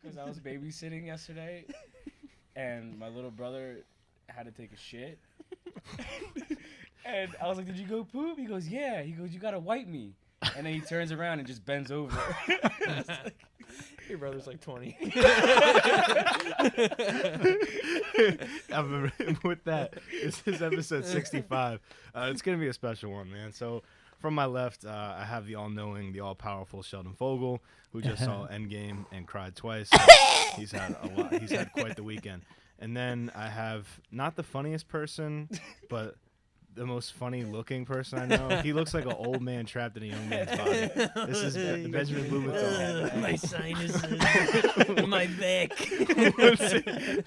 because I was babysitting yesterday, and my little brother had to take a shit. And I was like, "Did you go poop?" He goes, "Yeah." He goes, "You gotta wipe me." And then he turns around and just bends over. Your brother's like 20. With that, this is episode 65. It's going to be a special one, man. So from my left, I have the all-knowing, the all-powerful Sheldon Fogel, who just saw Endgame and cried twice. He's had a lot. He's had quite the weekend. And then I have not the funniest person, but the most funny-looking person I know. He looks like an old man trapped in a young man's body. This is Benjamin Blumenthal. My sinuses, my back.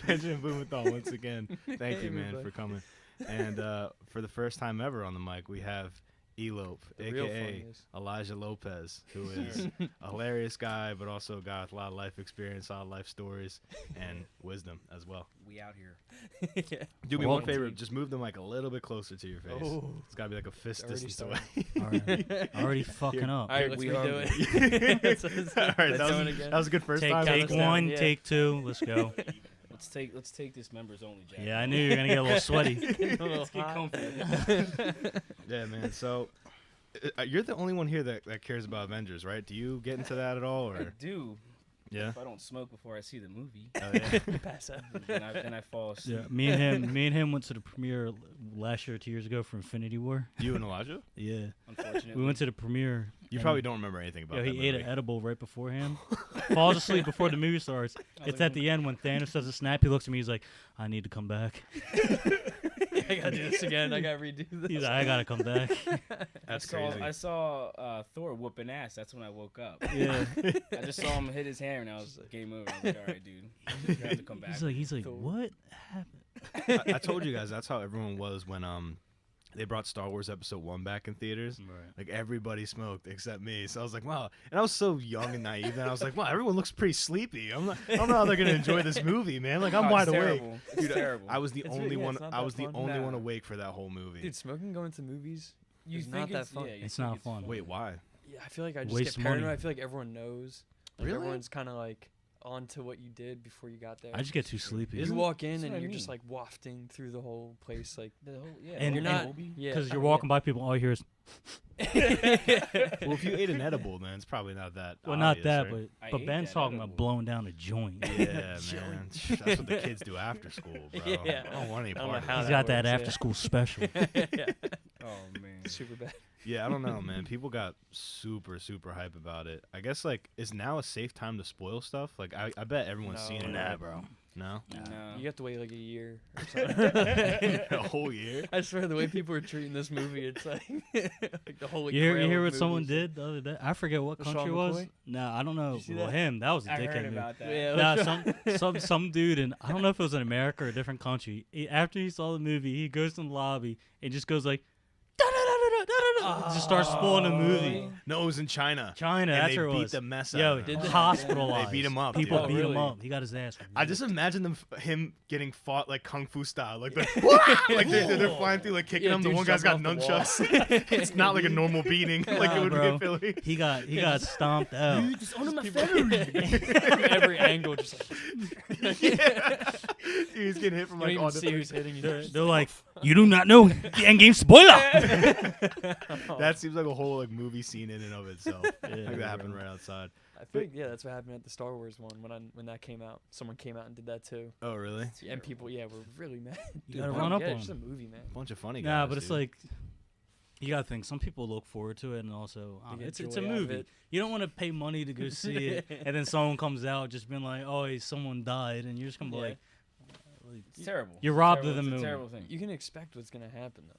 Benjamin Blumenthal, once again. Thank you, man, for coming. And for the first time ever on the mic, we have Elope, a.k.a. Elijah Lopez, who is a hilarious guy, but also a guy with a lot of life experience, a lot of life stories, and wisdom as well. We out here. Do me one favor, just move the mic a little bit closer to your face. Oh. It's got to be like a fist distance away. Already fucking up. All right, let's redo it. All right, that was a good first time. Take one, take two, let's go. Let's take this members only, Jack. Yeah, I knew you were going to get a little sweaty. Let's get comfy. Yeah, man. So you're the only one here that cares about Avengers, right? Do you get into that at all? Or? I do. Yeah. If I don't smoke before I see the movie, Pass out. then I fall asleep. Yeah, me and him went to the premiere last year, 2 years ago for Infinity War. You and Elijah? Yeah. Unfortunately. We went to the premiere. You probably don't remember anything about that he movie. ate an edible right beforehand. Falls asleep before the movie starts. It's at the end when Thanos does a snap. He looks at me. He's like, "I need to come back." I gotta do this again. I gotta redo this. He's like, "I gotta come back." That's crazy. I saw Thor whooping ass. That's when I woke up. Yeah. I just saw him hit his hammer, and I was game over. I was like, all right, dude, you have to come back. He's like, what happened? I told you guys that's how everyone was when they brought Star Wars Episode 1 back in theaters. Right. Like, everybody smoked except me. So I was like, wow. And I was so young and naive, and I was like, wow, everyone looks pretty sleepy. I don't know how they're going to enjoy this movie, man. Like, I'm Oh, wide it's awake. terrible. It's terrible. I was the It's only really- yeah, one. it's not I that was the fun. only one Nah. awake for that whole movie. Dude, smoking going to movies You is think not that it's fun. Yeah, you It's think not fun. Wait, why? Yeah, I feel like I just Waste get paranoid. money. I feel like everyone knows. Like Really? Everyone's kind of like onto what you did before you got there. I just get too sleepy. you Isn't- walk in that's and what I you're just mean. like wafting through the whole place, like The whole, yeah, And you're the not. whole movie. Yeah, Because you're walking by people, all you hear is, Well, if you ate an edible, then it's probably not that. well, not obvious, that, right? I but ate Ben's that talking edible. about blowing down a joint. Yeah, man. That's what the kids do after school, bro. Yeah. I don't want any I don't know part of how He's that. got that works, yeah. after school special. yeah, Oh man. super bad. Yeah, I don't know, man. People got super, super hype about it. I guess, like, is now a safe time to spoil stuff? Like, I bet everyone's No. seen it. Nah, right? bro. No? No. You have to wait like a year or something. A whole year? I swear, the way people are treating this movie, it's like, like the holy You grail hear of what someone movies. did the other day? I forget what The country Sean it was. McCoy? No, I don't know. Did you see Well, that? him. That was a I dickhead heard move. about that. Yeah, Nah, some dude, and I don't know if it was in America or a different country. After he saw the movie, he goes in the lobby and just goes like, da-da-da-da-da-da-da, just starts spoiling the movie. No, it was in China. China, And that's they where it beat was. the mess out Yo, of him. Did they? hospitalized. They beat him up, People dude. beat him really? up. He got his ass. I just imagine him getting fought like kung fu style, like the like they're flying through, like kicking Yeah, him. The dude's one guy's got jumping off the wall. nunchucks. It's not like a normal beating, like it Nah, would bro. be in Philly. He got stomped out. Just under my People- feathers. From every angle, just like, Yeah. He's getting hit from you don't like all even see different. who's hitting you. They're like, you do not know the endgame spoiler. That seems like a whole like movie scene in and of itself. Like that bro. happened right outside. I think that's what happened at the Star Wars one when that came out. Someone came out and did that too, Oh really? and people were really mad. You gotta Dude, run up yeah, on it's just a them. movie, man. Bunch of funny guys. Nah, but it's dude. like you gotta think. Some people look forward to it, and also They get it's a joy out of movie. it. You don't want to pay money to go see it, and then someone comes out just being like, "Oh, hey, someone died," and you're just gonna be Yeah. like, It's terrible. You're robbed Terrible. of the It's a movie. terrible thing. You can expect what's gonna happen though.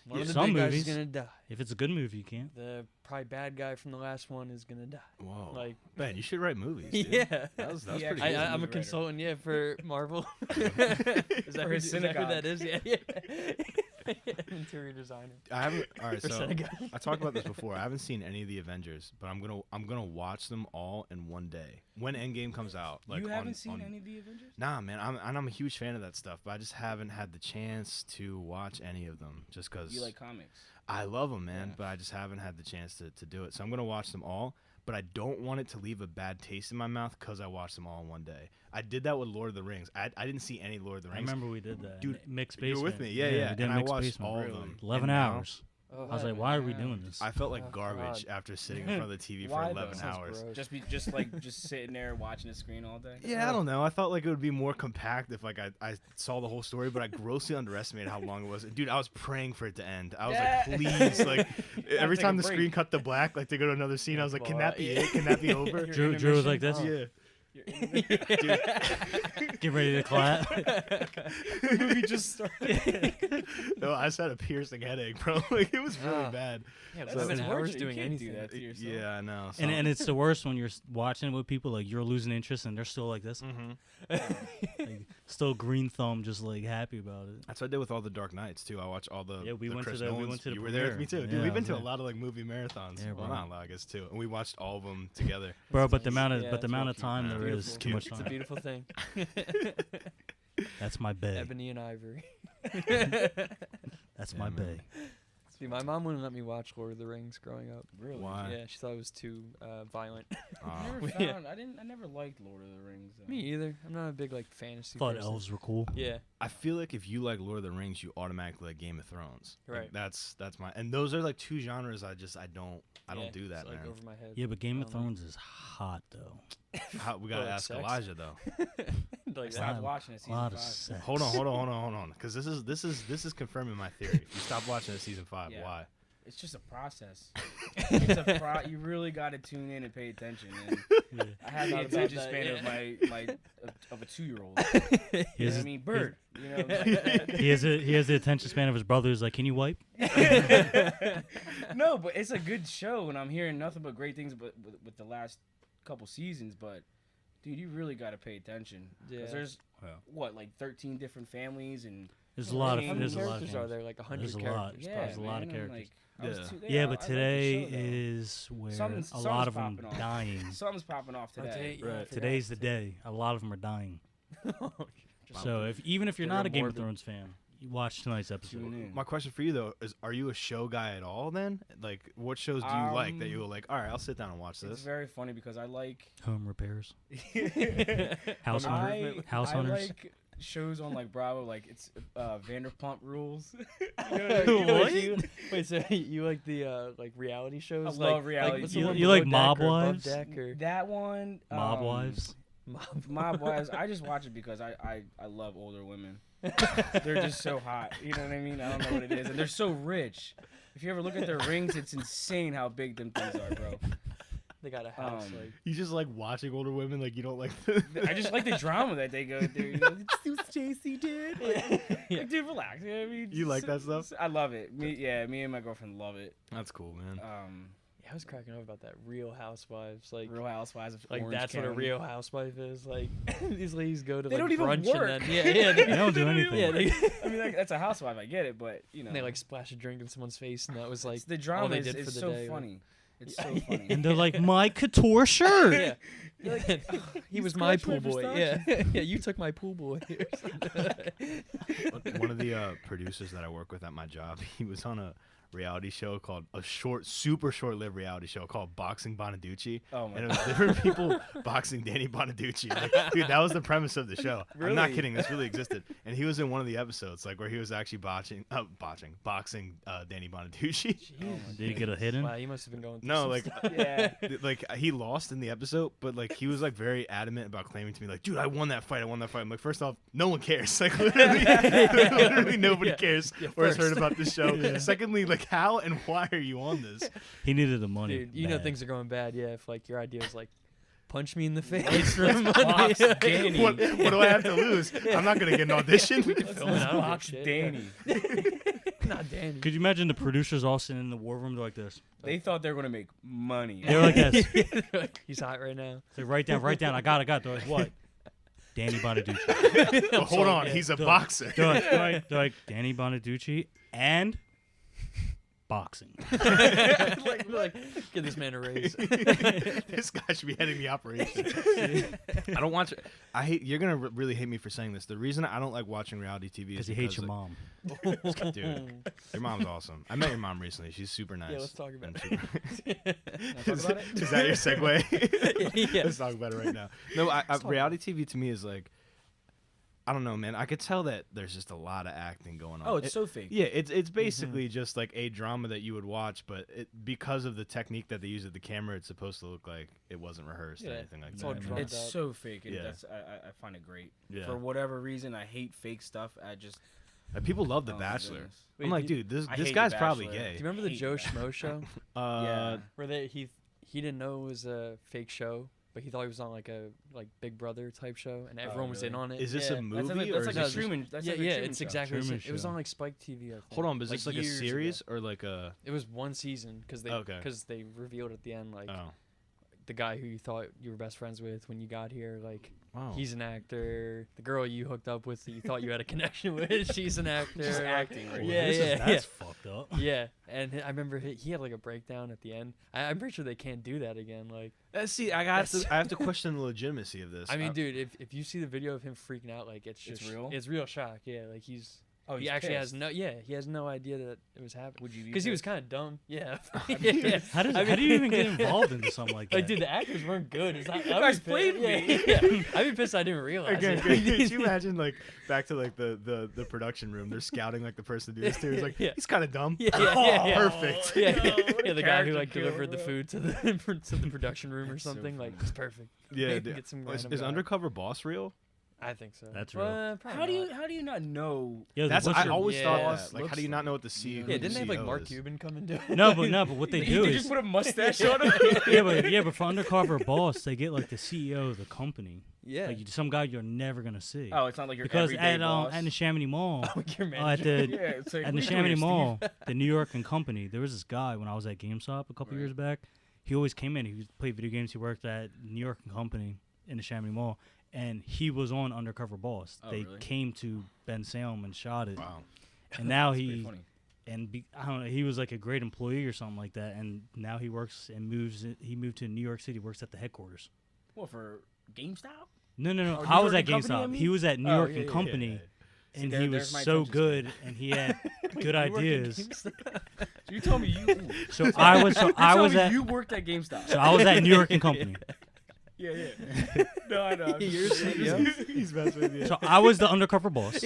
One Yeah, of the some big guys movies. is gonna die. if it's a good movie, you can't. The probably bad guy from the last one is gonna die. Whoa. Like, Ben, you should write movies. Dude. yeah. That was He pretty actually good. is a I'm a movie writer. consultant, yeah, for Marvel. is For who, his is that who synagogue. that is? Yeah, yeah. Interior designer. I haven't. All right, For so synagogue. I talked about this before. I haven't seen any of the Avengers, but I'm gonna watch them all in one day when Endgame comes out. Like You haven't on, seen on, any of the Avengers? Nah, man. I'm a huge fan of that stuff, but I just haven't had the chance to watch any of them just because You like comics? I love them, man. Yeah. But I just haven't had the chance to do it. So I'm gonna watch them all. but I don't want it to leave a bad taste in my mouth because I watched them all in one day. I did that with Lord of the Rings. I didn't see any Lord of the I Rings. remember we did that. Dude, Mixed you basement. were with me. Yeah. we And did I Mixed watched Basement. all of Really? them. 11 And now hours. Oh, I was like, wow. why are we doing this? I felt like Oh, garbage God. after sitting in front of the TV for Why, 11 though? Sounds hours. gross. Just sitting there watching the screen all day. Yeah, I don't know. I felt like it would be more compact if like I saw the whole story, but I grossly underestimated how long it was. Dude, I was praying for it to end. I was Yeah. like, please, like every take time a the break. screen cut to black, like to go to another scene, I was like, can that be Yeah. it? Can that be over? Your Drew was like this. intermission? Yeah. Get ready to clap. The movie just started. No, I just had a piercing headache, bro. Like it was really Ah. bad. Yeah, That's 11 torture. hours You doing can't anything. do that to yourself. Yeah, I know. And it's the worst when you're watching it with people, like you're losing interest and they're still like this. Mhm. Like, still green thumb, just like happy about it. That's what I did with all the Dark Knights too. I watched all the Yeah, we the went to Chris the- we Nolans. went to the You were there with me premiere. too, dude. Yeah, We've I been was to a there. lot of like movie marathons. Yeah, Well, bro. not a lot, I guess two, and we watched all of them together. Bro, but the amount of Yeah, but the it's amount of lucky. time Yeah. there is Beautiful. too much It's a time. beautiful thing. That's my bay. Ebony and Ivory. That's Yeah, my man. bay. See, my mom wouldn't let me watch Lord of the Rings growing up. Really? Why? Yeah, she thought it was too violent. Aw. I never Yeah. found. I never liked Lord of the Rings. Though. Me either. I'm not a big like fantasy. Thought person. elves were cool. Yeah. I feel like if you like Lord of the Rings, you automatically like Game of Thrones. Like, Right. that's my, and those are like two genres. I don't Yeah, do that, it's, like man. over my head. Yeah, but Game of Um, Thrones is hot though. We gotta Like ask sex? Elijah though. I like stopped Wow. watching it. A Season lot 5. of sex. Hold on, because this is confirming my theory. If you stop watching it season 5, Yeah. why? It's just a process. It's a you really got to tune in and pay attention. And Yeah. I have the Thought about attention that, span yeah. of my of a 2-year-old. He You know has what I his- mean? Bird. You know. Like, he has the attention span of his brother. Who's like, can you wipe? no, but it's a good show, and I'm hearing nothing but great things. But with the last couple seasons, but dude, you really got to pay attention. Yeah. Because there's Yeah. what, like 13 different families and There's a lot of How many there's a lot of characters are games. there? Like 100 There's a lot. characters. yeah, probably. There's a lot of man, I'm characters. like, I was Yeah. too- Yeah, I but like the today show, though. is where Something's- a lot of them something's popping off. dying. Something's popping off Oh, today. today- yeah, I Right. forgot. Today's the day. A lot of them are dying. Just So even if you're They're not a Game of morbid. Thrones fan, you watch tonight's episode. Tune in. My question for you though is: are you a show guy at all? Then, like, what shows do you like that you were like, all right, I'll sit down and watch It's this? very funny because I like Home repairs, Home house hunters, house I hunters. like shows on like Bravo, like it's Vanderpump Rules. What? Wait, so you like the like reality shows? I like, love reality Like, what's the You- one you like Below Mob Deck or Above Wives? Deck or That one, Mob wives. Mob Wives. I just watch it because I love older women. They're just so hot. You know what I mean? I don't know what it is, and they're so rich. If you ever look at their rings, it's insane how big them things are, bro. They got a house. Like You just like watching older women, like you don't like. I just like the drama that they go through. You know, see what JC did? Like, dude, relax. You know what I mean? You like that stuff? I love it. Me and my girlfriend love it. That's cool, man. yeah, I was cracking up about that Real Housewives. Like Real Housewives of like Orange that's what a County. Real Housewife is. Like these ladies go to They like don't even brunch work. and then yeah, They don't do anything. yeah, they, I mean, like, that's a housewife. I get it, but you know, they like splash a drink in someone's face, and that was like it's the all drama they is did for it's the so day. funny. It's so funny. And they're like, my couture shirt. Yeah. You're like, he you was my scratched pool my boy. Yeah, yeah, you took my pool boy. One of the producers that I work with at my job, he was on a reality show called super short-lived reality show called Boxing Bonaducci. Oh my And it was different people boxing Danny Bonaducci. Like, dude, that was the premise of the show. I'm not Really? kidding. This really existed. And he was in one of the episodes, like where he was actually boxing Danny Bonaducci. Did you get a hidden? Wow, you must have been going. Through No, some like, stuff. Yeah. like he lost in the episode, but like he was like very adamant about claiming to me, like, dude, I won that fight. I'm like, first off, no one cares. Like, literally nobody Yeah. cares Yeah, or has heard first. about this show. Secondly, like, how and why are you on this? He needed the money. Dude, you know bad. things are going bad. Yeah, if like your idea was like, punch me in the face. Let's for money. box Yeah. Danny. What do I have to lose? I'm not gonna get an audition. Film it, I don't give a Box shit. Danny. Not Danny. Could you imagine the producers all sitting in the war room? They're like this. They thought they were gonna make money. They were like this. He's hot right now. It's like, write down. I got. They're like, what? Danny Bonaducci. But hold on, yeah. he's a Duh. boxer. They're like, Danny Bonaducci and boxing. like, give this man a raise. This guy should be heading the operation. I don't watch. I hate. You're gonna really hate me for saying this. The reason I don't like watching reality TV is Because he hates your mom. Dude, your mom's awesome. I met your mom recently. She's super nice. Yeah, let's talk about and it. Is that your segue? Yeah. Let's talk about it right now. No, reality TV to me is like, I don't know, man. I could tell that there's just a lot of acting going on. Oh, it's so fake. Yeah, it's basically just like a drama that you would watch, but because of the technique that they use at the camera, it's supposed to look like it wasn't rehearsed or anything like it's all that. drummed It's up. so fake, and Yeah. I find it great. Yeah. For whatever reason, I hate fake stuff. People love The Oh my Bachelor. goodness. I'm Wait, like, dude, I this hate guy's The probably Bachelor. gay. Do you remember the hate Joe that. Schmo show? Yeah. Where he didn't know it was a fake show, but he thought he was on like a Big Brother type show, and everyone was in really? on it. Is this Yeah. a movie That's like, or that's is like this a Truman. That's yeah, like a yeah, Truman it's show. exactly the Truman same. It was Show. on like Spike TV. I think. Hold on, but is this like a years series ago. or like a? It was one season because Okay. they revealed at the end like Oh, the guy who you thought you were best friends with when you got here, like wow. he's an actor. The girl you hooked up with that you thought you had a connection with, she's an actor. Just acting, right? Yeah, That's fucked up. yeah. And I remember he had like a breakdown at the end. I'm pretty sure they can't do that again. Like, See, I have to question the legitimacy of this. I mean, dude, if you see the video of him freaking out, like it's just real? It's real shock. Yeah, like he He's actually has pissed. he has no idea that it was happening. Would you? Because he was kind of dumb. Yeah. How do I mean- you even get involved into something like that? Like, dude, the actors weren't good. It's not, You guys played me. Yeah. I'd be pissed I didn't realize Again, it. could you imagine like back to like the production room? They're scouting like the person to do this too. He's like, Yeah. he's kind of dumb. Yeah. Perfect. Yeah, No, what a yeah, the guy who character like killer, delivered the bro. food to the to the production room or That's so something. Like, funny. it's perfect. Yeah. Maybe dude. get some Is random guy. Undercover Boss real? I think so. That's Probably How do you not know? Yo, That's what's I your- always Yeah. thought Boss that. Like, how looks do you not like? know what the CEO? Yeah, who the didn't they have like CEO Mark is? Cuban come and do it? No, but what they do They is just put a mustache on him. yeah, but for Undercover Boss, they get like the CEO of the company, Yeah. like some guy you're never gonna see. Oh, it's not like your because everyday at boss. at the Chamonix Mall, Like your at manager. the yeah, it's like, at what the are you doing here, Chamonix Steve? Mall, the New York and Company, there was this guy when I was at GameStop a couple Right. years back. He always came in. He played video games. He worked at New York and Company in the Chamonix Mall, and he was on Undercover Boss. Oh, they really? came to Ben Salem and shot it, Wow. and now That's pretty he funny. I don't know. He was like a great employee or something like that, and now he works and moves. He moved to New York City. Works at the headquarters. What for GameStop? No. Oh, New I was York at and Company, GameStop. I mean? He was at New Oh, York yeah, and yeah, Company, See, and there- he there's was my so attention good, and he had good ideas. So you told me you. So I was at You worked at GameStop. so I was at New York and Company. Yeah, yeah. No, I know. I'm just- You're CEO? He's messing with you. So I was the undercover boss.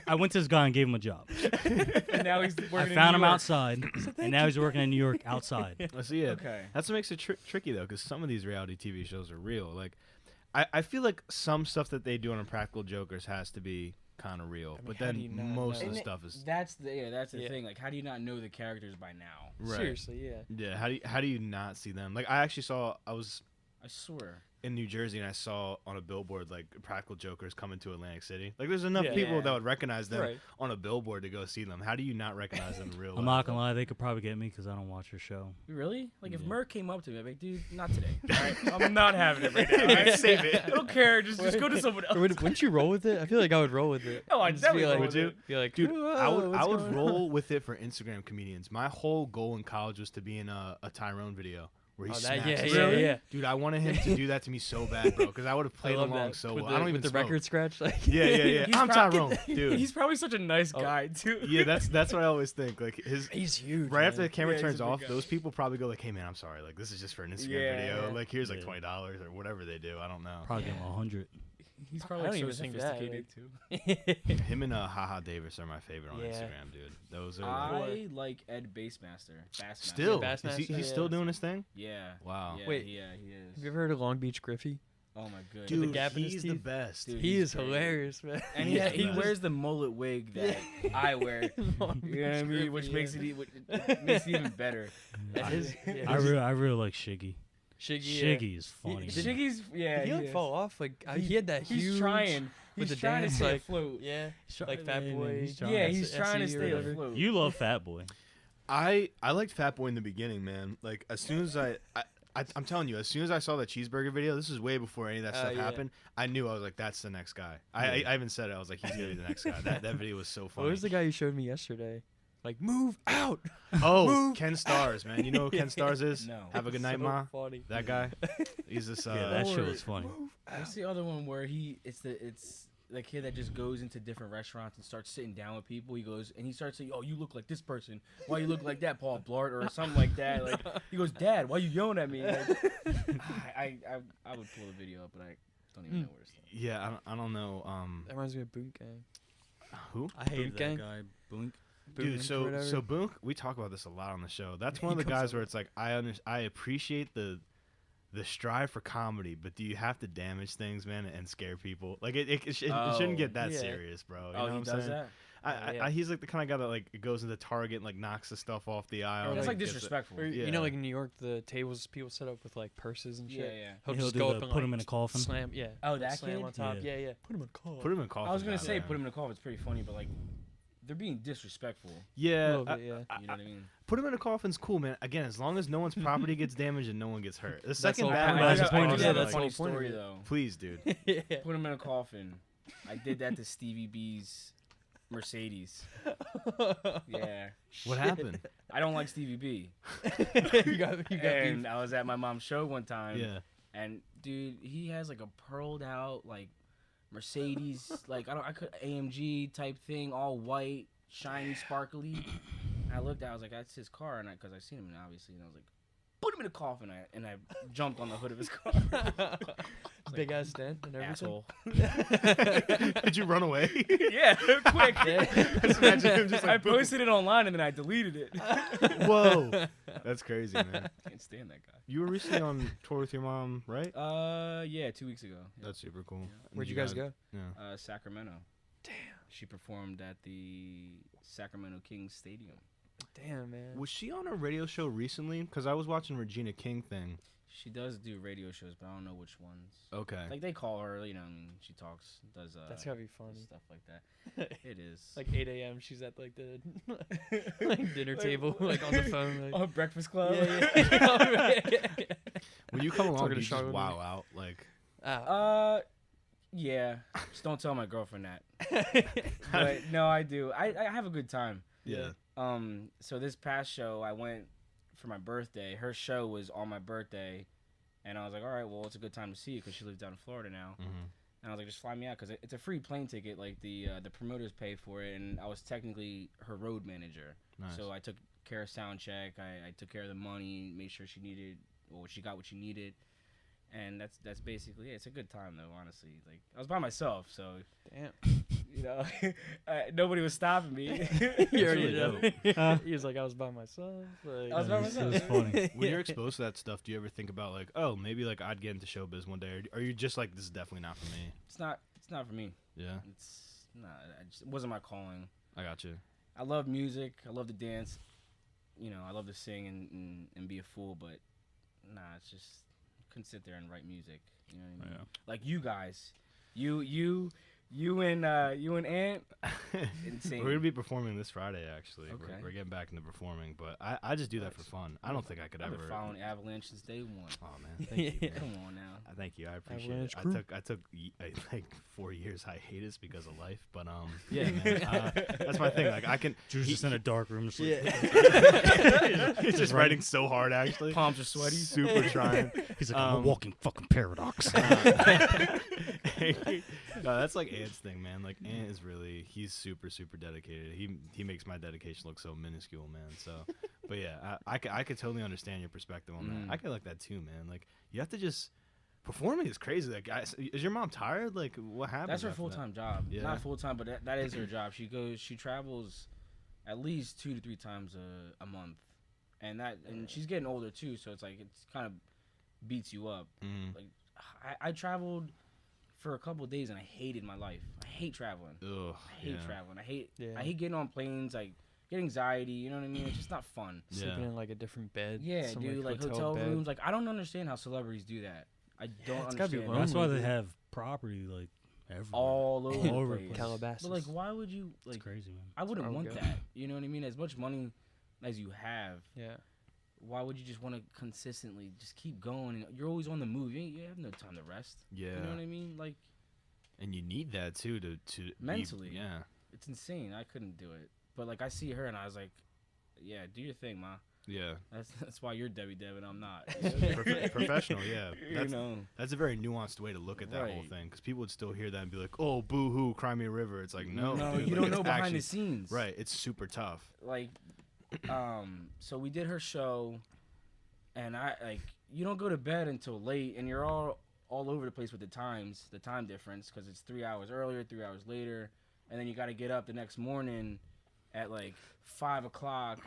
I went to this guy and gave him a job. And now he's working I in found New him York. outside, and now he's working in New York outside. Let's see it. Okay. That's what makes it tricky though, because some of these reality TV shows are real. Like, I feel like some stuff that they do on Practical Jokers has to be kind of real, mean, but how do you then not most know? of the And stuff is That's the Yeah. thing. Like, how do you not know the characters by now? right. Seriously, yeah. Yeah. How do you not see them? Like, I actually saw. I was I swear. in New Jersey and I saw on a billboard like Practical Jokers coming to Atlantic City. Like, there's enough Yeah. people Yeah. that would recognize them Right. on a billboard to go see them. How do you not recognize them in real life? I'm not gonna lie, they could probably get me because I don't watch your show. Really? Like, if Yeah. Merc came up to me, I'd be like, dude, not today. All right? I'm not having it right now. All right? Save it. I don't care. Just go to someone else. Wouldn't you roll with it? I feel like I would roll with it. No, I'd Just definitely be like, roll with it. Be like, Dude, "Whoa, I what's would going on?" roll with it for Instagram comedians. My whole goal in college was to be in a Tyrone video where he Oh, smacks that, yeah, his yeah, head. yeah. Dude, I wanted him to do that to me so bad, bro, because I would have I played love along that. so With well. the, I don't even with the smoke. record scratch. Like, Yeah. He's I'm probably- Tyrone, dude. He's probably such a nice Oh. guy, too. Yeah, that's what I always think. Like he's huge. right after the man. camera Yeah, he's turns a big off, guy. those people probably go like, "Hey man, I'm sorry. Like this is just for an Instagram Yeah, video. yeah. Like here's like Yeah. $20 or whatever they do. I don't know." Probably get him 100. He's I probably don't so even think that, sophisticated, too. Him and Haha Davis are my favorite on Yeah. Instagram, dude. Those are like, I like Ed Bassmaster. still. Yeah, Is he, Bassmaster, he's yeah. still doing his thing? Yeah. Wow. Yeah, Wait. Yeah, he is. Have you ever heard of Long Beach Griffey? Oh, my goodness. Dude, gap in his he's the teeth? best. Dude, He he's is great. hilarious, man. And He's the he best. wears the mullet wig that I wear. You know what I mean? Which makes it even better. I really like Shiggy. Shiggy is funny. Shiggy's, yeah. Did he like is. fall off? Like he had that He's huge. trying. with He's the trying dance, to stay like- afloat. Yeah. He's try- Like Fat man, Boy. he's trying. Yeah, he's SE trying to or stay whatever. afloat. You love Fat Boy. I liked Fat Boy in the beginning, man. Like as soon as I'm telling you, as soon as I saw that cheeseburger video, this is way before any of that stuff yeah. happened. I knew I was like, that's the next guy. I even said it. I was like, he's gonna be the next guy. That video was so funny. What was the guy you showed me yesterday? like move out. Oh, Move Ken Stars, man. You know who Ken Stars is? No. Have a good night, So Ma. funny. That guy. He's this. Yeah, that shit Or- was funny. What's the other one where it's the kid that just goes into different restaurants and starts sitting down with people. He goes and he starts saying, "Oh, you look like this person. Why you look like that, Paul Blart?" or something like that. Like he goes, "Dad, why you yelling at me?" Like, I would pull the video up, but I don't even know where to start. Yeah, I don't know. That reminds me of Boot Gang. Who? I hated Boot Gang? that guy. Boink. Dude, Boot so whatever. so Boonk, we talk about this a lot on the show. That's one of He the comes guys up where with- it's like I appreciate the strive for comedy, but do you have to damage things, man, and scare people? Like it shouldn't get that yeah. serious, bro. You know Oh, what he I'm does saying? that. Yeah. He's like the kind of guy that like goes into Target and like knocks the stuff off the aisle. That's like gets it- disrespectful. Or, Yeah. You know, like in New York, the tables people set up with like purses and Yeah, shit. yeah. He'll He'll just do go the up and put like him in a coffin. Slam, yeah. Oh, that slam kid? on top. Yeah. Yeah. Put him in a coffin. Put him in coffin. I was gonna say yeah. put him in a coffin. It's pretty funny, but like they're being disrespectful. Yeah, little bit, yeah. You know what I mean? put him in a coffin's cool, man. Again, as long as no one's property gets damaged and no one gets hurt. The second all Batman, part- is that's the point awesome, of it. Yeah, like, that's the funny whole point of story it. though. please, dude. yeah. Put him in a coffin. I did that to Stevie B's Mercedes. Yeah. What happened? I don't like Stevie B. you got And I was at my mom's show one time. Yeah. And dude, he has like a pearled out like Mercedes, like I could AMG type thing, all white, shiny, sparkly. And I looked at, I was like, that's his car, and because I seen him obviously, and I was like, put him in a coffin, and I jumped on the hood of his car. Big ass dent and everything. Asshole. Did you run away? Yeah, quick. Just imagine him just I like boom. posted it online and then I deleted it. Whoa, that's crazy, man. Can't stand that guy. You were recently on tour with your mom, right? Yeah, 2 weeks ago. Yeah. That's super cool. Where'd you guys go? Yeah. Sacramento. Damn. She performed at the Sacramento Kings Stadium. Damn, man. Was she on a radio show recently? Because I was watching Regina King thing. She does do radio shows, but I don't know which ones. Okay. Like they call her, you know, I mean, she talks, does That's gotta be funny. stuff like that. It is. Like 8 a.m. She's at like the like dinner table, like on the phone. Like, oh, Breakfast Club. yeah. When you come along, Talking do to you just Charlotte. wow out like. Yeah. Just don't tell my girlfriend that. But no, I do. I have a good time. Yeah. So this past show, I went for my birthday. Her show was on my birthday, and I was like, all right, well, it's a good time to see you because she lives down in Florida now. Mm-hmm. And I was like, just fly me out because it's a free plane ticket. Like the promoters pay for it, and I was technically her road manager. Nice. So I took care of sound check. I took care of the money, made sure she needed, or she got what she needed. And that's basically it. It's a good time though, honestly. Like I was by myself, so Damn. you know, nobody was stopping me. You already really know. He was like, I was by myself. Like, I was by It's myself. funny. When you're exposed to that stuff, do you ever think about like, oh, maybe like I'd get into showbiz one day, or are you just like, this is definitely not for me? It's not for me. Yeah, It's not. It wasn't my calling. I got you. I love music. I love to dance. You know, I love to sing and be a fool. But nah, it's just couldn't sit there and write music. You know what I mean? Yeah. Like you guys, you and Ant. Insane. We're gonna be performing this Friday, actually. Okay. We're getting back into performing, but I just do that for fun. I don't think I could I've ever. been following Avalanche since day one. Oh man, thank you. Man. Come on now. Thank you. I appreciate Avalanche it. crew. I took like 4 years hiatus because of life, but yeah, man. That's my thing. Like I can. Drew's just in a dark room. Just like, He's just writing so hard, actually. Palms are sweaty. Super trying. He's like, I'm a walking fucking paradox. No, that's like Ant's thing, man. Like Ant is really, he's super dedicated. He makes my dedication look so minuscule, man. So, but yeah, I could totally understand your perspective on that. I could like that too, man. Like you have to just performing is crazy. Like, is your mom tired? Like, what happened? That's her full-time job. Yeah. Not full-time, but that is her job. She travels at least 2 to 3 times a month, and she's getting older too. So it's like it's kind of beats you up. Mm. Like I traveled for a couple of days and I hated my life. I hate traveling. Ugh, I hate traveling. I hate getting on planes. Like get anxiety. You know what I mean? It's just not fun. Sleeping in like a different bed. Yeah, some, dude. Like hotel bed. rooms. Like I don't understand how celebrities do that. I don't it's gotta be understand. lonely. That's why they dude. have property like everywhere. All over All over the the place. place. Calabasas. But like, why would you It's like? crazy, man. I wouldn't Where I would want go. that. You know what I mean? As much money as you have, Yeah. why would you just want to consistently just keep going? And you're always on the move. You have no time to rest. Yeah. You know what I mean? Like And you need that too to Mentally. yeah. it's insane. I couldn't do it. but like I see her and I was like, yeah, do your thing, ma. Yeah. That's why you're Debbie Deb and I'm not. Professional, yeah. You know. That's a very nuanced way to look at that whole Right. thing, because people would still hear that and be like, "Oh, boo-hoo, cry me a river." It's like, no, dude, you like, don't know it's behind actually, the scenes. Right, it's super tough. Like, so we did her show, and you don't go to bed until late, and you're all over the place with the time difference, because it's 3 hours earlier, 3 hours later, and then you got to get up the next morning at like 5 o'clock.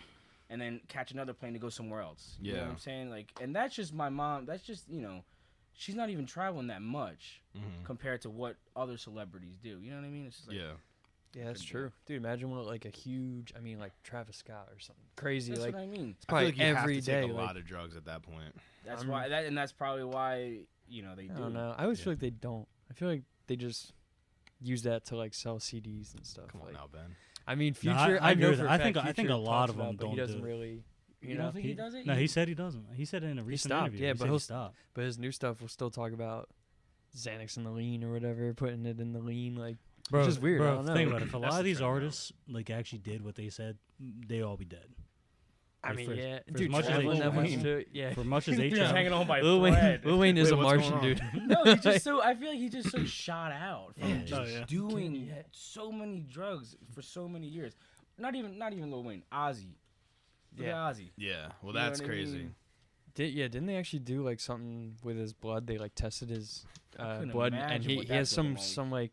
And then catch another plane to go somewhere else. You know what I'm saying? Like, and that's just my mom. That's just, she's not even traveling that much compared to what other celebrities do. You know what I mean? It's just like, Yeah, that's true. Dude, imagine what like a huge, like Travis Scott or something crazy. That's like, what I mean. it's probably I feel like you every have to day. take a like, lot of drugs at that point. That's why, and that's probably why, they do. I don't know. I always feel like they don't. I feel like they just use that to like sell CDs and stuff. Come on like, now, Ben. I mean, No, Future. I I agree know with for that. a I fact think a Future lot talks of them about it, but don't he do doesn't it. really. You don't think he does it? No, he said he doesn't. He said it in a recent stopped, interview. yeah, He but said he'll he stopped. But his new stuff will still talk about Xanax and the lean or whatever, putting it in the lean. Like, Bro, it's just weird. I Bro, don't know. think about it. If a That's lot the of these trend now. artists like actually did what they said, they all be dead. I Like, mean, for- yeah, for as dude, much as they traveling that much Wayne- too. Yeah, For much as they Just travel, hanging on by Lil thread. Wayne is Wait, a what's Martian, going dude. No, he's just so. I feel like he's just so shot out from Yeah. just Oh, yeah. doing Yeah. so many drugs for so many years. Not even Lil Wayne. Ozzy. Look at Yeah. Ozzy. Yeah, well, You know that's what I crazy. mean? Didn't they actually do like something with his blood? They like tested his couldn't blood, and imagine he what has that's looking some like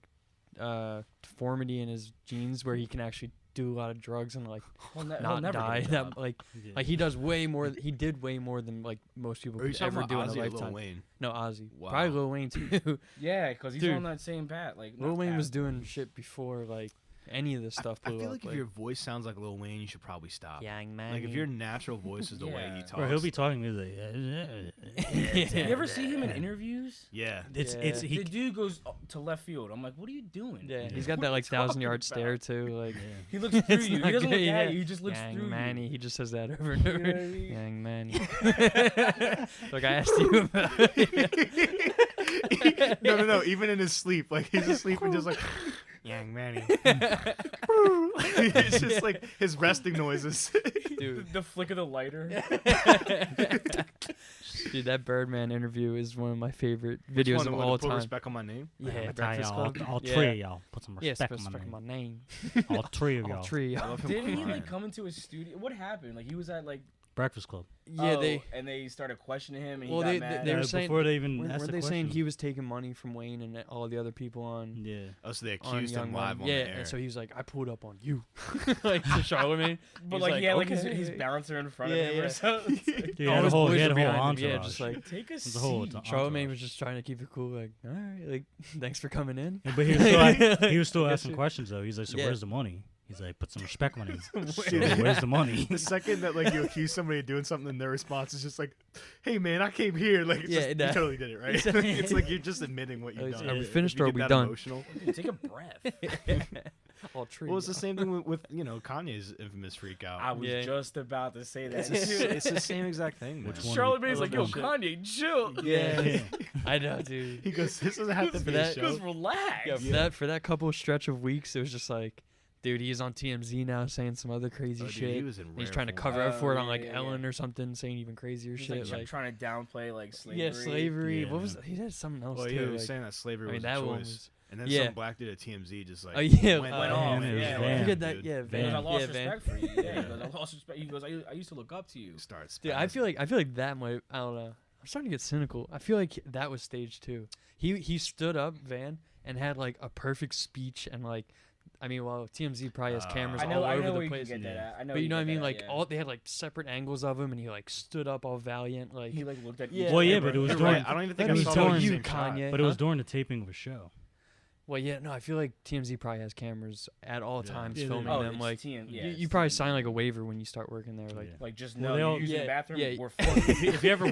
deformity in his genes where he can actually do a lot of drugs and like He'll not never die. get a That job. like he does way more. He did way more than like most people Are you could talking ever about do in Ozzy a or lifetime. Lil Wayne? No, Ozzy. Wow. Probably Lil Wayne too. Yeah, because he's Dude. on that same path. Like Lil not Wayne path. was doing shit before like any of this stuff I blew feel up. like if your voice sounds like Lil Wayne, you should probably stop. young man, Like if your natural voice is the way he Yeah. talks. bro, he'll be talking to me like, You ever see him in interviews? Yeah. it's Yeah. he. The dude goes to left field. I'm like, what are you doing? yeah, Yeah. he's got What that are like you talking 1,000-yard about? stare too. Like He looks through It's you. not He doesn't good, look at yeah. you. He just looks young through Manny, you. he just says that over and You over. know what I mean? Young Manny. Like I asked you about it. No. Even in his sleep, like he's asleep and just like, young Manny. It's just like his resting noises. Dude. The flick of the lighter. Dude, that Birdman interview is one of my favorite Which videos one, of the one all to put time. respect on my name. Yeah, I tell Breakfast y'all, Club. all Yeah. three of y'all put some Yes, respect on respect my my name. name. All three of All y'all. three. I love him Didn't he crying. like come into his studio? What happened? Like he was at like Breakfast Club. Yeah, and they started questioning him and Well, he they- got mad. they were saying- before they even weren't asked the they saying question. he was taking money from Wayne and all the other people on? Yeah. Oh, so they On accused Young him live Money? on Yeah, the air. and so he was like, "I pulled up on you," like to Charlemagne. But He's like, he had like okay. his bouncer in front Yeah, of him yeah. or something. It's like, Dude, he All had a his whole, boys he had are a whole behind him, entourage. yeah, just like take a There's a whole seat. Charlemagne entourage. was just trying to keep it cool, like, all right, like, thanks for coming in. Yeah, but he was still I guess asking it- questions though. He's like, so Yeah. where's the money? He's like, put some respect on it. So Yeah. where's the money? The second that like you accuse somebody of doing something, and their response is just like, "Hey man, I came here." Like, it's Yeah, just, nah. you totally did it, right? Exactly. It's like you're just admitting what you've Like, done. are we If finished you or are get we that done? Emotional. Dude, take a breath. All true. Well, it's the same thing with Kanye's infamous freak out. I was Yeah. just about to say that. It's the same exact thing. Man. Which one? Charlemagne's I like, love yo, that Kanye, chill. Yeah, I know, dude. He goes, "This doesn't have to For be that- a Just show." relax. Yeah, for that couple stretch of weeks, it was just like, dude, he's on TMZ now saying some other crazy Oh, dude, shit. he was in And he's rare trying to form. cover up for it on Oh, like yeah, Ellen yeah. or something, saying even crazier He's shit. like, Like, trying to downplay like slavery. yeah, slavery. Yeah. What was he had something else Well, too? yeah, he was like- saying that slavery I mean, was that a one choice, was. and then yeah. some black dude at TMZ just like Oh yeah, went Went off. off, Man, it was yeah. Van. Forget that. dude. Yeah, He goes, Van. I lost yeah, Van. respect for you. Yeah, Yeah. he goes, I lost respect. He goes, I used to look up to you. Starts. Dude, I feel like that might. I don't know. I'm starting to get cynical. I feel like that was staged too. He stood up, Van, and had like a perfect speech and like. I mean, well, TMZ probably has cameras I know all over where the you place. can get that Yeah. at. I know But you know what I can mean? get that Like at, yeah. all they had like separate angles of him, and he like stood up all valiant. Like, He like looked at Yeah. each Well, yeah, camera. but it was You're during- right. I don't even think let I me saw tell the you, same shot. Kanye. But it was Huh? during the taping of a show. Well, yeah, no, I feel like TMZ probably has cameras at all Yeah. times Yeah, they filming do. Oh, them. it's like, TM, yeah, you it's probably TMZ. sign like a waiver when you start working there. Like, Yeah. Like just Well, no, they all- you're using Yeah, the bathroom. yeah. We're fucked. if you ever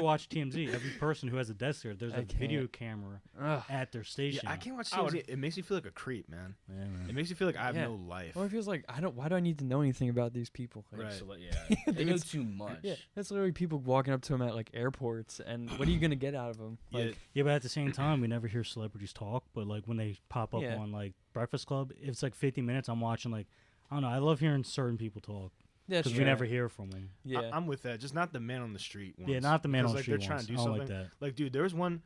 watch TMZ, every person who has a desk there, there's I a video can't. camera ugh. at their Yeah, station. I can't watch I would- TMZ. It makes me feel like a creep, man. Yeah, man. It makes me feel like I have Yeah. no life. Well, it feels like why do I need to know anything about these people? Like, Right. So, yeah, they know too much. Yeah, that's literally people walking up to him at like airports, and what are you gonna get out of them? Yeah, Like, Yeah, but at the same time, we never hear celebrities celebrities talk, but like when they pop up Yeah. on like Breakfast Club, if it's like 50 minutes, I'm watching like I don't know. I love hearing certain people talk Yeah, because sure. we never hear from them. Yeah. I'm with that. Just not the man on the street ones. Yeah, not the man on the Because, street. Like they're trying to do I don't something. like that. Like, dude, there was one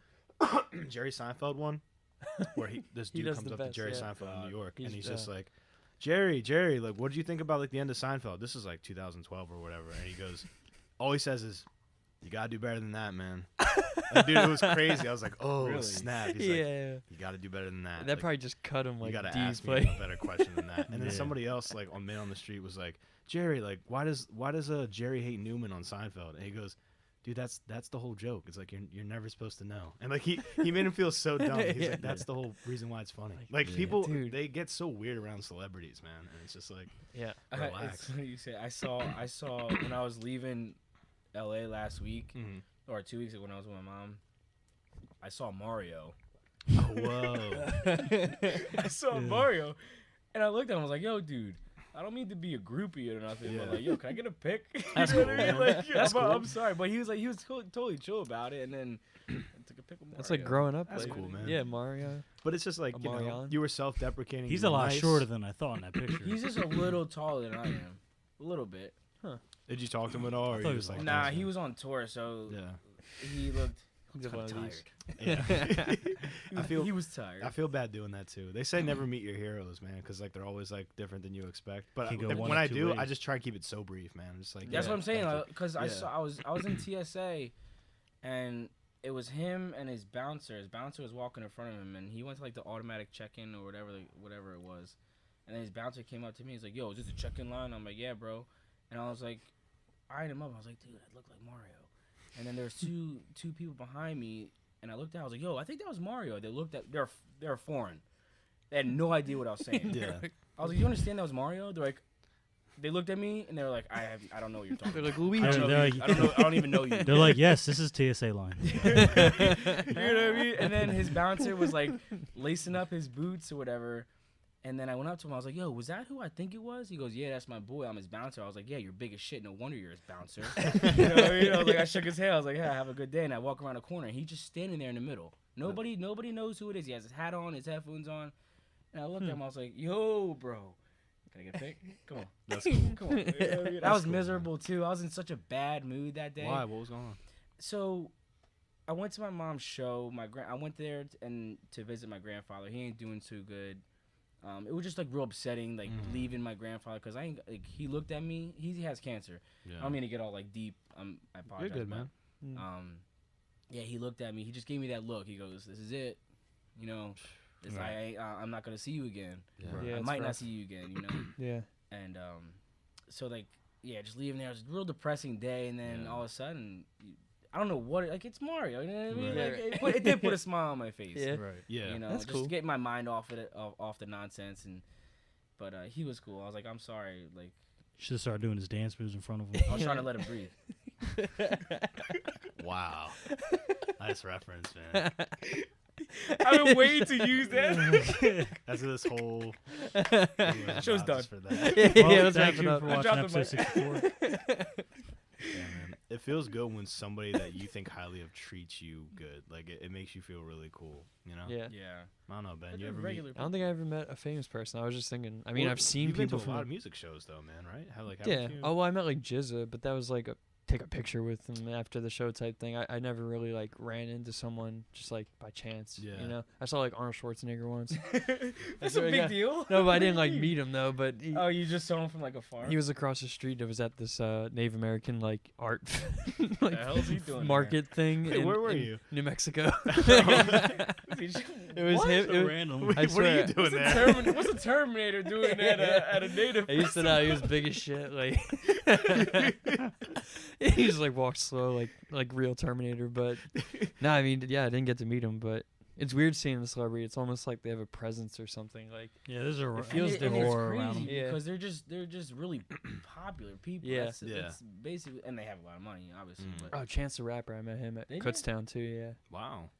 Jerry Seinfeld one where this He dude does comes the up to best, Jerry yeah. Seinfeld in New York, and He's, he's just like, Jerry, like, what did you think about like the end of Seinfeld? This is like 2012 or whatever, and he goes, all he says is, "You gotta do better than that, man." Like, dude, it was crazy. I was like, oh Really? snap. He's Yeah. like, you gotta do better than that. That Like, probably just cut him you like gotta deep. ask me Like, a better question than that. And then Yeah. somebody else, like on Man on the Street, was like, Jerry, like, why does Jerry hate Newman on Seinfeld? And he goes, dude, that's the whole joke. It's like you're never supposed to know. And like he made him feel so dumb. He's Yeah. like, that's the whole reason why it's funny. Like, Like yeah. people, Dude. they get so weird around celebrities, man. And it's just like, yeah. relax. It's funny you say. I saw when I was leaving L.A. last week or 2 weeks ago when I was with my mom. I saw Mario. oh, whoa. I saw Mario, and I looked at him. I was like, "Yo, dude, I don't mean to be a groupie or nothing, but Yeah. like, yo, can I get a pic?" That's You know what cool, I mean? man. Like, That's cool. I'm sorry, but he was totally chill about it, and then I took a pic with Mario. That's like growing up. That's like, cool, man. Yeah, Mario. But it's just like, you know, Marion. you were self-deprecating. He's you a were lot nice. shorter than I thought in that picture. He's just a little taller than I am, a little bit. Did you talk to him at all? Or I you thought he just was like, Nah, thanks, he man? was on tour, so Yeah. he looked He's one of these. Yeah. I feel he was tired. I feel bad doing that too. They say never meet your heroes, man, because like they're always like different than you expect. But Can go when one of I two do, I ways. just try to keep it so brief, man. Just like That's yeah, what I'm saying. thank you. Because Yeah. I was in TSA, and it was him and his bouncer. His bouncer was walking in front of him, and he went to like the automatic check-in or whatever it was. And then his bouncer came up to me. He's like, "Yo, is this a check-in line?" I'm like, "Yeah, bro." And I was like, eyeing him up. I was like, "Dude, I look like Mario." And then there's two people behind me, and I looked at. I was like, "Yo, I think that was Mario." They looked at. They're foreign. They had no idea what I was saying. Yeah. I was like, "You understand that was Mario?" They're like, they looked at me and they were like, I don't know what you're talking They're about. like Luigi. I don't know. They're you. I don't know. I don't even know you. They're like, yes, this is TSA line. You know what I mean? And then his bouncer was like lacing up his boots or whatever. And then I went up to him. I was like, "Yo, was that who I think it was?" He goes, "Yeah, that's my boy. I'm his bouncer." I was like, "Yeah, you're big as shit. No wonder you're his bouncer." You know what I mean? I was like, I shook his hand. I was like, "Yeah, have a good day." And I walk around the corner, and he's just standing there in the middle. Nobody knows who it is. He has his hat on, his headphones on. And I looked at him. I was like, "Yo, bro, can I get a pic? Come on, That's cool. come on." You know what I mean? I was miserable too. I was in such a bad mood that day. Why? What was going on? So I went to my mom's show. I went there to visit my grandfather. He ain't doing too good. It was just like real upsetting, like leaving my grandfather because he looked at me. He has cancer. Yeah. I don't mean to get all like deep. I apologize. You're good, but, man. yeah, he looked at me. He just gave me that look. He goes, "This is it. You know, this, I'm not gonna see you again. Yeah. Yeah, I it's might not rough. see you again. You know." Yeah. And so like yeah, just leaving there. It was a real depressing day, and then all of a sudden, I don't know what like it's Mario. You know what I mean? Right. Like, it did put a smile on my face. Yeah. Right. Yeah. You know, That's just cool. to get my mind off the nonsense, but he was cool. I was like, "I'm sorry." Like Should have started doing his dance moves in front of him. I was trying to let him breathe. Wow. Nice reference, man. I've been waiting to use that. That's this whole Show's done. For that. Yeah, let's wrap thank it you up. for I watching dropped the episode mic. 64. Yeah, man. It feels good when somebody that you think highly of treats you good. Like it makes you feel really cool. You know. Yeah. Yeah. I don't know, Ben. But You they're ever regular I don't think I ever met a famous person. I was just thinking. I mean, Well, I've seen you've been people to a from. lot of music shows, though, man. Right? Haven't Yeah. you? Oh, well, I met like Jizza, but that was like take a picture with them after the show type thing. I never really like ran into someone just like by chance. Yeah. You know, I saw like Arnold Schwarzenegger once. That's a Yeah. big deal. No, but I didn't like meet him though. But Oh, you just saw him from like afar. he was across the street. It was at this Native American like art like the hell's he doing market thing. Hey, in, where were in you? New Mexico. There? It was him. So it was- random. I What are swear. you doing there? What's a Terminator doing at a native? I used to know he was big as shit. Like he just like walked slow, like real Terminator. But no, I mean, yeah, I didn't get to meet him. But it's weird seeing the celebrity. It's almost like they have a presence or something. Like Yeah, there's a It feels and different. it's aura around crazy them. Yeah. because they're just really popular people. Yeah. That's basically, and they have a lot of money, obviously. Mm. But oh, Chance the Rapper, I met him at Did ya? Kutztown too. Yeah, Wow.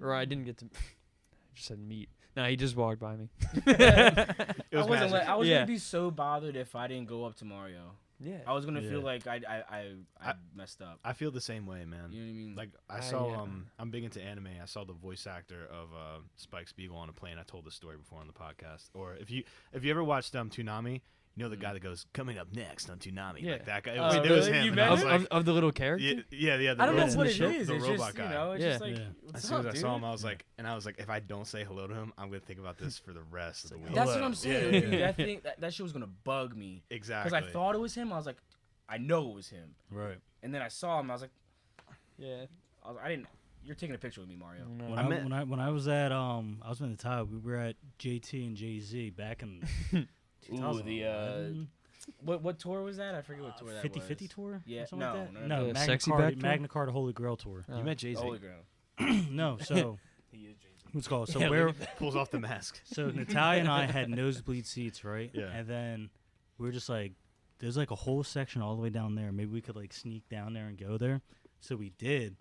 or I didn't get to. I just said meet. No, he just walked by me. It was I wasn't. magic. I was Yeah. gonna be so bothered if I didn't go up to Mario. Yeah. I was gonna Yeah. feel like I messed up. I feel the same way, man. You know what I mean? Like I saw, yeah. I'm big into anime. I saw the voice actor of Spike Spiegel on a plane. I told the story before on the podcast. Or if you ever watched Toonami, you know the guy that goes coming up next on Toonami, Yeah. like that guy. Oh, It was really? him. You and met I was him? like, Of the little character? yeah. The I don't know That's in what the it show? is. The It's robot just guy. you know, it's Yeah. just like Yeah. what's As soon as up, I saw dude? him, I was like, if I don't say hello to him, I'm gonna think about this for the rest of the week. That's what Hello. I'm saying. Yeah, dude. yeah. That thing, that shit was gonna bug me Exactly. because I thought it was him. I was like, I know it was him. Right. And then I saw him. I was like, Yeah. I didn't. You're taking a picture with me, Mario. No. When I was at I was in the tie, we were at JT and Jay-Z back in Ooh, 2011. what tour was that? I forget what tour that 50/50 was. tour? Yeah, Or something no, like that? no, No, The Magna Sexy Carta, Back tour? Magna Carta Holy Grail tour. You met Jay-Z. Holy Grail. No, so He is Jay-Z. what's it called? So Yeah, where Pulls off the mask. so Natalia and I had nosebleed seats, right? Yeah. And then we were just like, there's like a whole section all the way down there. Maybe we could like sneak down there and go there. So we did,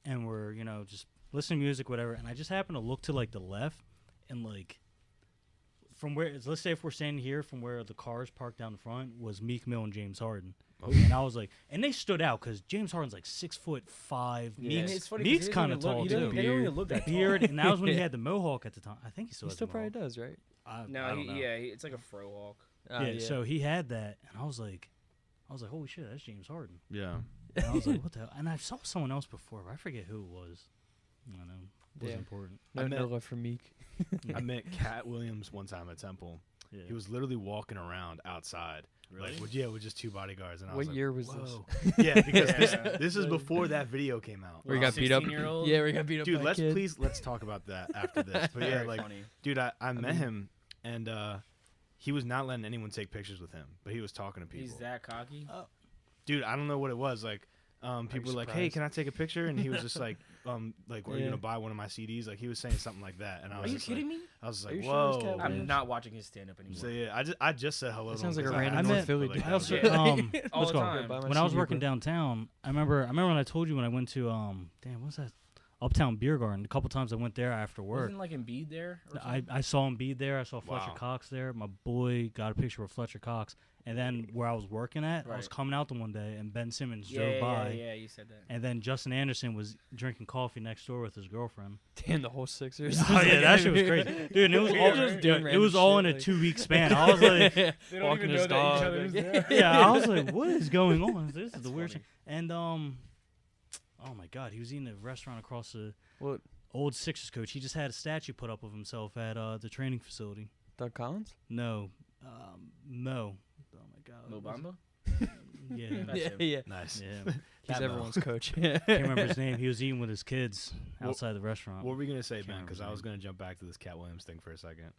and we're just listening to music, whatever. And I just happened to look to like the left, and like from where, let's say if we're standing here, from where the cars parked down the front was Meek Mill and James Harden. Oh. And I was like, and they stood out because James Harden's like 6'5". Yeah, Meek's, it's funny 'cause Meek's he doesn't kind of even look- tall he too. doesn't- They don't even look that tall. Beard, and that was when he had the mohawk at the time. I think he still He has still the probably mohawk. does, right? I No, don't know. it's like a fro walk. Yeah, so he had that, and I was like, holy shit, that's James Harden. Yeah. And I was like, what the hell? And I saw someone else before, but I forget who it was. I don't know. It wasn't Yeah. important. No, I met- no love for Meek. I met Cat Williams one time at Temple. Yeah. He was literally walking around outside. Really? Like, with just two bodyguards. And I What was like, year was whoa. this? Yeah, because Yeah. this is before that video came out. Where he got beat up? 16-year-old? Yeah, where he got beat up Dude, by a kid. let's talk about that after this. But yeah, Very like, funny. dude, I met mean- him, and he was not letting anyone take pictures with him, but he was talking to people. He's that cocky. Dude, I don't know what it was. Like, people were like, "Hey, surprised? can I take a picture?" And he was just like, "Are you Yeah. gonna buy one of my CDs?" Like, he was saying something like that, and I Are was you just kidding like, me? I was Are like, you sure it was "Whoa." Cat I'm Williams? not watching his stand up anymore. So yeah, I just said hello. That to sounds him like a 'cause random I North met- Philly like, dude. that I also, was it. All what's the called? time. Buy my When I was CD, working bro. downtown, I remember when I told you when I went to damn, what's that? Uptown Beer Garden. A couple times I went there after work. Wasn't like Embiid there? Or I saw Embiid there. I saw Fletcher Wow. Cox there. My boy got a picture of Fletcher Cox. And then where I was working at, I was Right. coming out the one day, and Ben Simmons yeah, drove by. Yeah, you said that. And then Justin Anderson was drinking coffee next door with his girlfriend. Damn, the whole Sixers. Oh yeah, that shit was crazy, dude. And it was all Just doing it was random all in shit, a like- 2-week span. I was like, They don't Walking even his know that dog. each other was there. yeah, I was like, what is going on? This is the weird funny. shit. And oh my god, he was eating at a restaurant across the What? old Sixers coach. He just had a statue put up of himself at the training facility. Doug Collins? No. Oh my god. Mo Bamba? Yeah. That's Yeah, him. yeah. Nice. Yeah. He's That Mo. everyone's coach. Can't remember his name. He was eating with his kids What- outside the restaurant. What were we gonna say, Can't Ben? remember Because his I was name. gonna jump back to this Cat Williams thing for a second.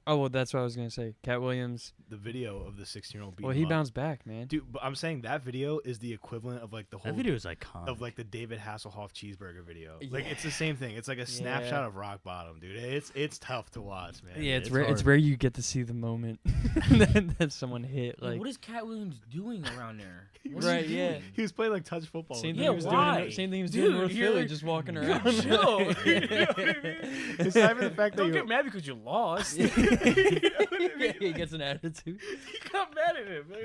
Oh, well, that's what I was going to say. Cat Williams. The video of the 16-year-old. Well, he bounced back, man. Dude, but I'm saying that video is the equivalent of like the whole That video is iconic. of like the David Hasselhoff cheeseburger video. Like it's the same thing. It's like a snapshot Yeah. of rock bottom, dude. It's tough to watch, man. Yeah, it's it's rare. It's hard. rare you get to see the moment that someone hit. Like, Like, what is Cat Williams doing around there? What is right? he Yeah. doing? He was playing like touch football. Same with thing Yeah, he was why? doing. Same thing he was doing Dude, in North you're- Philly, just walking Dude, around. chill. You know what I mean? It's not even the fact that Don't you. get mad because you lost. He gets an attitude. You got mad at him, man.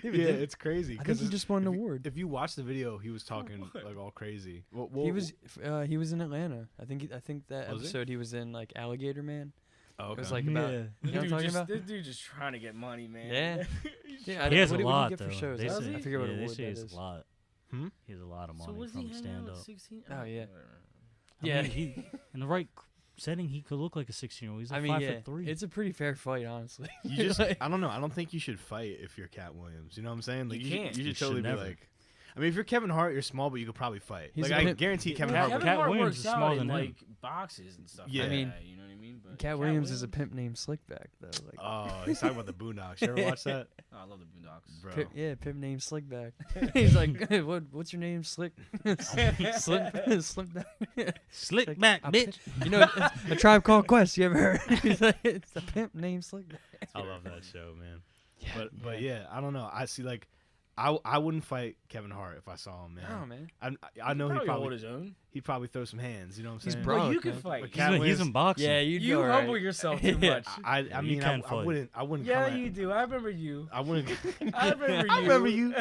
Yeah, Yeah, it's crazy. I think he just won an if you- award. If you watch the video, he was talking like all crazy. He was in Atlanta. I think that Was he? episode he was in like Alligator Man. Oh, It was okay. like about Yeah. you know what I'm Dude talking just, about. This dude just trying to get money, man. Yeah. Yeah, He has a what do you lot get though. for shows? They I say, forget what yeah, they award say that it's is. a lot. Hmm? He has a lot of So money was he from hanging stand out up. at 16? Oh, yeah. Yeah, he in the right setting, he could look like a 16-year-old. He's like I mean, yeah, 5'3". it's a pretty fair fight, honestly. You just, Like- I don't know. I don't think you should fight if you're Cat Williams. You know what I'm saying? Like You can't. You You should should totally be never. like. I mean, if you're Kevin Hart, you're small, but you could probably fight. He's Like a I pimp. guarantee Kevin Cat- Hart. Kevin would- Cat Hart Williams works is out smaller in than him. like boxes and stuff. Yeah. like I mean, that, you know what I mean? But Cat Williams is a pimp named Slickback, though. Like, Oh, he's talking about the Boondocks. You ever watch that, Oh, I love the Boondocks. bro? pimp named Slickback. He's like, hey, what's your name? Slick, Slickback. Slick Like, back, a bitch. You know, it's A Tribe Called Quest. You ever heard? He's like, it's a pimp named Slickback. I love that show, man. But yeah, I don't know. I see like I wouldn't fight Kevin Hart if I saw him, man. Oh man. I know He'd hold his own. he'd probably throw some hands. You know what I'm He's saying? broke. Bro, you can man. fight. But He's, Cat he's Williams- in boxing. Yeah, you You humble yourself too much. I You mean, can I fight. wouldn't. I wouldn't. Yeah, come at, you do. I remember you. I wouldn't. I remember you. I remember you.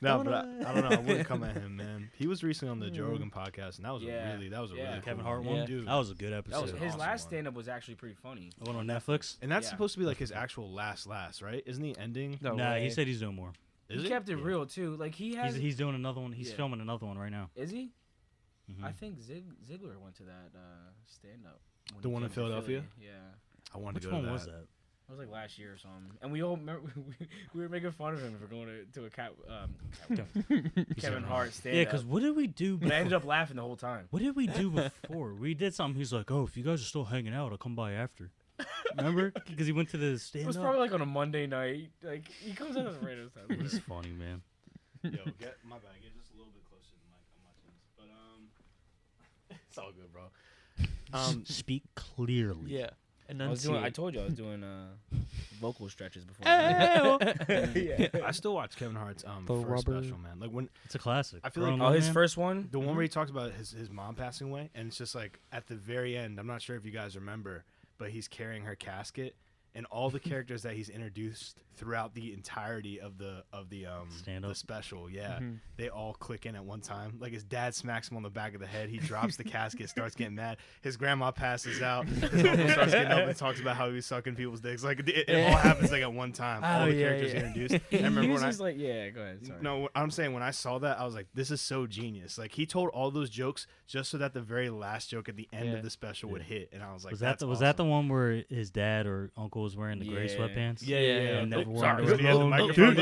No, Don't but I don't know. I wouldn't come at him, man. He was recently on the Joe Rogan podcast, and that was Yeah. a really Yeah. cool Kevin one. Hart Yeah. one. Dude. That was a good episode. was His awesome last one. stand-up was actually pretty funny. The one on Netflix. And that's Yeah. supposed to be like his actual last, right? Isn't he ending? No Nah, way. he said he's doing more. Is He kept it real too. Like he has. He's doing another one. He's Yeah. filming another one right now. Is he? Mhm. I think Ziggler went to that stand-up. when The he one in came to Philly. Philadelphia? Yeah. I wanted Which to go one to that. was that? It was like last year or something, and we all remember, we were making fun of him for going to a Kevin Hart stand-up. Yeah, because what did we do? but I ended before- up laughing the whole time. What did we do before? We did something. He's like, "Oh, if you guys are still hanging out, I'll come by after." Remember? Because he went to the It was stand-up. probably like on a Monday night. Like he comes out at the random time. He's funny, man. Yo, get my bag. Get just a little bit closer to the mic on my teams. But it's all good, bro. Speak clearly. Yeah. I told you I was doing vocal stretches before. Yeah. I still watch Kevin Hart's The first rubber. special, man. Like when It's a classic. I feel like- Grown Oh, his Man. first one. the one where he talks about his mom passing away, and it's just like at the very end. I'm not sure if you guys remember, but he's carrying her casket, and all the characters that he's introduced throughout the entirety of the Stand-up. the special, yeah, Mhm. they all click in at one time. Like his dad smacks him on the back of the head, he drops the casket, starts getting mad. His grandma passes out. His uncle starts getting up and talks about how he was sucking people's dicks. Like it all happens like at one time. All Oh, the yeah, characters yeah. introduced. I He remember when uses like go ahead. Sorry. no, I'm saying when I saw that, I was like, this is so genius. Like he told all those jokes just so that the very last joke at the end Yeah. of the special would hit, and I was like, Was that that's the, was that the awesome. one where his dad or uncle was wearing the gray Yeah. sweatpants? Yeah. And never Oh, wore sorry. underwear. Yeah, the microphone.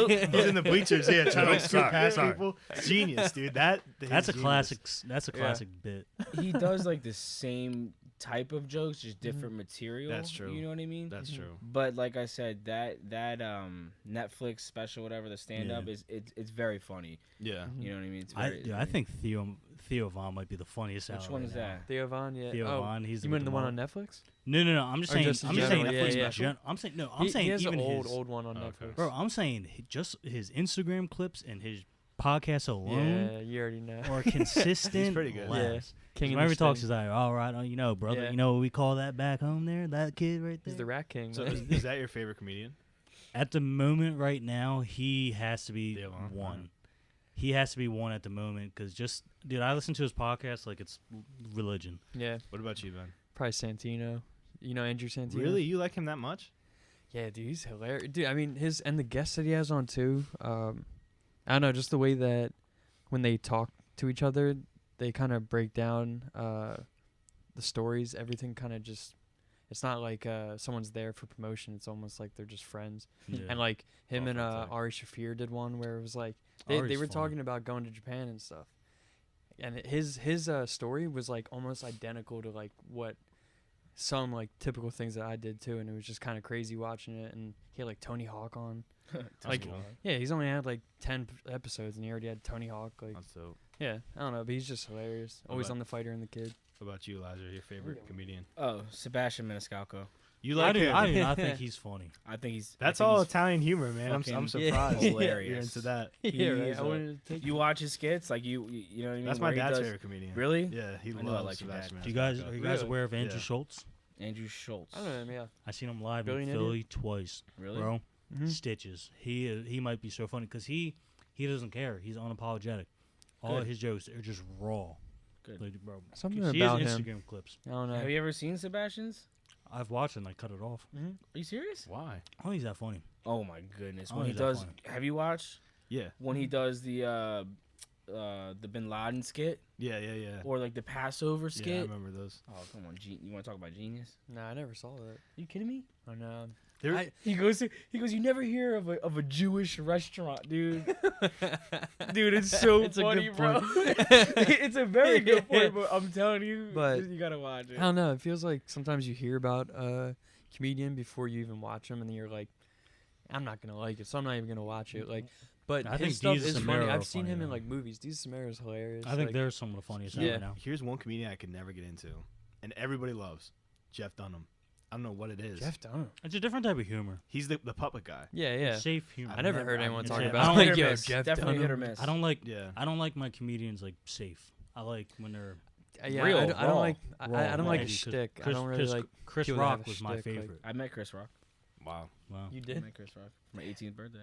Yeah. He's in the bleachers, yeah, trying to like scoot Sorry, past sorry. people. Genius, dude. That's That's a classic. That's a classic bit. He does like the same type of jokes, just different material. That's true. You know what I mean? That's true. But like I said, that Netflix special, whatever the stand-up Yeah. is, it's very funny. Yeah. You know what I mean? It's I very, I think Theo Von might be the funniest. Which out one right is now. that? Theo Von, yeah. Theo oh, Von. He's you with mean the one on Netflix? No. I'm just Or saying. just in I'm just saying. general, Netflix yeah, in gen- I'm saying no. I'm he saying has even an his, old one on Okay. Netflix. bro. I'm saying just his Instagram clips and his podcast alone Yeah, you already know. are consistent. He's pretty good. Yeah. laughs. King Whenever he of the talks, Sting. he's like, "All right, brother, Yeah. you know what we call that back home there? That kid right there." He's the Rat King. So man. is that your favorite comedian? At the moment, right now, he has to be Theo Von, one. He has to be one at the moment because dude, I listen to his podcast like it's religion. Yeah, What about you, Ben? probably Santino. You know Andrew Santino? Really? You like him that much? Yeah, dude, he's hilarious. Dude, I mean, and the guests that he has on too. I don't know, just the way that when they talk to each other, they kind of break down the stories. Everything kind of just. It's not like someone's there for promotion. It's almost like they're just friends. Yeah. And like him and authentic. Ari Shaffir did one where it was like they Ari's were funny. talking about going to Japan and stuff. And his story was like almost identical to like what some like typical things that I did too, and it was just kind of crazy watching it. And he had like Tony Hawk on. Like, cool. yeah, he's only had like 10 episodes, and he already had Tony Hawk. Like, That's dope. yeah, I don't know, but he's just hilarious. What Always about- on the fighter and the kid. What about you, Elijah? Your favorite comedian? Oh, Sebastian Maniscalco. You I like do. him? I do not think he's funny. I think he's. That's I think all he's- Italian humor, man. I'm fucking surprised. hilarious. You're into that. Yeah, right. He's I wanted to take You watch his skits, like you know what I mean. That's where my he dad's does- favorite comedian. Really? Yeah, he I know I loves like your dad. Sebastian. Do you guys Maniscalco. are you guys Really? aware of Andrew Yeah. Schultz? Andrew Schultz. I don't know him, yeah. I seen him live Billion in Idiot? Philly twice, Really? bro. Mm-hmm. Stitches. He might be so funny because he doesn't care. He's unapologetic. All of Good. his jokes are just raw. Good. Like, bro, Something see about his him. Instagram clips. I don't know. Have you ever seen Sebastian's? I've watched it and I cut it off. Mm-hmm. Are you serious? Why? I don't think he's that funny. Oh my goodness! Oh, When he he's that does, funny. have you watched Yeah. when he does the Bin Laden skit Yeah. or like the Passover Yeah, I skit? remember those. Oh come on, you want to talk about genius? Nah, I never saw that. Are you kidding me? Oh no. There- He goes, you never hear of a Jewish restaurant, dude. Dude, it's so It's a funny, good bro. point. It's a very good Yeah. point, but I'm telling you, But- you gotta watch it. I don't know. It feels like sometimes you hear about a comedian before you even watch him, and then you're like, I'm not gonna like it, so I'm not even gonna watch it. Like, but I his think stuff Jesus is and funny. Mero are I've seen funny, him in though. like movies. Jesus Samara is hilarious. I think like, they're some of the funniest out Yeah. right now. Here's one comedian I could never get into, and everybody loves Jeff Dunham. I don't know what it is. Jeff Dunham. It's a different type of humor. He's the puppet guy. Yeah, yeah. Safe humor. I never heard anyone I've talk never- about I don't like, yo, miss. Jeff Definitely Dunham. hit or miss. I don't like. Yeah. I don't like my comedians like safe. I like when they're Yeah, Real, I don't raw. like. I don't like a Raw. shtick. I Chris, don't really like. Chris people that have Rock a was my shtick, like- favorite. I met Chris Rock. Wow. Wow. You I did. met Chris Rock for my 18th birthday.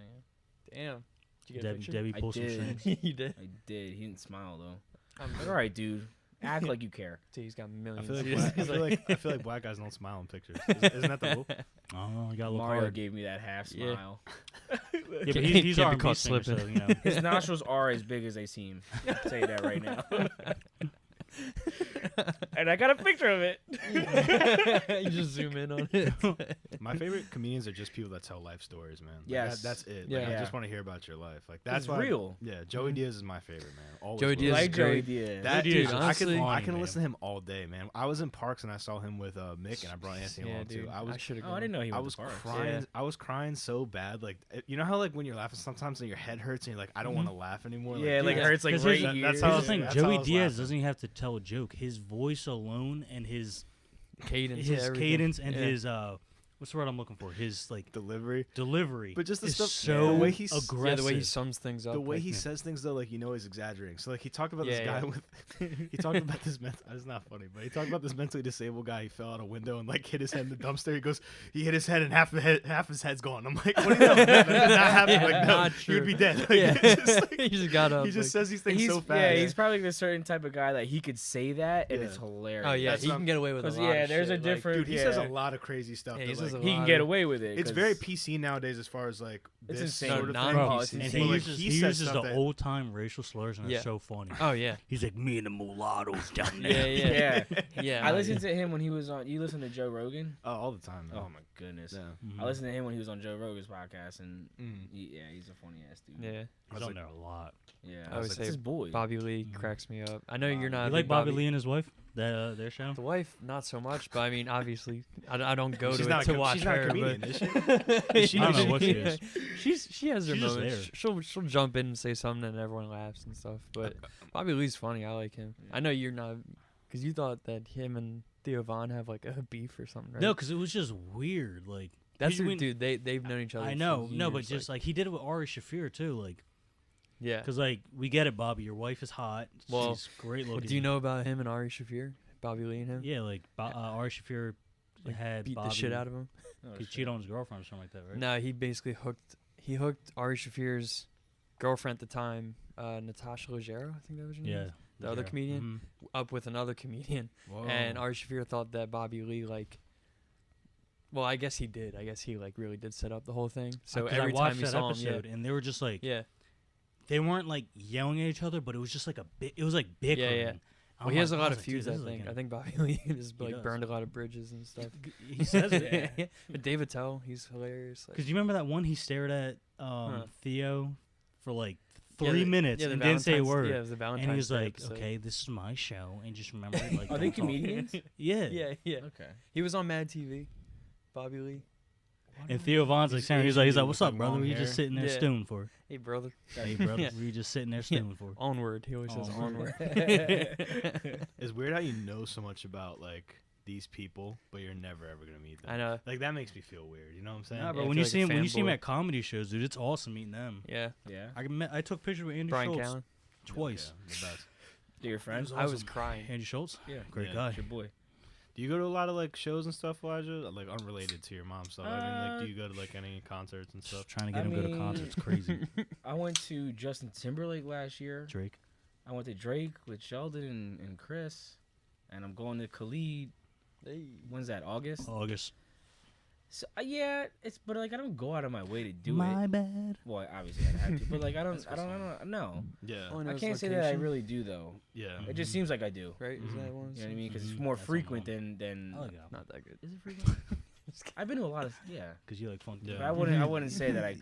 Yeah. Damn. Did you get a picture? Debbie I pulled some did. strings. You did. I did. He didn't smile though. I'm Like, all right, dude. Act like you care. Dude, he's got I millions. feel like He's black, I like- feel like black guys don't smile in pictures. Isn't that the rule? Oh, you got to look Mario hard. gave me that half Yeah. smile. Yeah, but Can't- he's can't be R&B caught singer, so slipping. you know. His nostrils are as big as they seem. I'll tell you that right now. And I got a picture of it. you just zoom in on it. My favorite comedians are just people that tell life stories, man. Like, Yes. that's it. Yeah. Like, I Yeah. just want to hear about your life. Like that's It's why. real. Yeah, Joey Diaz is my favorite, man. Always Joey will. Diaz is Like Joey great. Diaz. That Dude, dude, honestly- I can funny, listen to man. him all day, man. I was in Parks and I saw him with Mick, and I brought Anthony Yeah, along dude. too. I should have. Oh, I didn't know he I went was to Parks. crying. Yeah. I was crying so bad. Like you know how like when you're laughing sometimes and your head hurts and you're like I don't want to laugh anymore. Yeah, like Yeah. hurts like 'Cause right here's- here. that's Here's how I the was- thing: that's how I Joey was Diaz laughing. doesn't even have to tell a joke. His voice alone and his cadence. his everything. cadence and Yeah. his what's the word I'm looking for? His like delivery. delivery. But just the is stuff- so the way he's- yeah, aggressive. Yeah, the way he sums things up. The way like, he yeah. says things though, like you know he's exaggerating. So like he talked about this Yeah, guy yeah. with, he talked about this. It's not funny, but he talked about this mentally disabled guy. He fell out a window and like hit his head in the dumpster. He goes, he hit his head and half his head's gone. I'm like, what do you know? That did not happen. Yeah, Like no, not he would true. be dead. Like, Yeah. it's just, like, he just got up. he just says these things he's, so fast. Yeah, he's probably the certain type of guy that he could say that and Yeah. it's hilarious. Oh yeah, That's he not- can get away with a 'cause, lot. yeah, of there's a shit, like, different- Dude, he says a yeah. lot of crazy stuff. Yeah, that, he says like, a He lot can of get it. away with it. it's 'cause very PC nowadays as far as like It's this insane. sort of No, thing. non- Oh, it's and insane. he But, like, uses, he he says uses stuff the that- old time racial slurs and Yeah. they're so funny. Oh yeah. He's like, me and the mulattoes down Yeah, there. yeah, Yeah. yeah. I listened to him when he was on. You listen to Joe Rogan? Oh, all the time. Man. Oh my goodness. Yeah. Mhm. I listened to him when he was on Joe Rogan's podcast, and Mm. he's a funny ass dude. Yeah. He's on there a lot. Yeah. I always It's say his boy. Bobby Lee Mhm. cracks me up. I know you're not. You a like big Bobby Lee and his wife? Their show? The wife, not so much, but I mean, obviously, I don't go She's to not it to a, watch she's not her. a comedian, but is she? she, I don't know what she is. She has her She's just moments. there. She'll jump in and say something and everyone laughs and stuff. But Bobby Lee's funny. I like him. Yeah. I know you're not, because you thought that him and Theo Von have like a beef or something, right? No, because it was just weird. Like that's we- their dude. They've known each other. I know, for no, but years, just like he did it with Ari Shafir too. Like, yeah. because like we get it, Bobby. Your wife is hot. Well, She's great Well, looking. do you know about him and Ari Shafir? Bobby Lee and him. Yeah, like Ari Shafir Like, had beat Bobby, the shit out of him. Oh, He shit. cheated on his girlfriend or something like that, right? No, he basically hooked Ari Shafir's girlfriend at the time, Natasha Leggero, I think that was her name. Yeah. The other comedian? Mhm. Up with another comedian, Whoa. and Ari Shafir thought that Bobby Lee well, I guess he did. I guess he really did set up the whole thing. So 'Cause every I watched time he that saw episode, him, and they were just like, yeah. they weren't like yelling at each other, but it was just like it was like bickering. Yeah. I'm Well, he has a like- lot I of was like, dude, feuds. this I is think. like I think Bobby Lee has He does. burned a lot of bridges and stuff. He says it. Yeah. But David Tell, he's hilarious. Because you remember that one he stared at Theo for like Yeah, 3 the- minutes yeah, the and didn't say a Valentine's- word. Yeah, it was the Valentine's And he was Day like, episode. "Okay, this is my show," and just remember, like, Are they don't talk. comedians? Yeah. Yeah. Okay. He was on Mad TV. Bobby Lee. And Theo Von's like, These saying, he's Asian like, dudes "What's with, up, like, brother? long What you hair. just sitting there Yeah. stewing for?" Hey, brother. Hey, brother, Yeah. what you just sitting there stewing for? Onward. He always says Onward. onward. It's weird how you know so much about like these people, but you're never ever gonna meet them. I know. Like that makes me feel weird. You know what I'm saying? Nah, Yeah, bro. I When feel you like see a him, when you see him fanboy. at comedy shows, dude, it's awesome meeting them. Yeah. Yeah. I took pictures with Andy Brian Schultz Callen. twice. Yeah, the best. They're your friends? I was crying. Andy Schultz, Yeah. great Yeah. guy. It's your boy. Do you go to a lot of like shows and stuff, Elijah? Like unrelated to your mom stuff. I mean, like, do you go to like any concerts and Just stuff? trying to get I him to go to mean- concerts, crazy. I went to Justin Timberlake last year. Drake. I went to Drake with Sheldon and Chris. And I'm going to Khalid. When's that? August? August. So, yeah, but like I don't go out of my way to do My it. bad. Well, obviously I have to, but like I don't know. Yeah, Oh, and I it was can't say that I location, really do though. yeah. It just seems like I do. Right? Is that one? You know what I mean? Because it's Mhm. more That's frequent on than. I like it Not that good. Is it frequent? I've been to a lot of because you like funky. Yeah. But I wouldn't say that I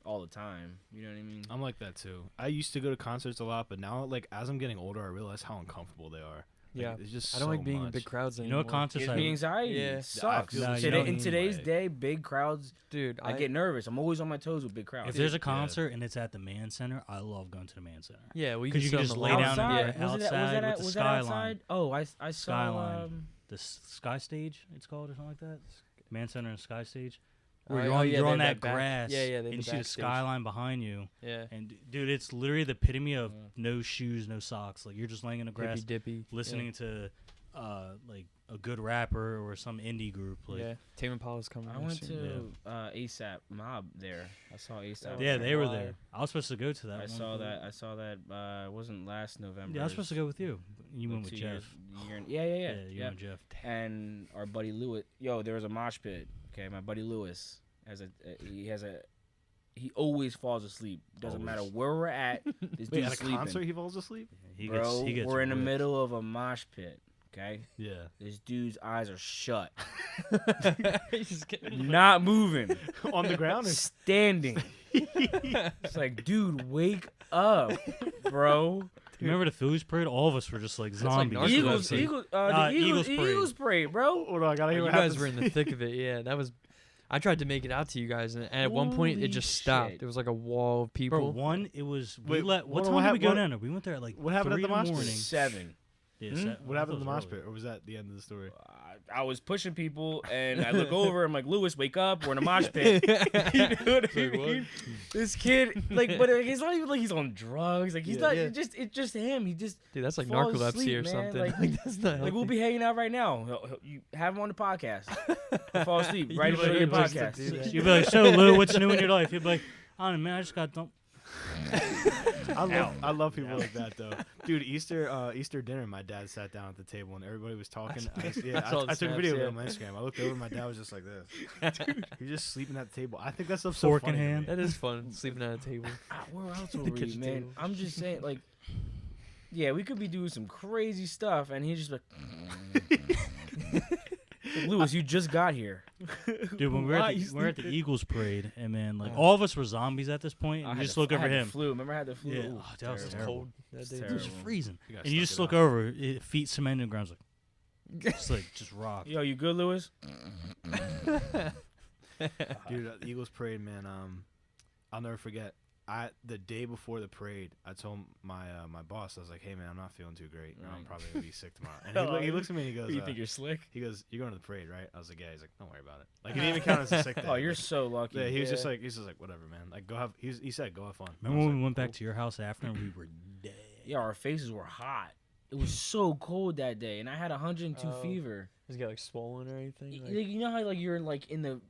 all the time. You know what I mean? I'm like that too. I used to go to concerts a lot, but now like as I'm getting older, I realize how uncomfortable they are. Like, Yeah. it's just I don't so like being in much. big crowds You know anymore. what concerts Gives I me anxiety. Yeah. It sucks. feel the Today, same in today's way. day, big crowds, Dude, I get nervous. I'm always on my toes with big crowds. If there's a concert and it's at the Mann Center, I love going to the Mann Center. Yeah, well, you 'Cause can you sit can on just the lay lawn. down outside, and Yeah. was it outside that, with the was that skyline. outside? Oh, I saw Skyline. Sky Stage, it's called, or something like that. Man Center and Sky Stage. Oh, Where yeah, you're on they that have back- grass, yeah, yeah, they and have you the see the backstage. skyline behind you. Yeah. And dude, it's literally the epitome of no shoes, no socks. Like you're just laying in the grass, Hippy dippy. listening to like a good rapper or some indie group. Like, Yeah. Tame Impala's coming. I here went soon. to ASAP Mob there. I saw ASAP. yeah, they were Why? there. I was supposed to go to that. I one, saw but- that. I saw that. It wasn't last November. Yeah, I was supposed to go with you. You went with 2 Jeff. years- yeah. you went with Jeff. And our buddy Lewis. Yo, there was a mosh pit. Okay, my buddy Lewis he always falls asleep. Doesn't matter Always. where we're at. This Wait, dude's at a sleeping. concert he falls asleep? He Bro, gets we're in the ripped. middle of a mosh pit. Okay, Yeah. this dude's eyes are shut, He's just getting- not moving, On the ground? Or? standing. It's like, dude, wake up, bro. Remember the Phillies parade? All of us were just like like zombies. narcolepsy. Eagles, the Eagles parade. Eagles parade, bro. Hold on, I gotta hear you what guys happens. were in the thick of it. Yeah, that was. I tried to make it out to you guys, and at one point it Holy just stopped. shit. There was like a wall of people. Bro, one, it was. Wait, What hold time on, did we go what- down there? We went there at like what happened at 3 the in the mosh pit? morning. 7. Yeah, Hmm? se- What I happened to the thought it mosh was pit? Or was that the end of the story? I was pushing people, and I look over. I'm like, Lewis, wake up! We're in a mosh pit. You know what I Like, what? mean? This kid, like, but it's not even like he's on drugs. Like he's Yeah, not. yeah. It's just him. He just Dude, that's like falls narcolepsy asleep, or man. something. Like- That's not like we'll healthy. be hanging out right now. You have him on the podcast. He'll fall asleep right in You the middle of your like him just to podcast. do that. You'd be like, so Lou, what's new in your life? He'd be like, I don't know, man, I just got dumped. I love people like that though, dude. Easter dinner, my dad sat down at the table and everybody was talking. I saw the I took a snaps, video of it yeah. on my Instagram. I looked over, my dad was just like this. Dude, he's just sleeping at the table. I think that's so Fork in funny to me. hand. That is fun, sleeping at a table. Where else were The we, kitchen man? table. I'm just saying, like, yeah, we could be doing some crazy stuff, and he's just like, Lewis, you just got here. Dude, when we Why we're at the you Eagles parade, and man, like Oh. all of us were zombies at this point, I and had you just the- look I over had the him. flu. Remember I had the flu? Yeah, Ooh, oh, that was It was terrible. cold that It's day. It was terrible. freezing, You guys and you stuck just it look out. over, feet cemented in the ground, just rock. Yo, you good, Lewis? Dude, the Eagles parade, man. I'll never forget. The day before the parade, I told my my boss, I was like, "Hey, man, I'm not feeling too great. I'm Right. probably gonna be sick tomorrow." And he looks at me and he goes, You think you're slick? "He goes, you're going to the parade, right?" I was like, "Yeah." He's like, "Don't worry about it." Like, he didn't even count as a sick day. Oh, you're Like, so lucky. yeah, he was just like, "Whatever, man. Like, go have." He said, "Go have fun." I Remember was when we like, went back "Cool." to your house after, and we were dead. Yeah, our faces were hot. It was so cold that day, and I had 102 Oh. fever. Does it get like swollen or anything? Like, You know how like you're like in the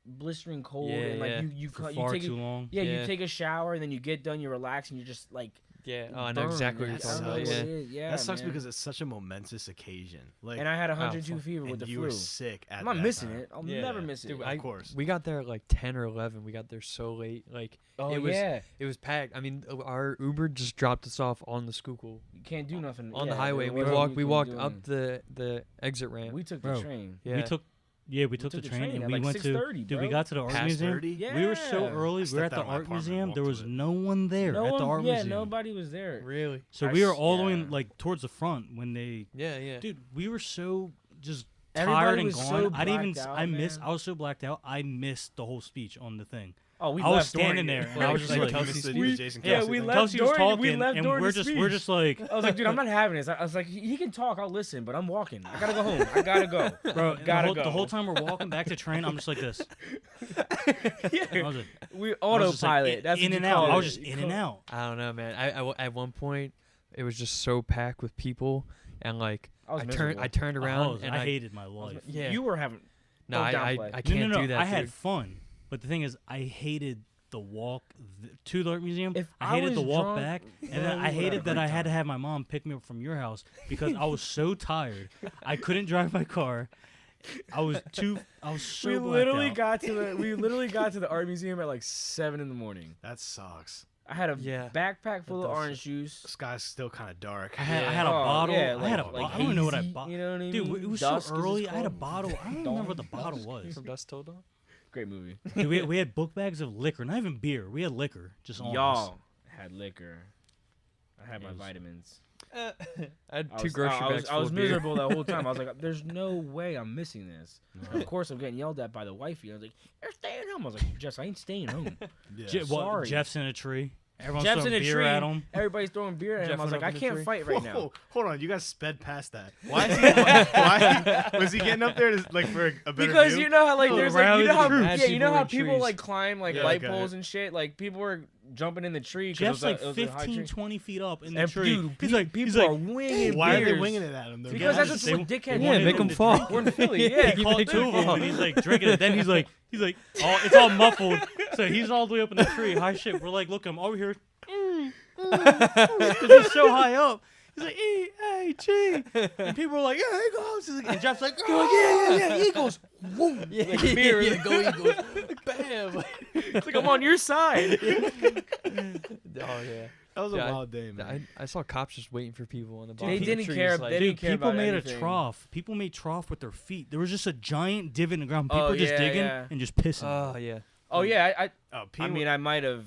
blistering cold, Yeah, and like yeah. you For you far take too long. yeah, Yeah. you take a shower and then you get done, you relax, and you're just like yeah. Oh, I know burned. exactly what you're I That don't talking know about. what Yeah. it is. Yeah, That sucks man. because it's such a momentous occasion. Like, And I had 102 fuck. fever with and the you flu. were sick at I'm not that missing time. it. I'll Yeah. never miss it. Dude, Of course. We got there at like 10 or 11. We got there so late. Like oh it was yeah, it was packed. I mean, our Uber just dropped us off on the Schuylkill you can't do nothing on yeah, the highway. there We wasn't- walked you we couldn't walked do up anything. the exit ramp. We took Bro. the train. Yeah. We took the train, and at we like went to. 6:30, Dude, we bro. got to the art Past museum. 30? Yeah. We were so I early. We were stepped at the out of my art apartment and museum. walked There to was it. no one there No at the one, art yeah, museum. nobody was there. Really? So I we were s- all the way yeah. in, like towards the front when they. Yeah, yeah. Dude, we were so just Everybody tired and was gone. so I didn't even. blacked out, I missed. man. I was so blacked out. I missed the whole speech on the thing. Oh, we I was left during standing it. there, and I was just Like, like, Kelsey Kelsey- said, we- Jason yeah, Kelsey we thing. left Kelsey was during- talking, we left and during we're the we're just like, I was like, dude, I'm not having this. I was like, he can talk, I'll listen, but I'm walking. I gotta go home. I gotta go. bro. Gotta The go. whole time we're walking back to train, I'm just like this. Yeah. I was like, We I was just, like, autopilot. That's in what and you out. call I was it. just in and out. I don't know, man. At one point it was just so packed with people, and like I was I miserable. turned around and I hated my life. yeah. You were having. no, don't I downplay. I can't no, do that. I had dude. fun, but the thing is, I hated the walk to the art museum. If I hated was the walk drunk, back, and bro, then we I would've hated had a that great I had to time. have my mom pick me up from your house because I was so tired. I couldn't drive my car. I was so We blacked literally out. got to the art museum at like 7 in the morning. That sucks. I had a Yeah. backpack full of does orange juice. The sky's still kind of dark. I had a Oh, bottle. yeah, I had a like bottle. I don't even know what I hazy, bought. You know what I mean? Dude, it was Dusk, so as it's early. I had a called. bottle. I don't remember what the Dawn. bottle was. From dusk till dawn. Great movie. Dude, we had book bags of liquor, not even beer. We had liquor, just on us. Y'all had liquor. I had my It was- vitamins. I had I two was, grocery I was, bags I full was of beer. miserable that whole time. I was like, "There's no way I'm missing this." Of course, I'm getting yelled at by the wifey. I was like, "You're staying home." I was like, "Jess, I ain't staying home." Yeah. What, Sorry. Jeff's in a tree. Everyone's Jeff's in throwing a beer tree. at him. Everybody's throwing beer at him. Jeff I was went like, up I in the can't tree. fight right now. Whoa, hold on, you guys sped past that. Why is he? Was he getting up there to, like for a better Because view? you know how like Oh, there's like rally you know the how troops. yeah you know People how in people trees. like climb like Yeah, light okay. poles and shit. Like people were jumping in the tree. 'cause Jeff's like it was a high 15, tree. 20 feet up in the And tree. dude, he's like, people are winging. Why are they beers. winging it at him? Though? Because guys? that's They- what dickheads Yeah, wanted make them him to fall. drink. We're in Philly. Yeah, He called two of them, and he's like drinking it. Then he's like, it's all muffled. So he's all the way up in the tree, high shit. We're like, look, I'm over here, because he's so high up. He's like, E-A-G, and people are like, yeah, Eagles. He's like, and Jeff's like, oh, yeah, Eagles. Woo. Yeah, Like a beer. yeah, go Eagles. Bam. It's like I'm on your side. Oh yeah. That was a Yeah, wild day, man. I saw cops just waiting for people on the They bottom. of the didn't trees, care- Like, they didn't care people about made anything. a trough. People made trough with their feet. There was just a giant divot in the ground. People Oh, were just yeah, digging yeah. and just pissing. oh yeah. Oh yeah, Oh, I mean, I might have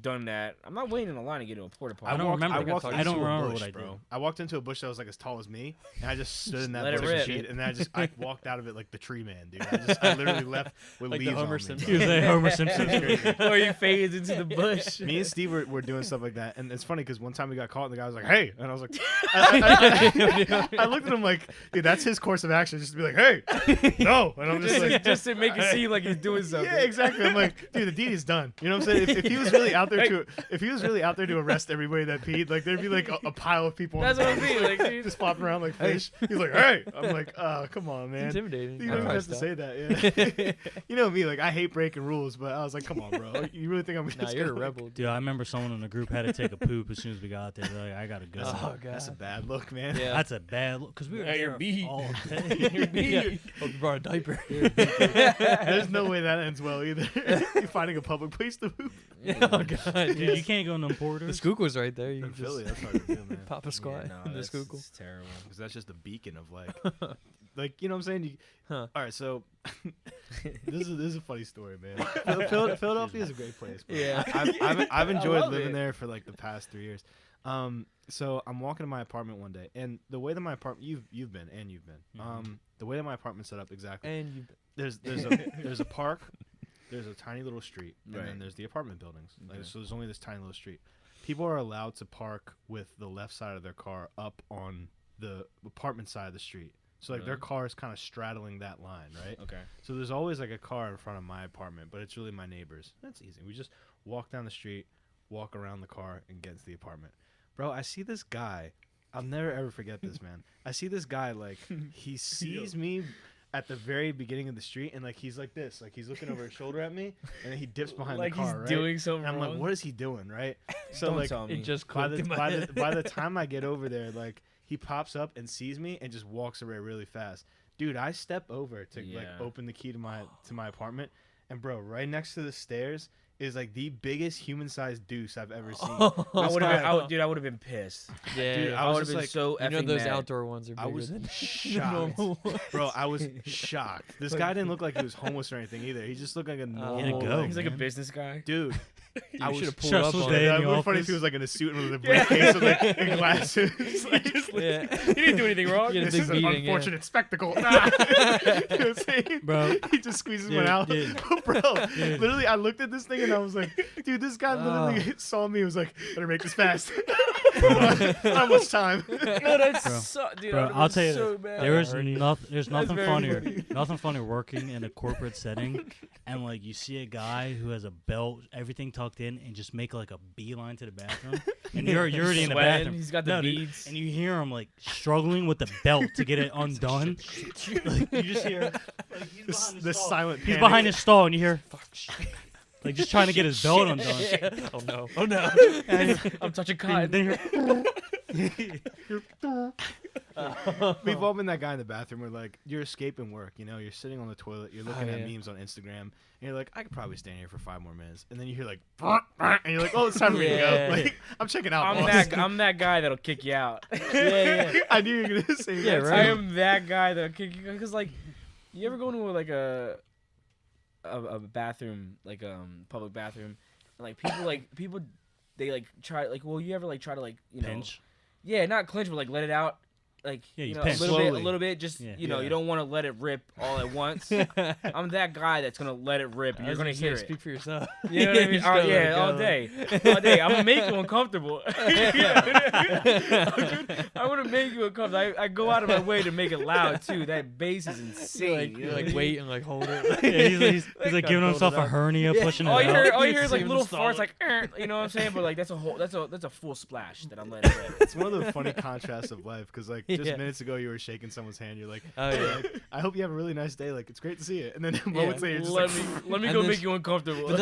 done that. I'm not waiting in a line to get to a porta potty. I don't remember. I walked I into don't a remember bush, what I bro. did. I walked into a bush that was like as tall as me, and I just stood in that Let it bush rip. and shit, and then I walked out of it like the tree man, dude. I literally left with Like the leaves Homer on me. Simpson. He was like Homer Simpson. It's crazy. Or you phased into the bush. Me and Steve were doing stuff like that, and it's funny because one time we got caught, and the guy was like, "Hey," and I was like, I looked at him like, "Dude, that's his course of action, just to be like, hey, no," and I'm just like, just to make it seem like he's doing something. yeah, exactly. I'm like, dude, the deed is done. You know what I'm saying? If he was really out there to arrest everybody that peed, like there'd be like a pile of people. That's on what the I'm saying. Like, dude, just flopping around like fish. He's like, hey, I'm like, oh, come on, man. Intimidating. You I'd don't even probably have to stop. say that. Yeah. You know me, like I hate breaking rules, but I was like, come on, bro. You really think I'm just Nah, you're a gonna, rebel. Dude, I remember someone in the group had to take a poop as soon as we got there. They're like, I gotta go. Oh god. That's a bad look, man. Yeah. That's a bad look because we were Yeah, you're there beat. all day. Yeah. Hope you brought a diaper. There's no way that ends well either. You're finding a public place to poop. Oh god. Dude, you can't go in them The porters. skook was right there. You In can Philly, just that's hard to do, man. pop a squat in the skookle. It's terrible. Because that's just a beacon of like you know what I'm saying? Huh. All right, so this is a funny story, man. Philadelphia is a great place. Bro. Yeah. I've enjoyed love living it. there for like the past 3 years. So I'm walking to my apartment one day, and the way that my apartment you've been. The way that my apartment's set up exactly. And you. There's a park, there's a tiny little street, and Right. then there's the apartment buildings. Like, Okay. so there's only this tiny little street. People are allowed to park with the left side of their car up on the apartment side of the street. So like their Really? car is kind of straddling that line, right? Okay. So there's always like a car in front of my apartment, but it's really my neighbor's. That's easy. We just walk down the street, walk around the car, and get to the apartment. Bro, I see this guy. I'll never ever forget this, man. I see this guy like he sees me at the very beginning of the street, and like he's like this, like he's looking over his shoulder at me, and then he dips behind Like the car, he's right? doing something and I'm wrong. like, what is he doing, right? So Don't like tell me. It just by clicked in my by head. the time I get over there, like he pops up and sees me and just walks away really fast. Dude, I step over to like Yeah. open the key to my apartment, and bro, right next to the stairs is like the biggest human-sized deuce I've ever seen. I This would guy- have, dude. I would have been pissed. Yeah. Dude, yeah. I I was would have just been like, so You know effing those mad. outdoor ones are I bigger was than shocked. normal ones. Bro, I was shocked. This guy didn't look like he was homeless or anything either. He just looked like a normal, go. like, He's like a man. business guy. dude. I You was should have pulled stressful up on day. it. It in would the be funny if office. he was like in a suit and with a briefcase with like and glasses. Like, Yeah. He didn't do anything wrong. Yeah, this big is an meeting, yeah. unfortunate spectacle. Nah. You know what I'm saying? Bro. He just squeezes Dude, one out. dude. Bro, literally, I looked at this thing and I was like, dude, this guy literally saw me and was like, better make this fast. Not much time. No, that's Bro. so, dude. Bro, I would've I'll been tell you so this. mad. There's nothing very funnier. funny. Nothing funnier working in a corporate setting, and like you see a guy who has a belt, everything tucked in, and just make like a beeline to the bathroom, and you're already in the Sweating, bathroom. he's got the No, dude, beads. and you hear him like struggling with the belt to get it undone. Like, you just hear like, he's behind his This stall. silent He's panic. behind his stall, and you hear like just trying to get his belt undone. Oh no. Oh no. And I'm touching then, cotton. then you're We've all been that guy in the bathroom where like you're escaping work, you know, you're sitting on the toilet, you're looking Oh, at yeah. memes on Instagram, and you're like, I could probably stand here for 5 more minutes, and then you hear like, and you're like, oh, it's time for me to Yeah. go. Like, I'm checking out. I'm that guy that'll kick you out. Yeah. I knew you were gonna say Yeah, that. right. I am that guy that'll kick you out. Cause like, you ever go into like a bathroom, like public bathroom, and like people they like try like, well, you ever like try to like, you know, pinch. yeah, not clinch, but like let it out. like Yeah, you you know, pinch. a Slowly. little bit. Just Yeah. you know, Yeah. you don't want to let it rip all at once. I'm that guy that's gonna let it rip, and you're gonna hear it. Speak for yourself. You know what I mean? Just gotta let it All go. day, all day. I'm gonna make you uncomfortable. I'm gonna make you uncomfortable. I go out of my way to make it loud too. That bass is insane. You like wait and like hold it. Yeah, he's like Gotta giving build himself it a up. hernia, pushing it All you out. hear, You is see like him little install farts, it. like you know what I'm saying? But like that's a full splash that I'm letting rip. It's one of the funny contrasts of life because like just Yeah. minutes ago you were shaking someone's hand. You're like, Oh, "Hey, yeah. like, I hope you have a really nice day. Like it's great to see you." And then moments later, you're just Let like, me And go there's- make you uncomfortable. But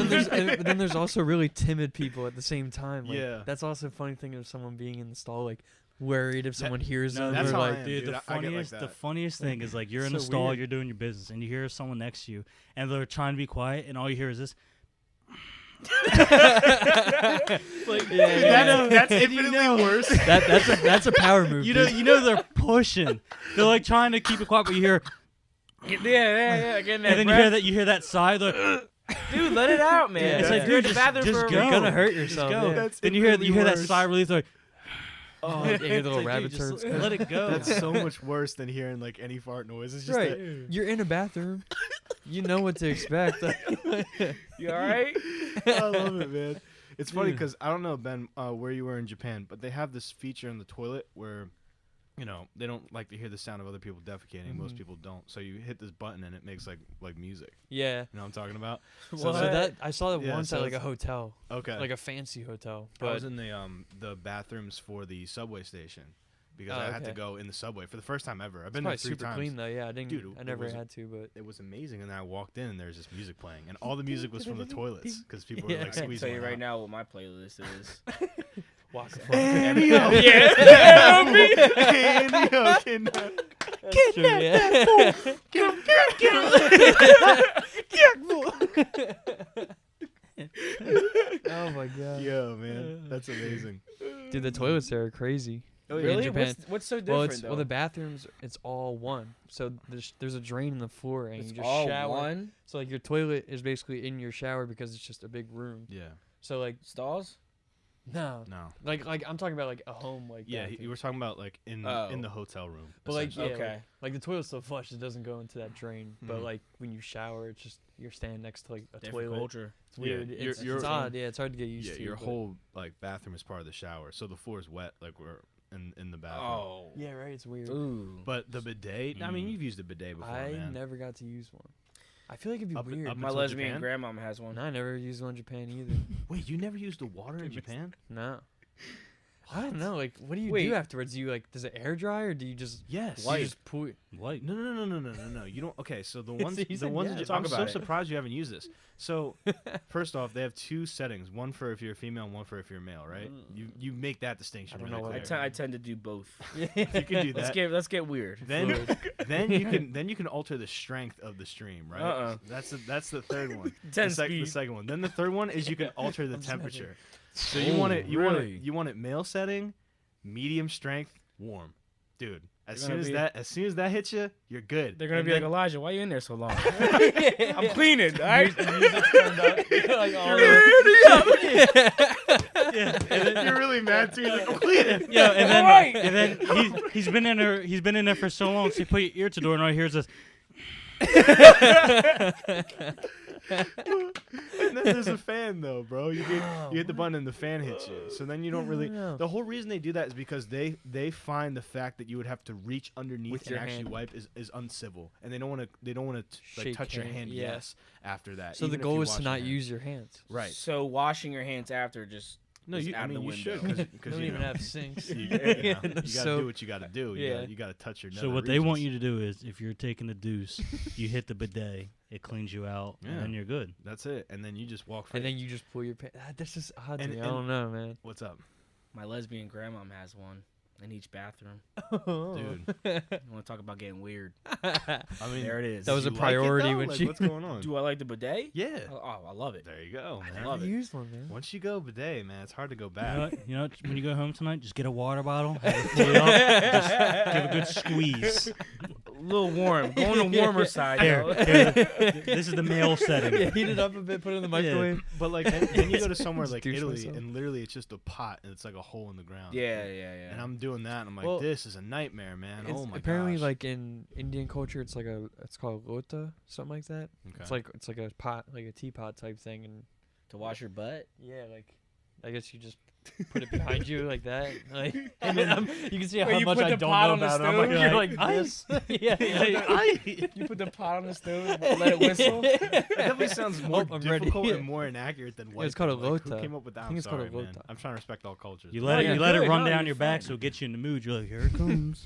then there's also really timid people at the same time. Like, Yeah. That's also a funny thing of someone being in the stall, like worried if someone hears no, them. that's or how I like, am. Dude, dude, the I get like funniest, that. the funniest thing is like you're in So the stall, weird. you're doing your business, and you hear someone next to you, and they're trying to be quiet, and all you hear is this. like, yeah. That's infinitely worse. That's a power move. You dude. know they're pushing. They're like trying to keep it quiet, but you hear, yeah. Getting that and then breath. you hear that sigh. Like, Dude, let it out, man. Yeah, It's yeah. like you're in the Just- bathroom just for a go. You're reason. gonna hurt just yourself. go. Yeah. That's Then you hear infinitely that worse. sigh of relief. They're like, Oh, you hear the little it's like, rabbit dude, just turds. let it go. That's so much worse than hearing like any fart noise. It's just Right. that, You're in a bathroom. You know what to expect. You all right? I love it, man. It's funny Dude. because I don't know, Ben, where you were in Japan, but they have this feature in the toilet where, you know, they don't like to hear the sound of other people defecating. Most Mhm. people don't. So you hit this button and it makes like music. Yeah. You know what I'm talking about? So What? that I saw that Yeah, once so at like a it's- hotel, Okay. like a fancy hotel. I was But in the bathrooms for the subway station because Oh, I had to okay. go in the subway for the first time ever. I've it's been probably there 3 super times. clean though. Yeah, I didn't. Dude, I it never was- had to, but It was amazing, and then I walked in and there's just music playing, and all the music was from the toilets because people were Yeah. like I can squeezing. tell you one right out. now what my playlist is. Waka Andy Yeah. Andy Hogan. That's true, yeah. Oh my god. Yo, man, that's amazing. Dude, the toilets there are crazy. Oh, yeah. In Really? Japan. What's so different Well, it's though? well the bathrooms. It's all one. So there's a drain in the floor, and It's you just all shower. one So like your toilet is basically in your shower because it's just a big room. Yeah. So like stalls. No. like I'm talking about like a home like Yeah, bathroom. you were talking about like in Oh. the hotel room. But like yeah, essentially. Okay. like the toilet's so flush it doesn't go into that drain. But Mhm. like when you shower, it's just you're standing next to like a Different toilet. culture. It's weird. Yeah, it's, you're- it's odd. Yeah, it's hard to get used yeah, to. your but- whole like bathroom is part of the shower, so the floor is wet, like we're in the bathroom. Oh. Yeah, right. It's weird. Ooh. But the bidet, I mean, Mm. you've used a bidet before, I man. never got to use one. I feel like it'd be Up- weird. up My until lesbian Japan? grandmom has one. No, I never used one in Japan either. Wait, you never used the water in Japan? No. I don't know. Like, what do you Wait. do afterwards? Do you like, does it air dry or do you just, Yes. you just pull it? Light. No. You don't. Okay, so the ones, He the said ones. yes. that Talk I'm so about it. surprised you haven't used this. So, first off, they have 2 settings: one for if you're a female, and one for if you're male. Right? You make that distinction. I don't really know what clear. I tend to do both. You can do that. Let's get weird. Then you can alter the strength of the stream, right? Uh-uh. That's the third one. 10 the speed. second one. Then the third one is you can alter the I'm just temperature. So Oh, you want it really? you want it male setting, medium strength, warm. Dude, as They're soon gonna as that hits you, you're good. They're gonna And be then- like, Elijah, why you in there so long? I'm cleaning, all right? like, all you're really mad too. You're like, I'm cleaning. Yeah, and then Alright. and then he's been in there. He's been in there for so long. So you put your ear to the door, and all he hears is And then there's a fan though, bro. You hit the button and the fan hits you. So then you don't really. No. The whole reason they do that is because they find the fact that you would have to reach underneath With and your actually hand. wipe is uncivil, and they don't want to like Shake touch your hand, hand. yeah. Yes, after that. So the even if goal you is to wash not your hands. use your hands. Right. So washing your hands after just No, is you. out I mean, the you window. should because Don't you even know, have sinks. you, Yeah, you no gotta soap. do what you gotta do. Yeah. You gotta touch your. So what they want you to do is, if you're taking the deuce, you hit the bidet. It cleans you out, Yeah. and then you're good. That's it, and then you just walk. And Free. then you just pull your pants. That's just odd to And- me. I and- don't know, man. What's up, My lesbian grandmom has one in each bathroom. dude? You want to talk about getting weird? I mean, There it is. That was you a like it, priority though? when Like, she- What's going on? Do I like the bidet? Yeah. Oh, I love it. There you go, I man. love it. Used one, man. Once you go bidet, man, it's hard to go You know, back. what? You know what? When you go home tonight, just get a water bottle, have it fill it up, and just give a good squeeze. little warm. Go on the warmer side, Here, yo. this is the male setting. Yeah, heat it up a bit, put it in the microwave. But like then you go to somewhere Just like douche Italy, myself. and literally it's just a pot, and it's like a hole in the ground. Yeah, yeah, yeah. And I'm doing that, and I'm like, Well, this is a nightmare, man. It's Oh my apparently gosh. like in Indian culture, it's called lota, something like that. Okay. It's like a pot, like a teapot type thing, and To wash your butt. yeah, like I guess you just put it behind you like that. Like, and then you can see Wait, how you much put I the don't pot know on the about it. I'm like, stove? you're like I- this. Yeah, You put the pot on the stove, let it whistle. That definitely sounds more I'm ready. difficult Yeah. and more inaccurate than white. it's called a people. Like, who lota. came up with that? I I'm think it's called sorry, a man. lota. I'm trying to respect all cultures. You but- let No, it you're you let it good. run No, down you're your back, fine. so it gets you in the mood. You're like, here it comes.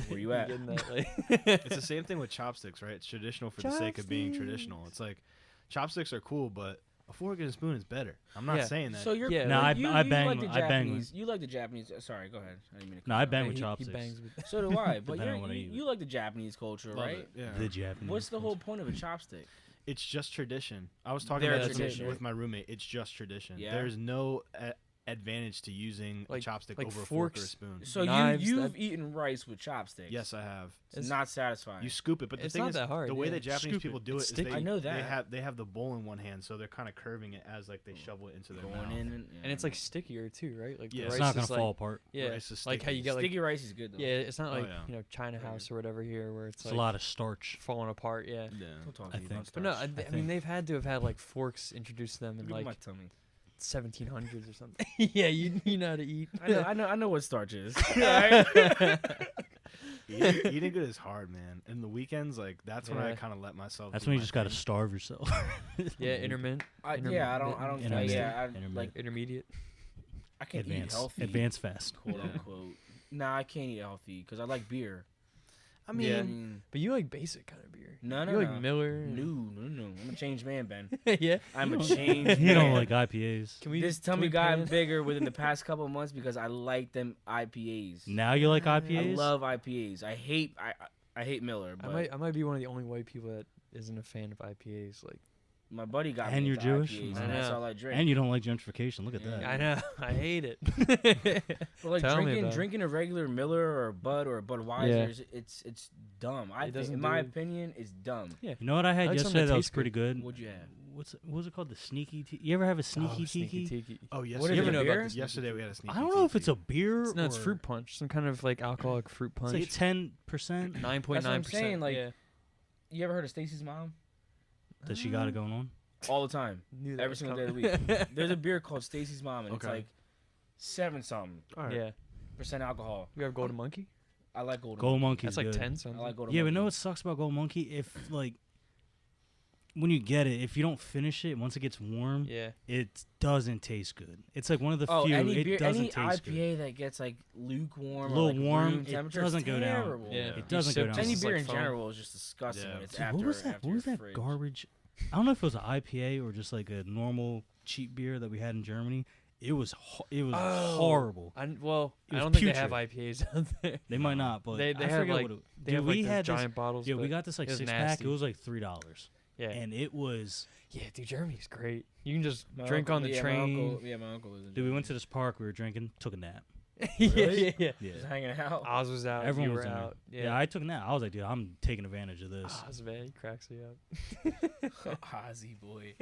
Where you at? Getting that, like, It's the same thing with chopsticks, right? It's traditional for the sake of being traditional. It's like chopsticks are cool, but a fork and a spoon is better. I'm not Yeah. saying that. So you're Yeah, No, like, I bang like the I bang Japanese. You like the Japanese. Sorry, go ahead. I didn't mean to. No, I cut you bang off. with he chopsticks. bangs with. So do I. But Depending on what I eat. you like the Japanese culture, Love right? it. Yeah. The Japanese. What's the whole culture. point of a chopstick? It's just tradition. I was talking Their about this tradition. with my roommate. It's just tradition. Yeah. There's no advantage to using Like- a chopstick like over a fork or a forks. spoon. So Knives, you've that- eaten rice with chopsticks. Yes, I have. It's not satisfying. You scoop it, but the It's thing not is, that hard, the way yeah. that Japanese Scoop people it. do It's it is sticky. they, I know that. they have the bowl in one hand, so they're kind of curving it as like they shovel it into their Going mouth. in And it's like stickier too, right? Like the Yeah, rice It's not is gonna like, fall apart. Yeah, Rice is like how sticky. you get like sticky rice is good though. yeah, it's not Oh, like yeah. China House or whatever here where it's It's like a lot of starch. falling apart. Yeah. Yeah. Don't talk I to me think. about But no, starch. I mean they've had to have had like forks introduced to them in Look at like my tummy. 1700s or something. Yeah, you know how to eat. I know what starch is. Alright? Eating good is hard, man. And the weekends, like that's when I Yeah. kind of let myself. That's do when you my just gotta thing. starve yourself. Yeah, intermittent, Yeah, I don't. Intermittent. Yeah, I Intermittent. like. intermediate. I can eat Advance. healthy. Advance fast. Quote unquote. Nah, I can't eat healthy because I like beer. I mean, Yeah. I But you like basic kind of beer. No, You no, like no. Miller. and- No. I'm a changed man, Ben. Yeah. I'm a You changed man. You don't like IPAs. Can we? This can tummy we got pan? bigger within the past couple of months because I like them IPAs. Now you like I IPAs? love IPAs. I hate Miller, but I might be one of the only white people that isn't a fan of IPAs. Like my buddy got And me you're into Jewish? IPAs, I and that's know. all I drink. And you don't like gentrification. Look at Yeah. that. I know, I hate it. But like Tell me about it. drinking a regular Miller or a Bud or a Budweiser, Yeah. it's dumb. I think, doesn't in my do- opinion, it's dumb. You know what I had I like something yesterday that that was tastes pretty good? What'd you have? What was it called? The sneaky tiki? You ever have a sneaky tiki? tiki. oh yes. What is it, yesterday, a beer? yesterday we had a sneaky. I don't know if it's a tiki. beer No, it's or fruit punch. Some kind of like alcoholic fruit punch. It's like 10%. 9.9%. saying, like- yeah. You ever heard of Stacy's mom? That she got it going on. All the time, Knew that every was single day of coming. the week. There's a beer called Stacy's Mom, and it's Okay. like 7-something All right. Yeah. percent alcohol. You have Golden Monkey? I like Golden. Gold Monkey's That's like good. 10 I something. like Golden. Yeah, but Monkey. know what sucks about Gold Monkey? If like when you get it, if you don't finish it, once it gets warm, Yeah. it doesn't taste good. It's like one of the Oh, few. any It beer, doesn't any taste good. IPA that gets like lukewarm, Little or like warm, room it temperature, doesn't it's go down. terrible. Yeah. It It doesn't go sip down. just Any It's beer like in foam. general is just disgusting Yeah. when it's Dude, after. what was that? after What was your that fridge. garbage? I don't know if it was an IPA or just like a normal cheap beer that we had in Germany. It was Oh. horrible. I It don't was think they have putrid. IPAs out there. They might not, but They I have forget like what it, they dude, have we like had those this, giant bottles. Yeah, we but got this like it was 6-pack. nasty. It was like $3, yeah. and it was. Yeah, dude, Germany's great. You can just My drink uncle- on the yeah, train. My uncle is. Dude, we went to this park. We were drinking. Took a nap. Really? yeah. Just hanging out. Oz was out. Everyone you was were in there. out. Yeah. I took a nap. I was like, dude, I'm taking advantage of this. Oz, man, he cracks me up. Ozzy boy.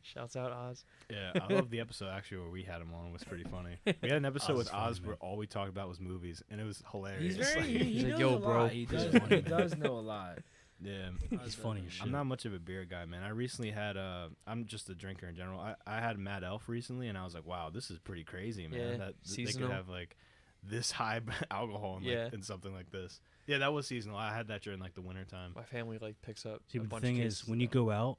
Shouts out Oz. Yeah, I love the episode actually where we had him on. It was pretty funny. We had an episode Oz with is funny, Oz man. where all we talked about was movies, and it was hilarious. He's very. Like, He He's like, knows "Yo, a bro." lot. He He's does. funny, He man. does know a lot. yeah. He's funny as shit. I'm not much of a beer guy, man. I recently had I'm just a drinker in general. I had Mad Elf recently, and I was like, wow, this is pretty crazy, man. Yeah, That they seasonal. could have like this high alcohol in, like, Yeah. in something like this. Yeah, that was seasonal. I had that during like the winter time. My family like picks up. See, a but the bunch thing of is, cases when of you that. go out,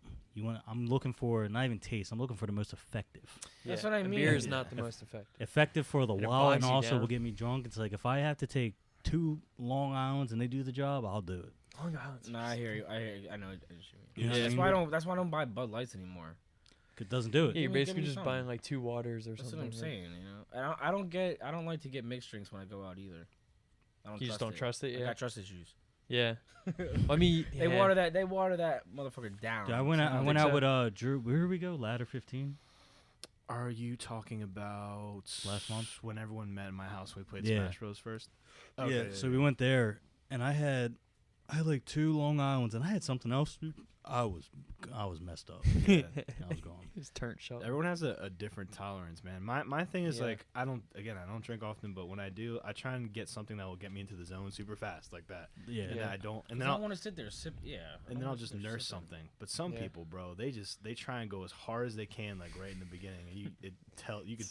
I'm looking for not even taste. I'm looking for the most effective. That's Yeah, what I and mean. Beer is Yeah. not the most effective. Effective for the And it while, and bogs you also down. will get me drunk. It's like if I have to take 2 Long Islands and they do the job, I'll do it. Long Island's Nah, I hear you. I hear you. I know. What you You know mean. what I That's mean? why I don't. That's why I don't buy Bud Lights anymore. It doesn't do it. Yeah, you're Give me basically just something. buying like 2 waters or That's something. what I'm like- saying. You know, and I don't like to get mixed drinks when I go out either. I don't. You just don't trust it, I yeah. got trust issues. Yeah. I mean, They yeah. water that. They water that motherfucker down. Dude, I went out. I don't went think out so. with Drew. Where did we go? Ladder 15. Are you talking about Last month? when everyone met in my house? We played Yeah. Smash Bros. First. Yeah. So we went there, and I had I had like 2 Long Islands, and I had something else. I was messed up. Yeah. I was gone. His turnt shot. Everyone has a different tolerance, man. My thing is Yeah. like I don't drink often, but when I do, I try and get something that will get me into the zone super fast, like that. Yeah. And then I don't, and And then I I'll don't want to sit there sip. Yeah. and then I'll just nurse something. But some Yeah. people, bro, they try and go as hard as they can, like right in the beginning. And you could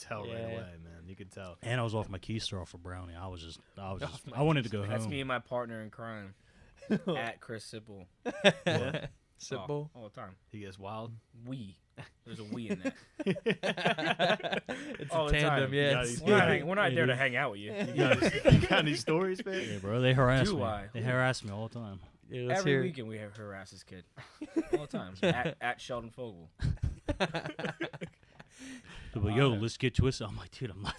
tell right Yeah. away, man. You could tell. And I was off my Keystone for brownie. I wanted to go home. That's me and my partner in crime. At Chris Sipple. Yeah. Simple. All the time. He gets wild. We. There's a we in that. It's All a the time. tandem, You yeah. got it's- these- We're not there to hang out with you. You got any stories, man? Yeah, bro. They harass Do me. I? They harass me all the time. Yeah, let's Every hear it. weekend we have harass this kid. All the time. At Sheldon Fogel. They're like, yo, let's get twisted. I'm like, dude, I'm not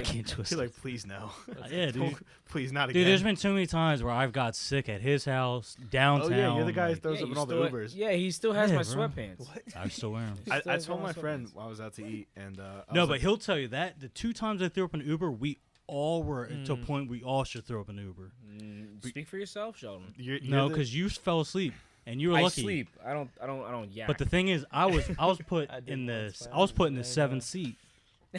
getting You're twisted. like, please no. Yeah, dude. Please not again. Dude, there's been too many times where I've got sick at his house, downtown. Oh yeah, you're the guy who like, throws up you in all the still- Ubers. Yeah, he still has Yeah, my bro. sweatpants. I still wear 'em. I Still told got my my friend sweatpants. while I was out to eat, and I No, was but like, he'll tell you that the 2 times I threw up an Uber, we all were to a point we all should throw up an Uber. Speak for yourself, Sheldon. you're No, the- because you fell asleep and you were I lucky. sleep. I don't yak. But the thing is, I was put I did in the once, I was put in the man. 7th seat.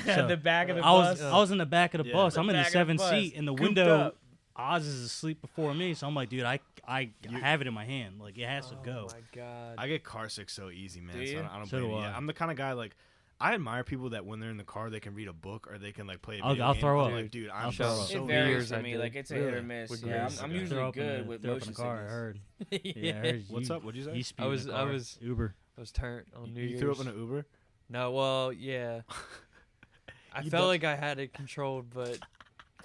So, the back of the I bus. was in the back of the Yeah. bus. The I'm in the back of the 7th bus, seat, and the cooped window. up. Oz is asleep before me, so I'm like, dude, I have it in my hand, like it has to go. Oh my god. I get car sick so easy, man. Do So you? I don't So blame do you. I. Yeah, I'm the kind of guy like I admire people that when they're in the car they can read a book or they can like play a I'll video game. throw I'm up. like, dude, I'll I'm throw up. so It varies years to I me. did. Like it's a Really? hit or miss. With Yeah, Grace. I'm Okay. usually good with throw up in motion the car. I sickness. heard. yeah. Yeah, I heard What's you- up? What'd you say? You spewed in the I car. was Uber. turnt on New You Year's. threw up in an Uber? No, well, yeah. I You felt don't- like I had it controlled, but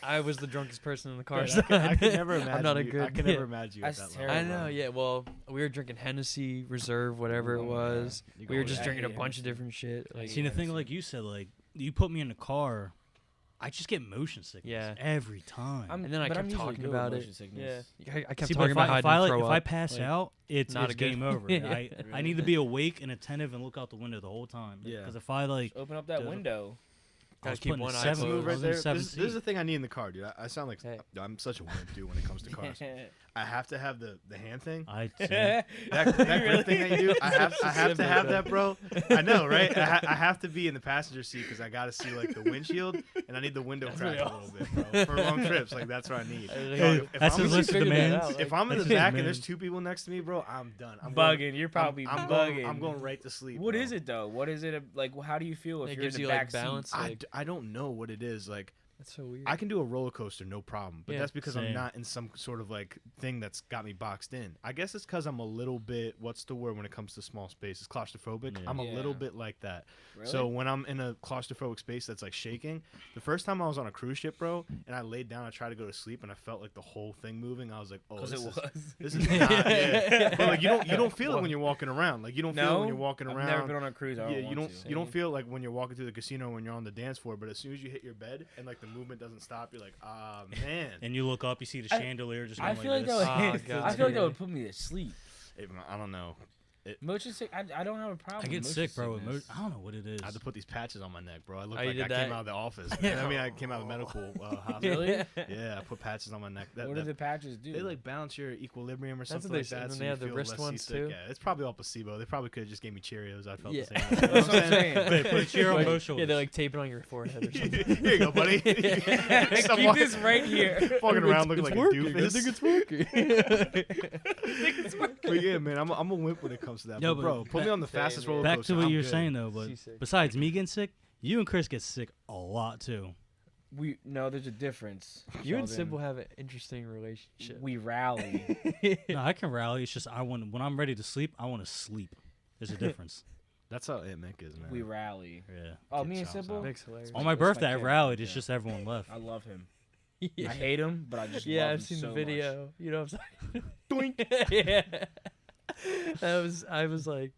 I was the drunkest person in the car. Yeah, so I could never imagine. I'm not a you, good. I could never imagine you at That's that level. I terrible. know, yeah. Well, we were drinking Hennessy Reserve, whatever it Oh, was. yeah. You We were go just with drinking a that. bunch of different shit. Like, See, the thing, like you said, like you put me in the car, I just get motion sickness. Yeah. Every time. and then I but I'm kept usually talking good with about it. motion sickness. Yeah, I kept See, but talking if about I, how if I I, didn't like, throw if I up. pass Like, out, it's not a good- game over. Yeah. I need to be awake and attentive and look out the window the whole time. Yeah. Because if I like, Just open up that Dude. window. I Gotta was keep putting one the eye seven- closed. Move I right was in there. seventh This is seat. the thing I need in the car, dude. I sound like Hey. I'm such a wimp, dude, when it comes to cars. I have to have the hand thing. I That grip thing that you do, I have to have that, bro. I know, right? I have to be in the passenger seat because I got to see like the windshield, and I need the window crack a little bit, bro. For long trips, like that's what I need. Hey, If that's I'm his in- list of figured that demands. out. If I'm in the That's his back and there's man. 2 people next to me, bro, I'm done. I'm Bugging. You're probably I'm bugging. I'm going right to sleep. What bro. is it though? What is it like? How do you feel if It you're in gives the you back like balance. seat? Like, I don't know what it is. Like that's so weird. I can do a roller coaster, no problem. But Yeah, that's because I'm same. not in some sort of like thing that's got me boxed in. I guess it's because I'm a little bit. What's the word when it comes to small spaces? Claustrophobic. Yeah. I'm a little Yeah. bit like that. Really? So when I'm in a claustrophobic space that's like shaking, the first time I was on a cruise ship, bro, and I laid down, I tried to go to sleep, and I felt like the whole thing moving. I was like, oh, because this it is was. this is not. Yeah. But like you don't feel it when you're walking around. Like you don't feel it No, when you're walking I've around. never been on a cruise. I Yeah, don't you want don't to. you don't feel like when you're walking through the casino when you're on the dance floor, but as soon as you hit your bed and like the movement doesn't stop, you're like, ah man. And you look up, you see the I- chandelier just I going feel like this. that would. Oh, God. I feel like that Yeah. would put me to sleep. I don't know. Motion sick. I don't have a problem. I get with sick, bro. motion sickness. I don't know what it is. I had to put these patches on my neck, bro. I looked Oh, you like I did that? came out of the office. Man. I mean, I came out of the medical hospital. Really? Yeah, I put patches on my neck. What do the patches do? They like balance your equilibrium or That's something what they like said, that. and So they you have the feel wrist less ones, seasick. too. Yeah, it's probably all placebo. They probably could have just gave me Cheerios. I felt Yeah. the same. That's what I'm saying. They put a chair on Like, both yeah, shoulders. they like tape it on your forehead or something. Here you go, buddy. Keep this right here. Walking around looking like a working. doofus. I think it's working. But yeah, man, I'm a wimp when it comes to that. No, but but bro, put me on the fastest roller Back coaster. to what I'm you were good. saying though, but Seasick. besides me getting sick, you and Chris get sick a lot too. No, there's a difference. You and Sheldon. Sid will have an interesting relationship. We rally. No, I can rally. It's just when I'm ready to sleep, I want to sleep. There's a difference. That's how Aunt Mick is, man. We rally. Yeah. Oh, Kid me and chops Simple. out. Nick's hilarious. On my That's my birthday, I kid. rallied. It's Yeah. just everyone left. I love him. Yeah. I hate him, but I just Yeah, love I've him seen so the much. video. You know what I'm saying? Yeah. I was like,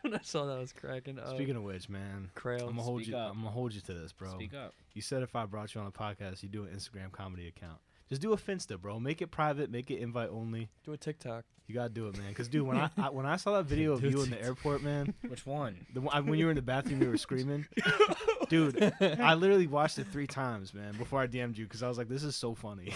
when I saw that, I was cracking up. Speaking of which, man, crayons. I'm gonna hold Speak you. up. I'm gonna hold you to this, bro. Speak up. You said if I brought you on a podcast, you do an Instagram comedy account. Just do a Finsta, bro. Make it private. Make it invite only. Do a TikTok. You gotta do it, man. Cause dude, when I saw that video of Do you it. in the airport, man, Which one? when you were in the bathroom, you were screaming, dude. I literally watched it 3 times, man, before I DM'd you, cause I was like, this is so funny.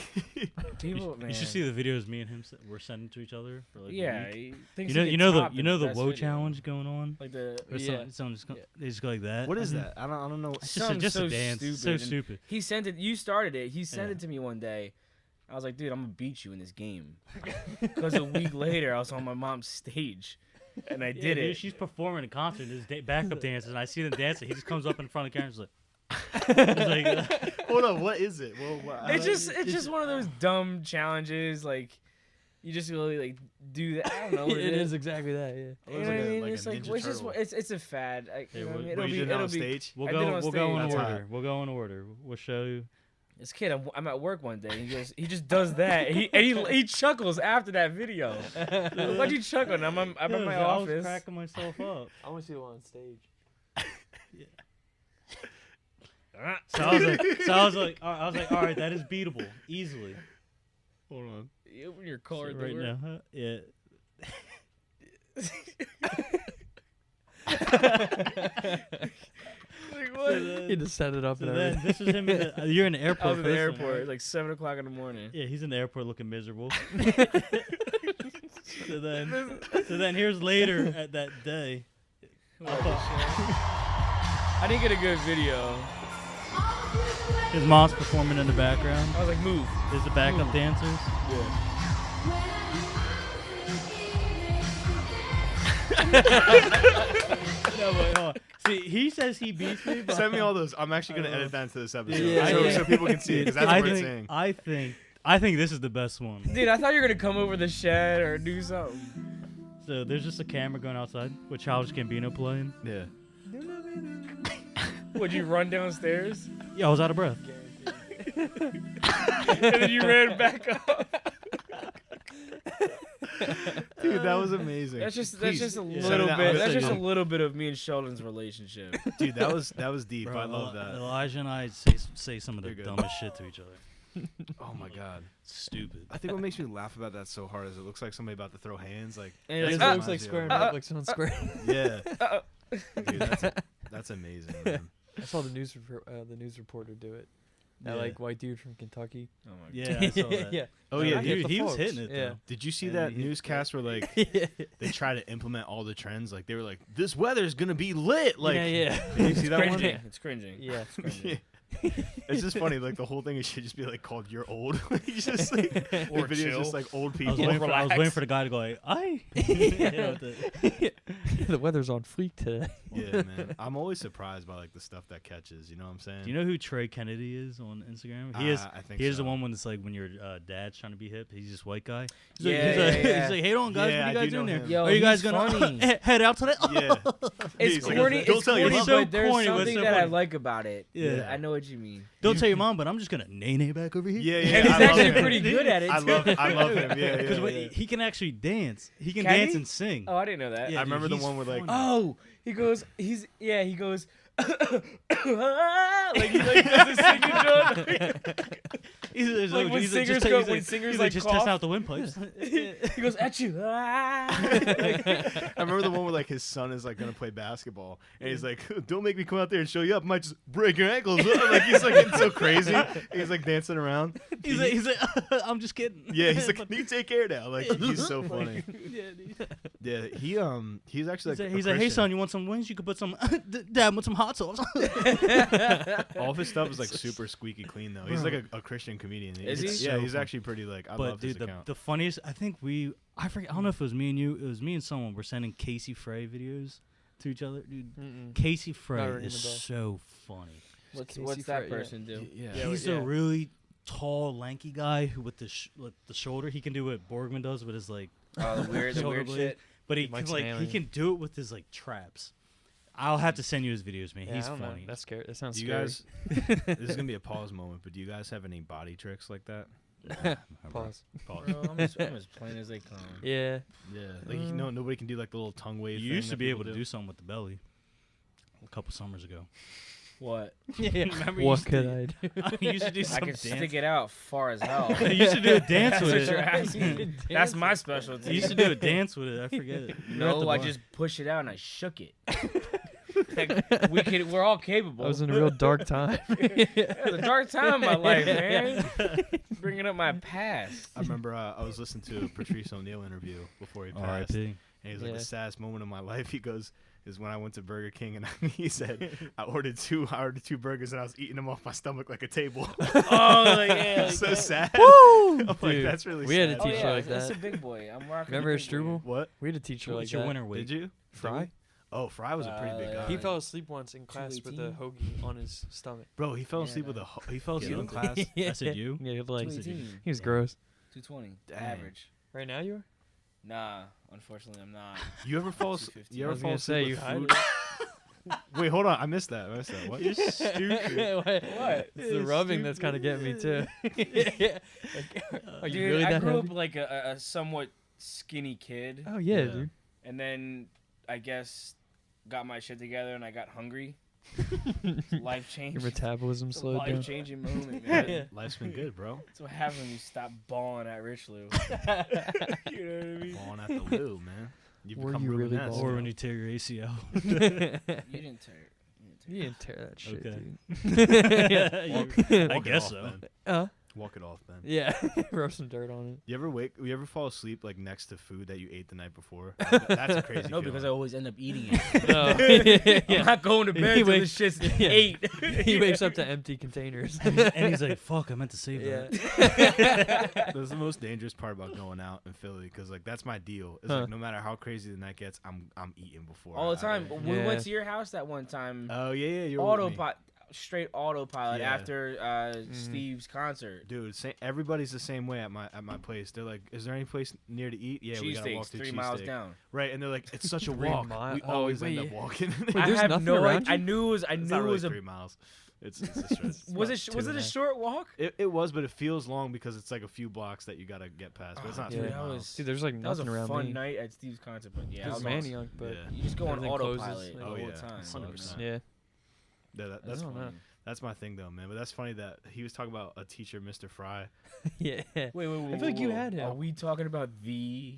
People, man. You should see the videos me and him we're sending to each other for like Yeah, a week. he thinks You he know can top the best woe video. challenge going on. Like the Or someone just they just go like that. What is that? I don't know. It's Something just so a dance. stupid, So and stupid. he sent it. You started it. He sent Yeah. it to me one day. I was like, dude, I'm gonna beat you in this game. Because a week later, I was on my mom's stage, and I did Dude, it. she's performing a concert. There's backup dancers, and I see them dancing. He just comes up in front of the camera, and he's like, Hold on, what is it? Well, It's just one of those dumb challenges. Like, you just really like do that. I don't know what it is exactly that. Yeah. You It know was what I like a- mean? like a It's like Ninja it's just Turtle. it's a fad. You know what I mean? What, you did it on it'll be. stage? We'll I did it go. on We'll go in stage. That's order. We'll go in order. We'll show you. This kid, I'm at work one day. And he just does that. He chuckles after that video. Why'd you chuckle? I'm at my I was office. cracking myself up. I want to see the one on stage. So I was like, all right, that is beatable easily. Hold on. You open your car Right door. now, huh? Yeah. Like what? He just set it up So and then everything. this is him. You're in the airport. I was in the for this one, airport. right? It's like 7:00 in the morning. Yeah, he's in the airport looking miserable. so then here's later at that day. I didn't get a good video. His mom's performing in the background. I was like, move. There's the backup dancers. No, but hold on. See, he says he beats me, but Send me all those. I'm actually gonna edit that into this episode, Yeah. so people can see it because that's I what it's think, saying. I think this is the best one. Dude, I thought you were gonna come over the shed or do something. So there's just a camera going outside with Childish Gambino playing. Yeah. Would you run downstairs? Yeah, I was out of breath. And then you ran back up. Dude, that was amazing. That's just Please, a send me little that. bit. I'm That's just a sending little bit of me and Sheldon's relationship. it. Dude, that was deep. Bro, I love that. Elijah and I say some of the You're good. dumbest shit to each other. Oh my god. Stupid. I think what makes me laugh about that so hard is it looks like somebody about to throw hands. Like, And that's it's It what looks like reminds me squaring of. up like someone square. Yeah. Dude, that's amazing, man. I saw the news reporter do it. That Yeah. like white dude from Kentucky. Oh my god. Yeah, I saw that. yeah. Oh Like, yeah, I get dude, the he was folks. hitting it, Yeah. though. Did you see And that he hit newscast where like yeah. they try to implement all the trends? Like they were like, "This weather's gonna be lit." Like, yeah. did you see that one? Cringing. It's cringing. Yeah. It's cringing. It's just funny. Like the whole thing should just be like called "You're Old." It's just like Or the video's chill. just like old I people. was, waiting Relax. for the guy to go like, "I." You know, The weather's on fleek today. Yeah, man. I'm always surprised by like the stuff that catches. You know what I'm saying? Do you know who Trey Kennedy is on Instagram? He is. I think He is so. the one when it's like when your dad's trying to be hip. He's this white guy. He's Yeah, like, he's yeah, like, yeah. he's like, hey, on guys, Yeah, what I are you guys do doing know there? him. Yo, Are you guys he's gonna funny. head out today? Yeah. It's He's like, corny. "Don't It's tell your corny, mom." So but there's corny, but something so that I funny. like about it. Yeah. I know what you mean. Don't tell your mom, but I'm just gonna nay back over here. Yeah, And yeah. he's I love actually him. pretty good at it. I too. love him. Yeah, Because yeah. he can actually dance. He can Can dance he? and sing. Oh, I didn't know that. Yeah, I remember the he's one where like, funny. Oh, he goes. He goes. Like he like does a singing joke. He's Like when he's singers just, go- he's when singers, he's like, just cough. test out the windpipes. He goes at you. I remember the one where like his son is like gonna play basketball, and he's like, "Don't make me come out there and show you up. I might just break your ankles." Like he's like getting so crazy. He's like dancing around. he's like, I'm just kidding. Yeah, he's like, "You take care now." Like he's so funny. Yeah, dude. Yeah, he's actually like He's a like, hey Christian. son, you want some wings? You could put some. Dad, want some hot sauce? All of his stuff is like super squeaky clean though. He's like a Christian comedian. Is he? Yeah, So he's fun. actually pretty like. I But love his dude, account. the funniest. I think I forget. I don't know if it was me and you. It was me and someone. We're sending Casey Frey videos to each other, dude. Mm-mm. Casey Frey Not ringing is the bell. so funny. What's Casey that Frey, yeah. person do? yeah. He's yeah. a really tall, lanky guy who with the shoulder. He can do what Borgman does with his like. Oh, the weird shoulder blade. shit. But he Mike's can like he nailing. can do it with his like traps. I'll have to send you his videos, man. Yeah, He's I don't know. funny. That's scary. That sounds Do you scary. guys? This is gonna be a pause moment, but do you guys have any body tricks like that? Pause. Pause. Bro, I'm as plain as they come. Yeah. Yeah, like you know, nobody can do like the little tongue wave. You thing used to that be people able to do something with the belly. A couple summers ago. What? Yeah. Remember you What used could to- I do? You used to do I some can dance. stick it out far as hell. You used to do a dance That's with what it. you're asking. That's my specialty. You used to do a dance with it. I forget it. You were at No, the I bar. just pushed it out and I shook it. Like, we're all capable. I was in a real dark time. Yeah, the dark time of my life, man. Bringing up my past. I remember I was listening to a Patrice O'Neal interview before he passed. R.I.P. And he's like, Yeah. the saddest moment of my life, he goes, is when I went to Burger King and he said, I ordered two burgers and I was eating them off my stomach like a table. Oh, like, yeah, like So that. sad. Woo! I'm like, Dude, that's really we had sad. a teacher like that's that. a big boy. I'm rocking. Remember the big boy. Struble? What? We had a teacher like What's your that. winner weight? Did you? Fry? Oh, Fry was a pretty big guy. He fell asleep once in class with a 218? hoagie on his stomach. Bro, he fell Yeah, asleep no. with he fell asleep in Yeah. class. I said you? Yeah, he had legs. 218. He was Yeah. gross. 220. Dang. Average. Right now you are? Nah, unfortunately, I'm not. You ever fall asleep? 215. You I ever was fall gonna asleep say, with you hide food? Wait, hold on. I missed that. What? You're stupid. What? It's the You're rubbing that's kind of getting me too. Are you Dude, really I that grew heavy? up like a somewhat skinny kid, Oh yeah, Yeah. dude. and then I guess got my shit together and I got hungry. Life Your changed. metabolism It's a slowed down. life-changing moment, man. Yeah. Life's been good, bro. That's what happens when you stop balling at Rich Lou. You know what I mean? Balling at the Lou, man. You Were become you Ruben really Ness, balling? Or you when know? you tear your ACL. You didn't tear it. You didn't tear that shit, Okay. dude. I Walk it guess off, so. Ben. Walk it off, Ben. Yeah, rub some dirt on it. You ever fall asleep like next to food that you ate the night before? That's a crazy. No, because I feeling. always end up eating it. No. I'm not going to bed He till wakes- this shit's yeah. 8. He wakes up to empty containers. And he's like, fuck, I meant to save Yeah. that. That's the most dangerous part about going out in Philly, because like that's my deal. It's Huh. like no matter how crazy the night gets, I'm eating before. All the time. I- When we Yeah. went to your house that one time, Oh yeah, you're with me. autopilot, straight autopilot Yeah. after Steve's concert. Dude, everybody's the same way at my place. They're like, "Is there any place near to eat?" Yeah, we gotta walk Cheesesteaks, through 3 miles cheesesteak. down. Right, and they're like, "It's such a 3 walk." mile- We oh, always end wait. up walking. Wait, I there's have nothing no around idea. I knew it was. I It's knew not it really was a. 3 miles. It's a stretch. Was about it? Was it a 2.5. short walk? It was, but it feels long because it's like a few blocks that you gotta get past. But it's not Yeah. 3 That miles. was- Dude, there's like That was nothing a around fun me. night at Steve's concert, but yeah, I There's was Manny awesome. but Yeah. You just go on Everything closes, autopilot like, the oh, whole yeah. time. 100%. yeah. That's I don't know. funny. That's my thing though, man. But that's funny that he was talking about a teacher, Mr. Fry. Yeah. Wait. I feel like you had him. Are we talking about the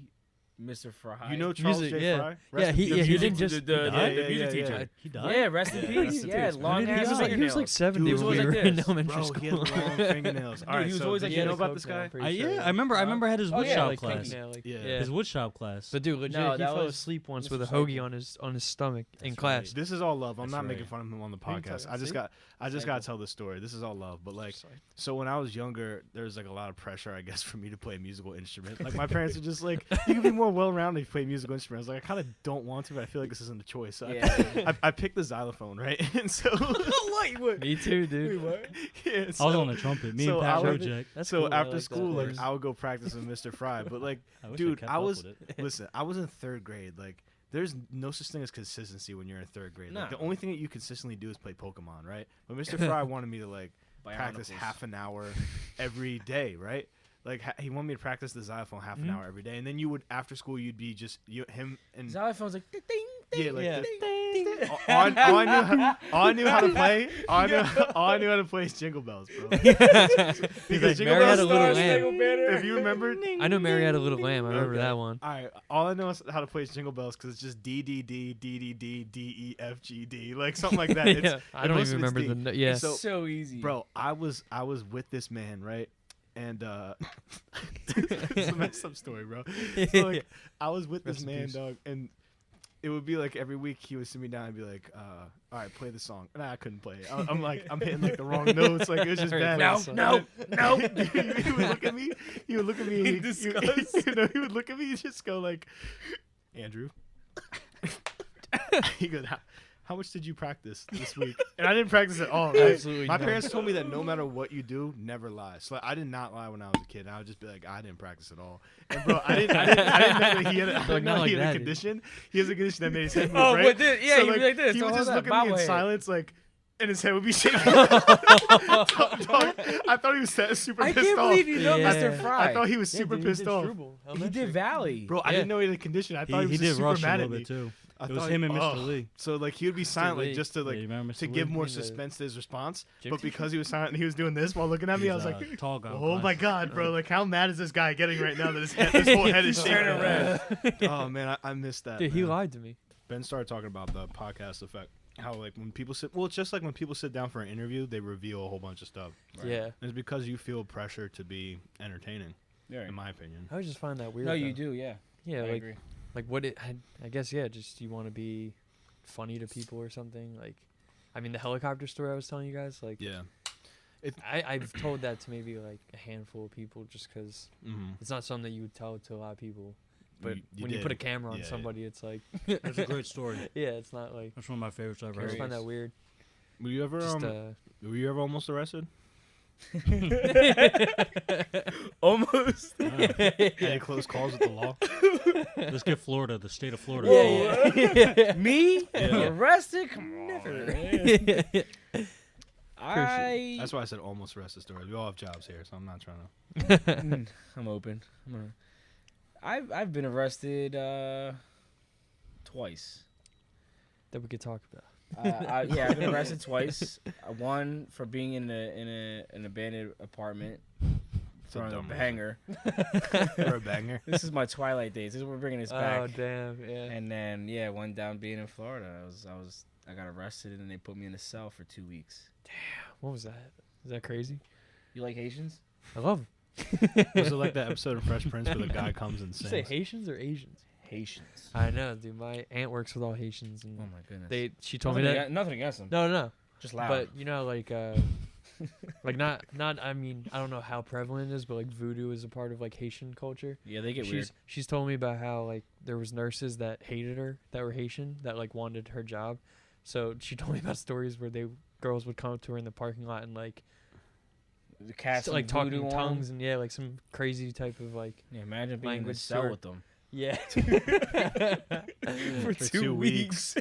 Mr. Fry? You know Charles Music, J. yeah. Fry? Yeah, in he- peace. yeah, he music- didn't just- the Yeah, music yeah, teacher. yeah. He died? Yeah, rest in Yeah, peace. rest in Yeah, peace, man. long He ass was like fingernails. 70 Dude, when was we like were in this. elementary Bro, he had school. long fingernails. All right, he was so always did like you he know had a about this coke now, guy? I'm pretty Yeah, sure. I remember had his Oh, wood yeah, shop like class. Yeah, like, Yeah. yeah. His wood shop class. But dude, legit, No, he that fell was asleep once Mr. with a Cycle. hoagie on his stomach in That's class. right. This is all love. I'm That's not making right. fun of him on the What are you podcast. talking- I just Cycle. gotta tell the story. This is all love. But like, so when I was younger, there was like a lot of pressure, I guess, for me to play a musical instrument. Like my parents were just like, "You can be more well-rounded if you play a musical instrument." I was like, I kind of don't want to, but I feel like this isn't a choice. So Yeah. I picked the xylophone, right? And so, Me too, dude. yeah, I was so- on the trumpet. Me so and I Pat would- Rojek. That's so cool, I after like that. school, like There's- I would go practice with Mr. Fry. But like, I wish dude, kept I up was with it. listen. I was in 3rd grade. Like, there's no such thing as consistency when you're in 3rd grade. Like, No. the only thing that you consistently do is play Pokemon, right? But Mr. Fry wanted me to like practice Bionicles. half an hour every day, right? Like he wanted me to practice the xylophone half an Mhm. hour every day, and then you would after school you'd be just him and Xylophone's like ding, ding, ding, yeah, like Yeah. the- ding, ding. all I knew how to play. All I knew how to play is Jingle Bells, bro. He's Because like, Jingle Mary had Bells a little stars, lamb. If you remember, I know Mary had a little lamb. I remember Okay. that one. all right, all I know is how to play is Jingle Bells because it's just D D D D D D D E F G D, like something like that. It's, Yeah, I don't most even of it's remember D. the. Yeah. So- So easy, Bro, I was with this man, right? And it's a messed up story, bro. So like I was with Rest this in man, peace. dog, and it would be like every week he would sit me down and be like, all right, play the song. And I couldn't play it. I'm like, I'm hitting like the wrong notes. Like it was just Alright, bad. play No, the song. no, no. he would look at me. He would look at me. And In he disgust. he would look at me and just go like, Andrew. He goes, how much did you practice this week? And I didn't practice at all. Right? Absolutely My none. parents told me that no matter what you do, never lie. So like, I did not lie when I was a kid. I would just be like, I didn't practice at all. And bro, I didn't know that he had a, I Like, didn't know not he like had a that, dude. condition. He has a condition that made his head move, Oh, right? with this, yeah, So, you'd be like this. He So would hold just on, look at me in bobblehead. silence, like, and his head would be shaking. Dog, I thought he was super I pissed can't off. believe you know Yeah. Mr. Fry. I thought he was super pissed off. He did Valley. Bro, I Yeah. didn't know he had a condition. I thought he was He just did super rush a mad little at me. bit too. I It was thought- him and Mr. oh. Lee. So like he would be silent, like Lee. just to Yeah, like you remember to Mr. give Lee? more He's a suspense to his response. gym But because he was silent and he was doing this while looking at me, I was He's, like, tall guy. oh my god, bro! Like how mad is this guy getting right now that his whole head is shaking? Turning red. Oh man, I missed that. Dude, he man. lied to me. Ben started talking about the podcast effect. how like when people sit, well, it's just like when people sit down for an interview, they reveal a whole bunch of stuff. Right. Yeah. And it's because you feel pressure to be entertaining, Yeah. in my opinion. I would just find that weird. No, you though. do. Yeah. Yeah, I like agree. what it. I guess yeah. Just you want to be funny to people or something. Like, I mean, the helicopter story I was telling you guys. Like, Yeah. I've told that to maybe like a handful of people just because Mm-hmm. it's not something that you would tell to a lot of people. But You when you did. put a camera on Yeah, yeah. somebody, it's like That's a great story. yeah, it's not like That's one of my favorites I've I just heard. find that weird. Were you ever Just were you ever almost arrested? Almost. Any close calls with the law? Let's get Florida, the state of Florida. yeah. Me Yeah. arrested? Come on. Man. I. That's why I said almost arrested stories. We all have jobs here, so I'm not trying to. I'm open. I've been arrested twice. That we could talk about. Yeah, I've been arrested twice. One for being in an abandoned apartment, throwing a dumb reason. banger. You're a banger. This is my Twilight days. This is we're bringing this Oh back. damn, yeah. And then one down being in Florida. I got arrested and they put me in a cell for 2 weeks. What was that? Is that crazy? You like Haitians? I love 'em. Was it like that episode of Fresh Prince where the guy comes and Did you say sings? Haitians or Asians? Haitians. I know, dude. My aunt works with all Haitians, and Oh my goodness. she told nothing me that. nothing against them. No, Just loud. but you know, like, like not. I mean, I don't know how prevalent it is, but like voodoo is a part of like Haitian culture. yeah, they get weird. She's told me about how like there was nurses that hated her that were Haitian that like wanted her job, so she told me about stories where girls would come up to her in the parking lot and like The cats like talking voodoo in on tongues and yeah, like some crazy type of like them. Yeah, imagine being in the language cell tour. with them. yeah. For 2 weeks.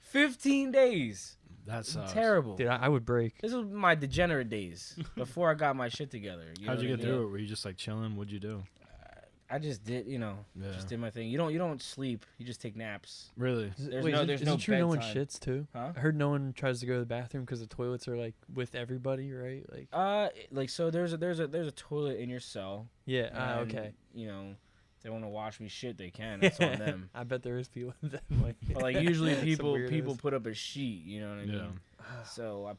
15 days. That's Terrible. Dude, I would break. This was my degenerate days before I got my shit together. How'd you get through it? Were you just like chilling? What'd you do? I just did, Yeah. just did my thing. You don't sleep. You just take naps. Really? There's Wait, no- is it- there's is no it true no one bedtime. shits too? Huh? I heard no one tries to go to the bathroom because the toilets are like with everybody, right? Like So there's a toilet in your cell. yeah. and, Okay. You know, if they want to watch me shit, they can. That's on them. I bet there is people that like. But like usually Some people weirdos. put up a sheet. You know what I mean? Yeah. So I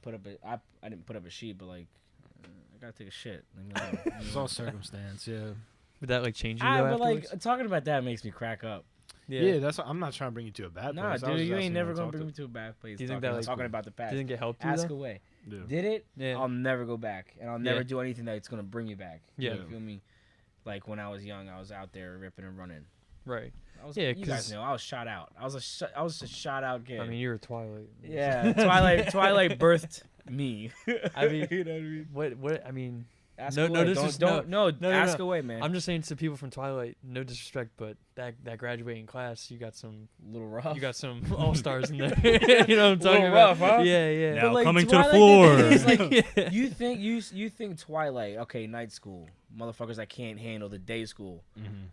didn't put up a sheet, but like I gotta take a shit. Leave me alone, leave me It's all alone. circumstance. Yeah. Would that like change you Ah, though but like afterwards? talking about that makes me crack up. Yeah. That's. I'm not trying to bring you to a bad Nah, place. I dude, was you just ain't asking never you gonna to bring talk me to a bad place. Do you think talking, that, like, talking about the past? Didn't get helped you Ask though? away. to. Did it? Yeah. I'll never go back, and I'll never do anything that's gonna bring me back. Yeah. You feel me? Like when I was young, I was out there ripping and running. Right. Yeah, you 'cause- guys know I was shot out. I was a shot out kid. I mean, you're a Twilight. yeah, Twilight birthed me. I mean, you know what I mean? what? I mean, Ask No, away. no, don't no, ask no. away, man. I'm just saying to people from Twilight, no disrespect, but that graduating class, you got some a little rough. you got some all stars in there. You know what I'm talking Little about? rough, huh? Yeah, yeah. Now like, coming to the Twilight, floor. the thing is, like, you think Twilight, okay, night school, motherfuckers that can't handle the day school. Mm-hmm.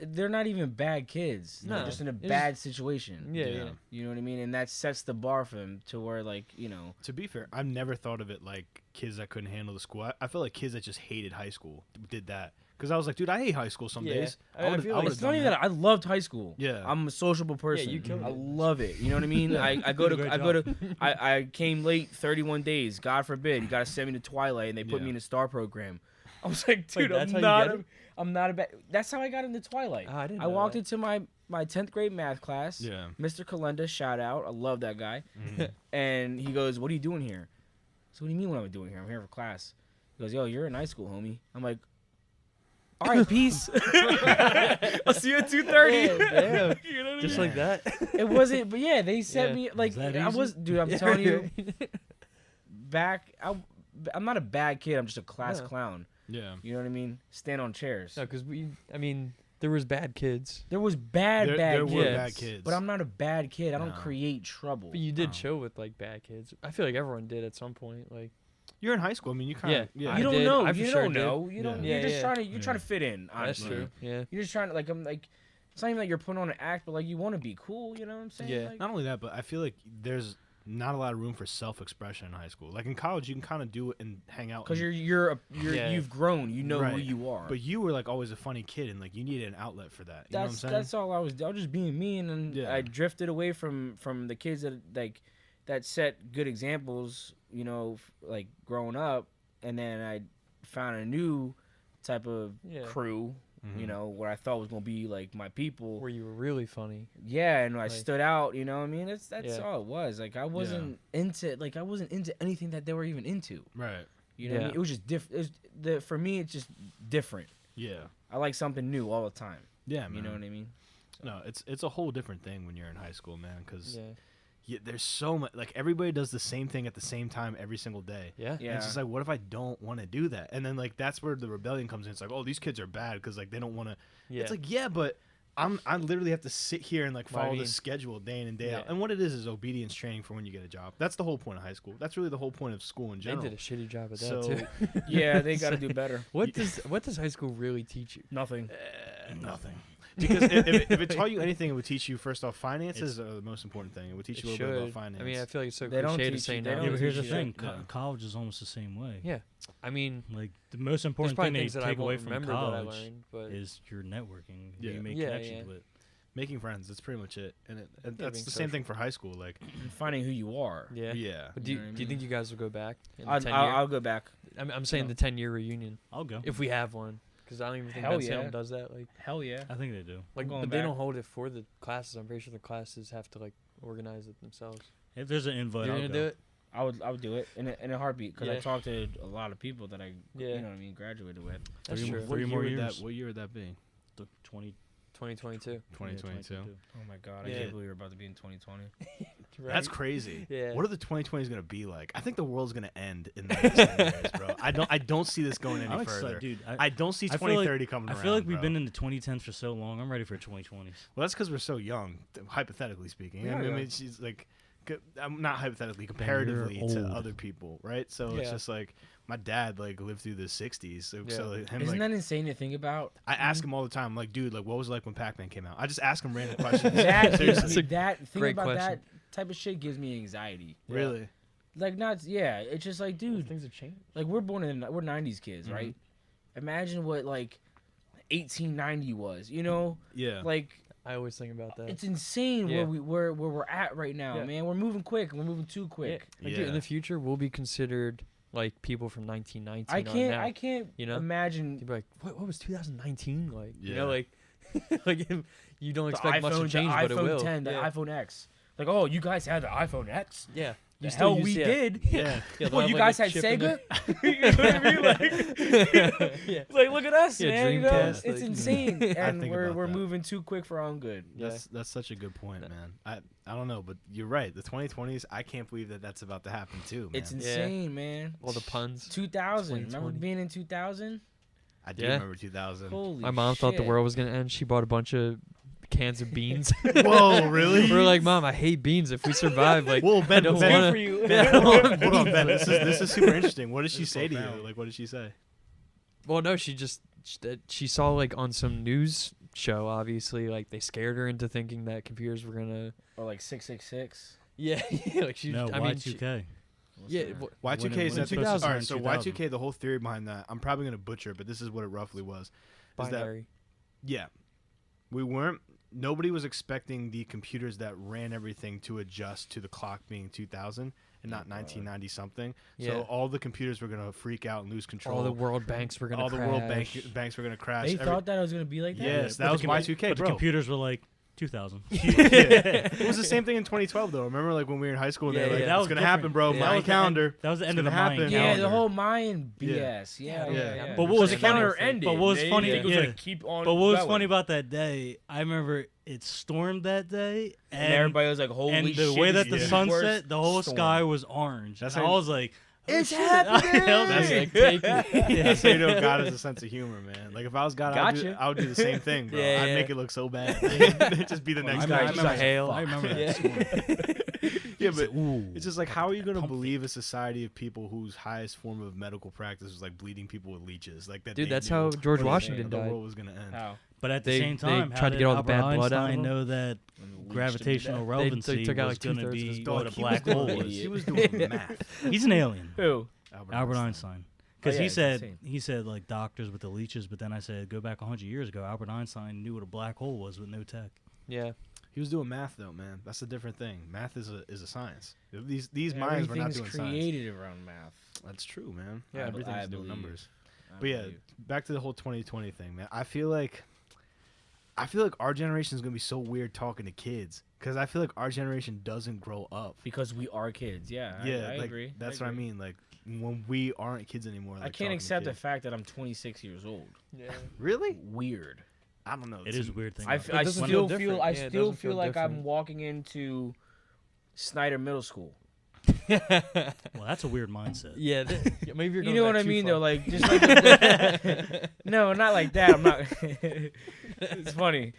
They're not even bad kids. They're No, just in a it's bad situation. Yeah, Yeah. yeah. You know what I mean? And that sets the bar for them to where, like, you know. To be fair, I've never thought of it like kids that couldn't handle the school. I feel like kids that just hated high school did that. Because I was like, dude, I hate high school some Yeah. days. I would've- feel I like would've It's not done even that I loved high school. Yeah. I'm a sociable person. you killed I it. love it. You know what I mean? I go You did a to great I came late 31 days. God forbid. You got to send me to Twilight and they put Yeah. me in a star program. I was like, Wait, dude, that's how I'm you not get it? I'm not a bad. That's how I got into Twilight. Oh, I didn't I know walked that. into my 10th grade math class. Yeah. Mr. Kalenda, shout out. I love that guy. Mhm. And he goes, "What are you doing here?" So, what do you mean what I'm doing here? I'm here for class. He goes, "Yo, you're in high school, homie." I'm like, "All right, peace. I'll see you at 2:30." Yeah, damn. You know what I Just mean? like that. It wasn't, but yeah, they sent Yeah. me like that I easy? was, dude. I'm telling you, I'm not a bad kid. I'm just a class No. clown. Yeah. You know what I mean? Stand on chairs. No, because I mean, there was bad kids, There was bad There kids, were kids. bad kids. but I'm not a bad kid. I don't No. create trouble. but you did Oh. chill with like bad kids. I feel like everyone did at some point. Like, You're in high school. I mean, you kind of. Yeah. Yeah. I You don't did. know. I for You sure don't did. know. You don't. Yeah. You're just Yeah, trying to. yeah. You're trying to fit in. that's Honestly. true. Yeah. You're just trying to I'm like. It's not even like you're putting on an act, but like you want to be cool. You know what I'm saying? Yeah. Like, Not only that, but I feel like there's not a lot of room for self-expression in high school. Like in college, you can kind of do it and hang out. Because and- you've grown. You know who Right. you are. But you were like always a funny kid, and like you needed an outlet for that. You know what I'm saying? That's all I was just being me, and then Yeah. I drifted away from the kids that set good examples, like growing up, and then I found a new type of crew, Mhm. what I thought was gonna be like my people. Where you were really funny. Yeah, and I Like- stood out. You know what I mean? That's Yeah. all it was. Like I wasn't into anything that they were even into. Right. You know what I Yeah. mean? It was just different. For me, it's just different. Yeah. I like something new all the time. Yeah, man. You know what I mean? No, it's a whole different thing when you're in high school, man. Because Yeah. there's so much. Like everybody does the same thing at the same time every single day. Yeah. And it's just like, what if I don't want to do that? And then like that's where the rebellion comes in. It's like, oh, these kids are bad because like they don't want to. Yeah. It's like, yeah, but I literally have to sit here and like Well, I follow mean, the schedule day in and day out. yeah. And what it is obedience training for when you get a job. That's the whole point of high school. That's really the whole point of school in They general. did a shitty job at that So too. Yeah, they got to do better. What does high school really teach you? Nothing. Nothing. Because if it taught you anything, it would teach you first off finances are the most important thing. It would teach you a little bit about finance. I mean, I feel like it's so They don't cliche to teach say you- now. they Yeah, don't but here's the teach you thing: that. college is almost the same way. Yeah. I mean, Like the most important there's thing probably they things that I take away won't from remember that I college learned, but is your networking. Who Yeah. you make Yeah, connections yeah. with. making friends. That's pretty much it. And being that's the same social. thing for high school. Like, And finding who you are. yeah. yeah. But do You you, know what I do you think mean? you guys will go back? In the I'll 10 I'll go back. I'm saying No. the 10-year reunion I'll go. if we have one, because I don't even think Hell Ben Salem yeah. does that. Like, Hell yeah. I think they do. going but they back. don't hold it for the classes. I'm pretty sure the classes have to like organize it themselves. If there's an invite, You're I'll gonna go. do it? I would do it in a heartbeat because I Yeah. talked to a lot of people that I Yeah. you know what I mean graduated with. That's Three true. more- What Three year more would years. that? What year would that be? The 20, 2022. 2022. Oh my god, Yeah. I can't believe we're about to be in 2020. That's crazy. Yeah. What are the 2020s gonna be like? I think the world's gonna end in the next 10 years, bro. I don't see this going any I'm further. excited, dude. I don't see I feel 2030 coming I around. feel like we've bro. been in the 2010s for so long. I'm ready for 2020s. Well, that's because we're so young, hypothetically speaking. Yeah, I mean, yeah. she's like, I'm not hypothetically, comparatively to old. other people, right? So it's Yeah. just like my dad like lived through the 60s. So, Yeah. so like, him, Isn't like, that insane to think about? I ask him all the time, I'm like, dude, like, what was it like when Pac-Man came out? I just ask him random questions. That Seriously. gives me that think great about question. that type of shit gives me anxiety. Really? Like not it's just like dude, Things have changed. like we're 90s kids, Mhm. right? Imagine what like 1890 was, you know? Yeah. Like I always think about that. it's insane Yeah. where we're at right now, Yeah. man. We're moving quick. We're moving too quick. Like, dude, Yeah. in the future, we'll be considered like people from 1919. I can't you know? imagine You'd be like, what was 2019 like? You Yeah. know, like, like you don't the expect much to iPhone, change, the but it iPhone will. 10, the yeah. iPhone X. Like, oh, you guys had the iPhone X? Yeah. The still hell use- we yeah. did. Yeah. Yeah, Well, you guys had Sega? you You know what I mean? Like, yeah. like, look at us, Yeah, man. You know, Dreamcast, it's like- insane, and think we're about that. moving too quick for our own good. Yeah. That's such a good point, man. I don't know, but you're right. The 2020s, I can't believe that that's about to happen too, man. It's insane, man. All the puns. 2000. Remember 2020. being in 2000? I do Yeah. remember 2000. Holy My mom thought the shit. world was gonna end. She bought a bunch of cans of beans. Whoa, really? We were like, Mom, I hate beans. If we survive, like, Whoa, I Ben, don't Ben, wanna. for you. Yeah, I don't want Hold on, beans. Ben. This is super interesting. What did she It's say to you? profound. Like, what did she say? Well, no, she saw like on some news show. Obviously, like they scared her into thinking that computers were gonna. Or like 666. Yeah, yeah. Like she. No, I mean, she, Y2K. yeah. What's that? Y2K When is it- that when the, it's supposed to all right, start so in 2000. Y2K, the whole theory behind that, I'm probably going to butcher it, but this is what it roughly was. Is that, binary. yeah, nobody was expecting the computers that ran everything to adjust to the clock being 2000 and not 1990 something. Yeah. So all the computers were going to freak out and lose control. All the world banks were gonna. all the world crash. banks were going to crash. They thought that it was going to be like that? Yes, But that was the Y2K, But bro. the computers were like 2000. Yeah. It was the same thing in 2012, though. Remember, like when we were in high school, and Yeah, they were like, yeah. That "It's was gonna different. happen, bro. Yeah. My That was the end- calendar." That was the It's end of the gonna happen. Mayan Yeah, calendar. the whole Mayan Yeah. BS. Yeah, Yeah. yeah. But what So was the funny- calendar ended. but what was They funny- didn't think it was yeah. gonna keep on But what was going. funny about that day, I remember it stormed that day, And everybody was like, holy and shit. the way this that the is sun worst set, the whole storm. sky was orange. That's And I how- was like, oh, It's shit. happening! I was That's like, like, take it. That's how you know God has a sense of humor, man. Like if I was God, Gotcha. I would do the same thing, bro. Yeah, I'd yeah. make it look so bad. It'd just be the next I guy. remember- Just a hail. I remember that Yeah. storm. Yeah, but Ooh. it's just like, how are you gonna Comfy. believe a society of people whose highest form of medical practice was like bleeding people with leeches? Like that. Dude, they that's knew how George the- Washington the died. world was gonna end. How? But at the They- same they time, tried how to did get all the Albert bad blood out of Einstein him? know that gravitational They relevancy took out, was like, going to two-thirds of his be dog. what a He black was hole doing- was. He was doing math. He's an alien. Who? Albert Einstein. Because yeah, he it's said insane. like doctors with the leeches, but then I said go back 100 years ago. Albert Einstein knew what a black hole was with no tech. Yeah. He was doing math though, man. That's a different thing. Math is a science. These minds were not doing Everything's science. created around math. That's true, man. Yeah, Everything's doing believe. numbers. I But yeah, believe. back to the whole 2020 thing, man. I feel like our generation is gonna be so weird talking to kids because I feel like our generation doesn't grow up. Because we are kids. Yeah, Yeah, I like, agree. That's what I mean. Like when we aren't kids anymore. Like, I can't talking to accept the kids. fact that I'm 26 years old. Yeah. Really? Weird. I don't know. It is a weird thing. I, about f- I It doesn't still feel feel different. I Yeah, it still doesn't feel feel like I'm different. walking into Snyder Middle School. Well, that's a weird mindset. Yeah. Maybe you're. You going know what back I too mean far. though, like just like no, not like that. I'm not. It's funny,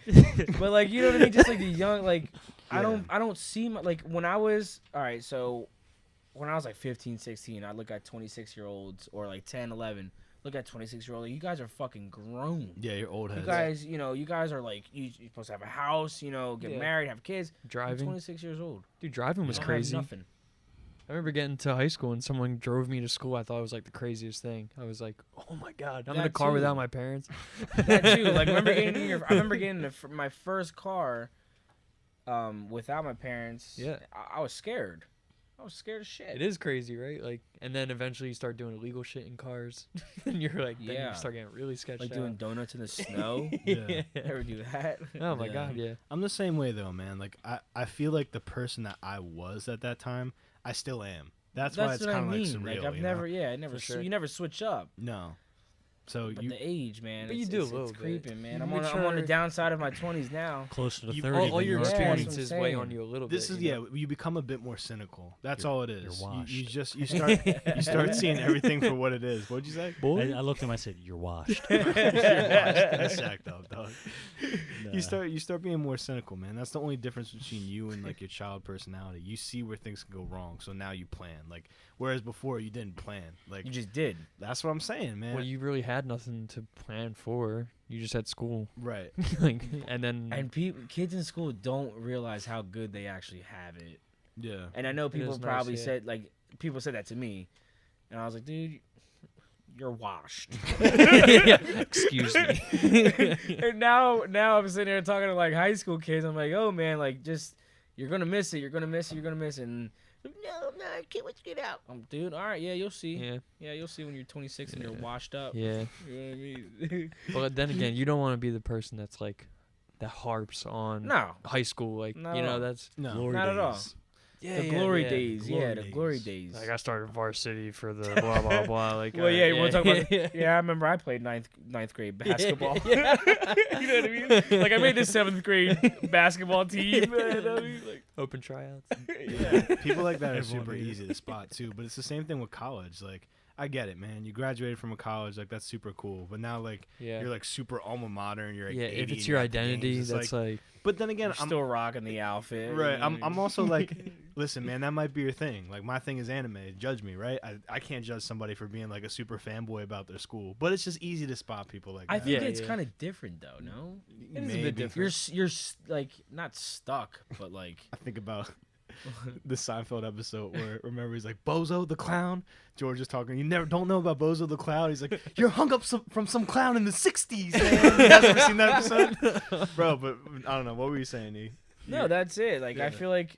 but like you know what I mean. Just like the young, like I don't see my like when I was all right. So when I was like 15, 16, I look at 26-year-olds or like 10, 11. Look at 26-year-old. Like, you guys are fucking grown. Yeah, you're old heads. You guys, you guys are like you're supposed to have a house, get Yeah. married, have kids. I'm driving. 26 years old. Dude, driving was I don't have crazy. Nothing. I remember getting to high school and someone drove me to school. I thought it was like the craziest thing. I was like, oh my god, I'm in a That car too. without my parents. That too. Like, I remember getting my first car, without my parents. Yeah. I was scared. I was scared as shit. It is crazy, right? Like, and then eventually you start doing illegal shit in cars, and you're like, then Yeah. you start getting really sketched Like out. doing donuts in the snow. Yeah. Ever do that? Oh my Yeah. god, yeah. I'm the same way though, man. Like I feel like the person that I was at that time, I still am. That's why it's what I kind of mean. like surreal. Like I've you never, know? yeah, I never, For sure. you never switch up. No. So But you the age, man, But you it's, do a it's, little it's bit. creeping, man. You I'm on the mature. downside of my 20s now. Closer to You- 30. All than your you are Yeah, that's what I'm experiences weigh on saying. you a little this bit. is you know? you become a bit more cynical. That's You're- all it you're is. washed. You start seeing everything for what it is. What'd you say? I looked at him. I said, "You're washed." You're washed. That's jacked up, dog. Nah. You start being more cynical, man. That's the only difference between you and like your child personality. You see where things can go wrong, so now you plan. Like whereas before you didn't plan. Like You just did. that's what I'm saying, man. Well, you really had nothing to plan for. You just had school, right. like, and then And kids in school don't realize how good they actually have it. Yeah. And I know people is nice, probably yeah. said people said that to me, and I was like, dude, you're washed. excuse me. And now I'm sitting there talking to like high school kids. I'm like, oh man, like just you're gonna miss it. You're gonna miss it. You're gonna miss it. And no, I can't wait to get out. Dude, all right, yeah, you'll see. Yeah, Yeah, you'll see when you're 26 and you're Yeah. washed up. yeah. You know what I mean? But then again, you don't want to be the person that's like that harps on No, high school. Like, Not you at know, all. that's No. Glory not at all. days. The glory days. glory Yeah, the glory days. days. like I started varsity for the blah blah blah. Like, Well, yeah, we'll talk about. yeah. Yeah, I remember I played ninth grade basketball. Yeah. You know what I mean? Like I made the 7th grade basketball team. Man. I mean, like, Open tryouts. Yeah, people like that are Everyone super hated easy to spot too. But it's the same thing with college. Like, I get it, man. You graduated from a college, like that's super cool. But now, like, Yeah. you're like super alma mater, and you're like, Yeah, 80 if it's and your you're at the identity, games. It's that's like, But then again, you're I'm still rocking the outfit. right. you know what I I'm mean? also like, listen, man, that might be your thing. Like, my thing is anime. Judge me, right? I can't judge somebody for being like a super fanboy about their school. But it's just easy to spot people like I that. think Yeah, it's yeah. kind of different though. No, It is a bit Maybe. different. you're like not stuck, but like I think about the Seinfeld episode where remember he's like Bozo the clown. George is talking. You never don't know about Bozo the clown. He's like, you're hung up from some clown in the '60s, man. You guys ever seen that episode, bro? But I don't know. What were you saying, E? no, that's it. Like I Yeah. feel like.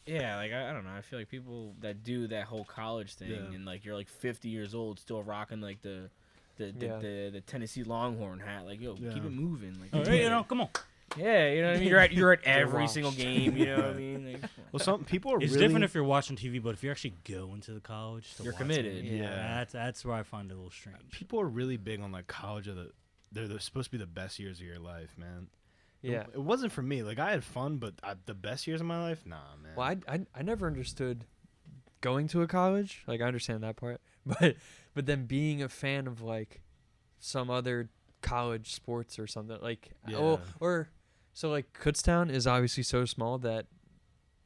Yeah, like I don't know. I feel like people that do that whole college thing Yeah. and like you're like 50 years old still rocking like the Yeah. the Tennessee Longhorn hat. Like yo, Yeah. keep it moving. Like Oh, hey, come on. yeah, you know what I mean. You're at every washed. single game. You know what I mean. Like, Well, some people are It's really different if you're watching TV, but if you're actually going to the college, to You're watch committed. them, Yeah. that's where I find it a little strange. people are really big on like college are they're supposed to be the best years of your life, man. yeah. It wasn't for me. Like I had fun, but the best years of my life, nah, man. Well, I never understood going to a college. Like I understand that part, but then being a fan of like some other college sports or something like Yeah. or so like Kutztown is obviously so small that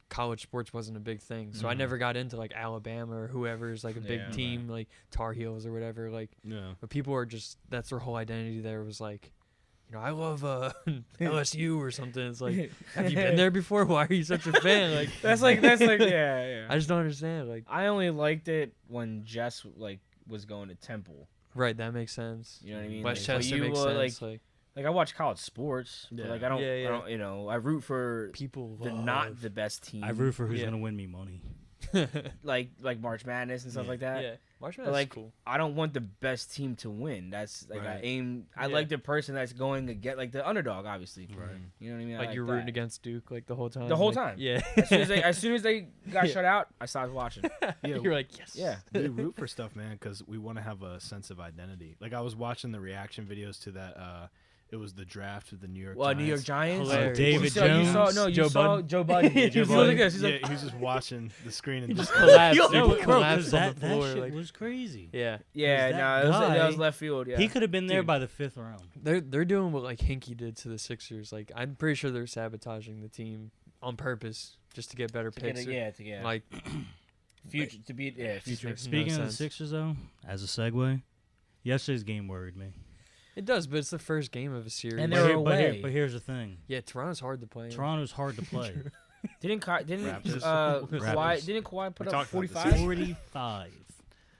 college sports wasn't a big thing. So I Mhm. never got into like Alabama or whoever's like a big Yeah. team like Tar Heels or whatever. Like, Yeah. but people are just that's their whole identity. There was like I love LSU or something. It's like, have you been there before? Why are you such a fan? Like that's like yeah. I just don't understand. Like, I only liked it when Jess was going to Temple. right, that makes sense. You know what I mean? Westchester like, makes sense. Like I watch college sports, but Yeah. like I don't, Yeah. I don't, I root for people the not the best team. I root for who's Yeah. gonna win me money. like March Madness and stuff Yeah. like that. Yeah, March But Madness like is cool. I don't want the best team to win. That's like Right. I Yeah. like the person that's going to get like the underdog, obviously. Right. You know what I mean? I Like you're that. rooting against Duke like the whole time. The whole like, time. Yeah. As soon as they got Yeah. shut out, I stopped watching. Yeah, You're like, yes. Yeah. we root for stuff, man, because we want to have a sense of identity. Like I was watching the reaction videos to that. It was the draft of the New York. Well, Giants. New York Giants. Hilarious. David you saw, Jones. you Joe saw Budden. Joe Budden. Yeah, He Joe was Budden. like this. He's Yeah, like, he was just watching the screen and just collapsed. No, Dude, bro, collapsed because on that the floor. shit Like, was crazy. yeah. yeah, that no, that guy- was left field. Yeah, He could have been there Dude. by the 5th round. They're doing what like Hinkie did to the Sixers. Like I'm pretty sure they're sabotaging the team on purpose just to get better picks. to get Like future to be future. makes no Speaking of the sense. Sixers, though, as a segue, yesterday's game worried me. it does, but it's the first game of a series. And But, they're here- but, here- away. but here's the thing: yeah, Toronto's hard to play. Toronto's hard to play. Didn't Raptors. Kawhi Raptors. Kawhi put We up talked about this. 45 45.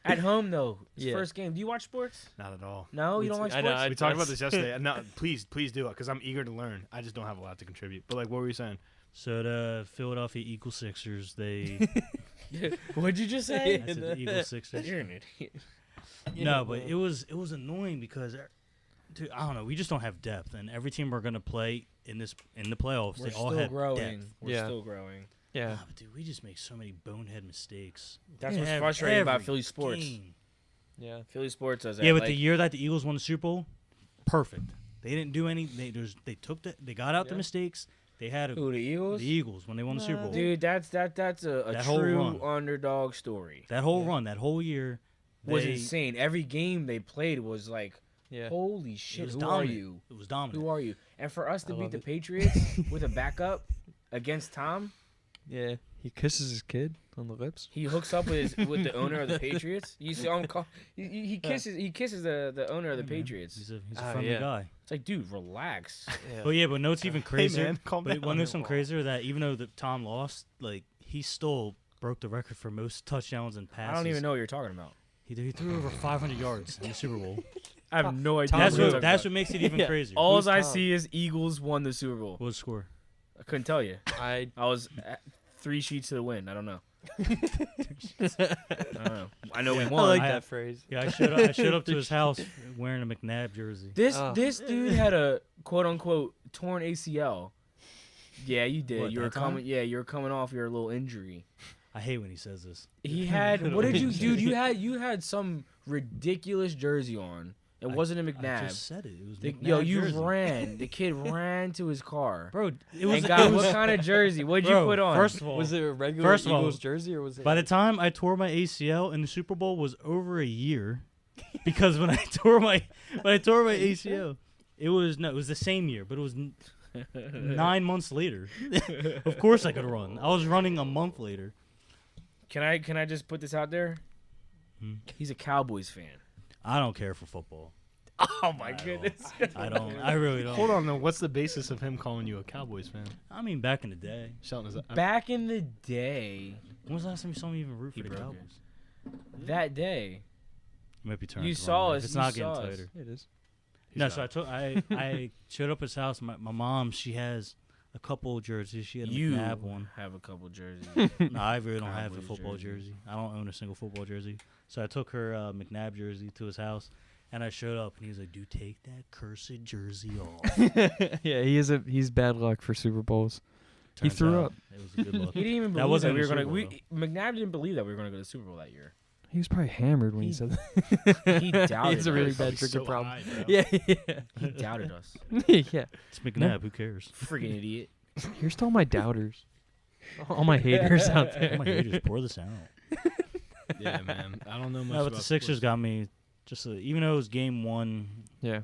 at home though? His Yeah. first game. Do you watch sports? not at all. No, you don't watch I know, sports. We talked about this yesterday. No, please do it because I'm eager to learn. I just don't have a lot to contribute. But like, what were you saying? So the Philadelphia Eagles Sixers, they What'd you just say? I said the Eagles Sixers. You're an idiot. No, but it was annoying because, dude, I don't know. We just don't have depth, and every team we're gonna play in the playoffs, We're they all still have growing. depth. We're Yeah. still growing. Yeah. Ah, but dude, we just make so many bonehead mistakes. That's We what's have frustrating about every Philly sports. game. Yeah. Philly sports does that. Yeah, but like, the year that the Eagles won the Super Bowl, perfect. They didn't do any. They got out the Yeah. mistakes. They had who the Eagles? the Eagles when they won the Super Bowl. Dude, that's a That whole true run. underdog story. That whole Yeah. run, that whole year, Was they- insane. Every game they played was like, Yeah. holy It shit, was who dominant. are you? It was dominant. Who are you? And for us to I beat love the it. Patriots with a backup against Tom, Yeah. He kisses his kid on the lips. he hooks up with the owner of the Patriots. You see, he kisses the owner of the Hey, man, Patriots. He's a Ah, friendly yeah. guy. It's like, dude, relax. Yeah. But yeah, but no, it's even crazier. Hey man, calm But down. when there's some crazier that even though Tom lost, like he still broke the record for most touchdowns and passes. I don't even know what you're talking about. He threw over 500 yards in the Super Bowl. I have no idea. Tom That's who? what that's what makes it even Yeah. crazier. All Who's I Tom? see is Eagles won the Super Bowl. What was the score? I couldn't tell you. I I was at 3 sheets to the win. I don't know. I don't know. I know we Yeah. I won. like I- that phrase. Yeah, I showed up to his house wearing a McNabb jersey. This Oh. this dude had a quote unquote torn ACL. Yeah, you did. What, you were that time? coming. Yeah, you were coming off your little injury. I hate when he says this. He had. What did you, dude? You had some ridiculous jersey on. It wasn't a I McNabb. just said it. It was Yo, McNabb you jersey. ran. The kid ran to his car. Bro, it was And got what kind of jersey? What'd you Bro, put on? First of all, Was it a regular First of all, Eagles jersey or was it? by the time I tore my ACL in the Super Bowl was over a year, because when I tore my ACL, it was the same year, but it was 9 months later. Of course I could run. I was running a month later. Can I just put this out there? Hmm. He's a Cowboys fan. I don't care for football. Oh my I don't. goodness. I don't. I really don't. Hold on though. What's the basis of him calling you a Cowboys fan? I mean, back in the day. Shelton, is that? Back in the day, When was the last time you saw me even root He for the broke Cowboys? that day, You might be turning. You it the saw wrong way. us, It's you not saw getting us. tighter. It is. He's No, not. so I showed up at his house. My mom, she has a couple jerseys. She had a you McNabb one. have a couple jerseys. No, I really don't have a Cowboys football jersey. jersey. I don't own a single football jersey. So I took her McNabb jersey to his house, and I showed up, and he was like, "Dude, take that cursed jersey off." Yeah, he's bad luck for Super Bowls. He Turns threw out up. It was a good look. He didn't even That believe wasn't that we in were the gonna. Super McNabb didn't believe that we were gonna go to the Super Bowl that year. He was probably hammered when he He- said that. He doubted He's a really us. bad Probably drinking so problem. high, bro. Yeah, He doubted us. yeah. It's McNabb. Who cares? Freaking idiot. Here's to all my doubters, all my haters out Oh there. my haters, pour this out. Yeah, man. I don't know much No, but about the Sixers sports. got me. Even though it was game one, Yeah,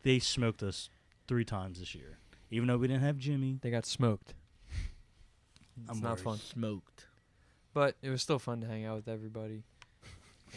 they smoked us 3 times this year. Even though we didn't have Jimmy, they got smoked. It's I'm not worried. fun, Smoked. but it was still fun to hang out with everybody.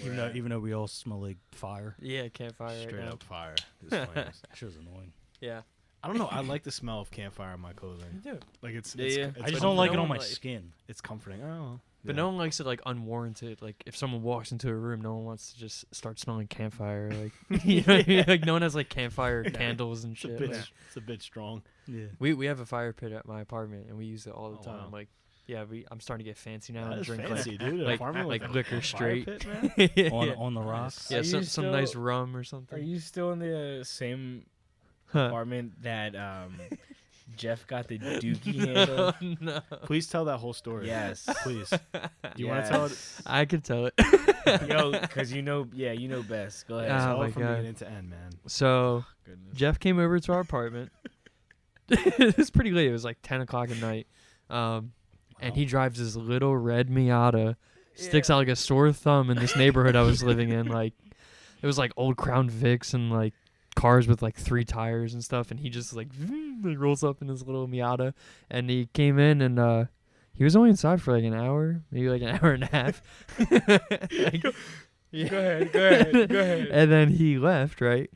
Even though we all smell like fire. Yeah, campfire. Straight right now. up fire. It's flames. That shit was annoying. Yeah. I don't know. I like the smell of campfire on my clothing. You do. Like it's. Yeah. it's I just comforting. don't like it no on one my like- skin. It's comforting. I don't know. But no one likes it like unwarranted. Like if someone walks into a room, no one wants to just start smelling campfire. Like you know, what I mean? Like no one has like campfire candles and It's a shit. bit. Like, It's a bit strong. Yeah. we have a fire pit at my apartment and we use it all the Oh, time. wow. Like yeah, I'm starting to get fancy now That and is drink fancy, dude. An like apartment with a liquor fire straight. pit, man? yeah, On the rocks. yeah, Are you some nice still- rum or something. Are you still in the same Huh. apartment that Jeff got the dookie handle? no. Please tell that whole story. Yes. Please. Do you want to tell it? I could tell it. Yo, because you know best. Go ahead. Ah, It's Oh all my from God. beginning to end, man. So Goodness. Jeff came over to our apartment. It was pretty late. It was like 10 o'clock at night. And he drives this little red Miata. Sticks out like a sore thumb in this neighborhood I was living in. Like, it was like old Crown Vics and like cars with like 3 tires and stuff. And he just like rolls up in his little Miata. And he came in and he was only inside for like an hour, maybe like an hour and a half. Like, yeah. Go ahead. And then he left, right?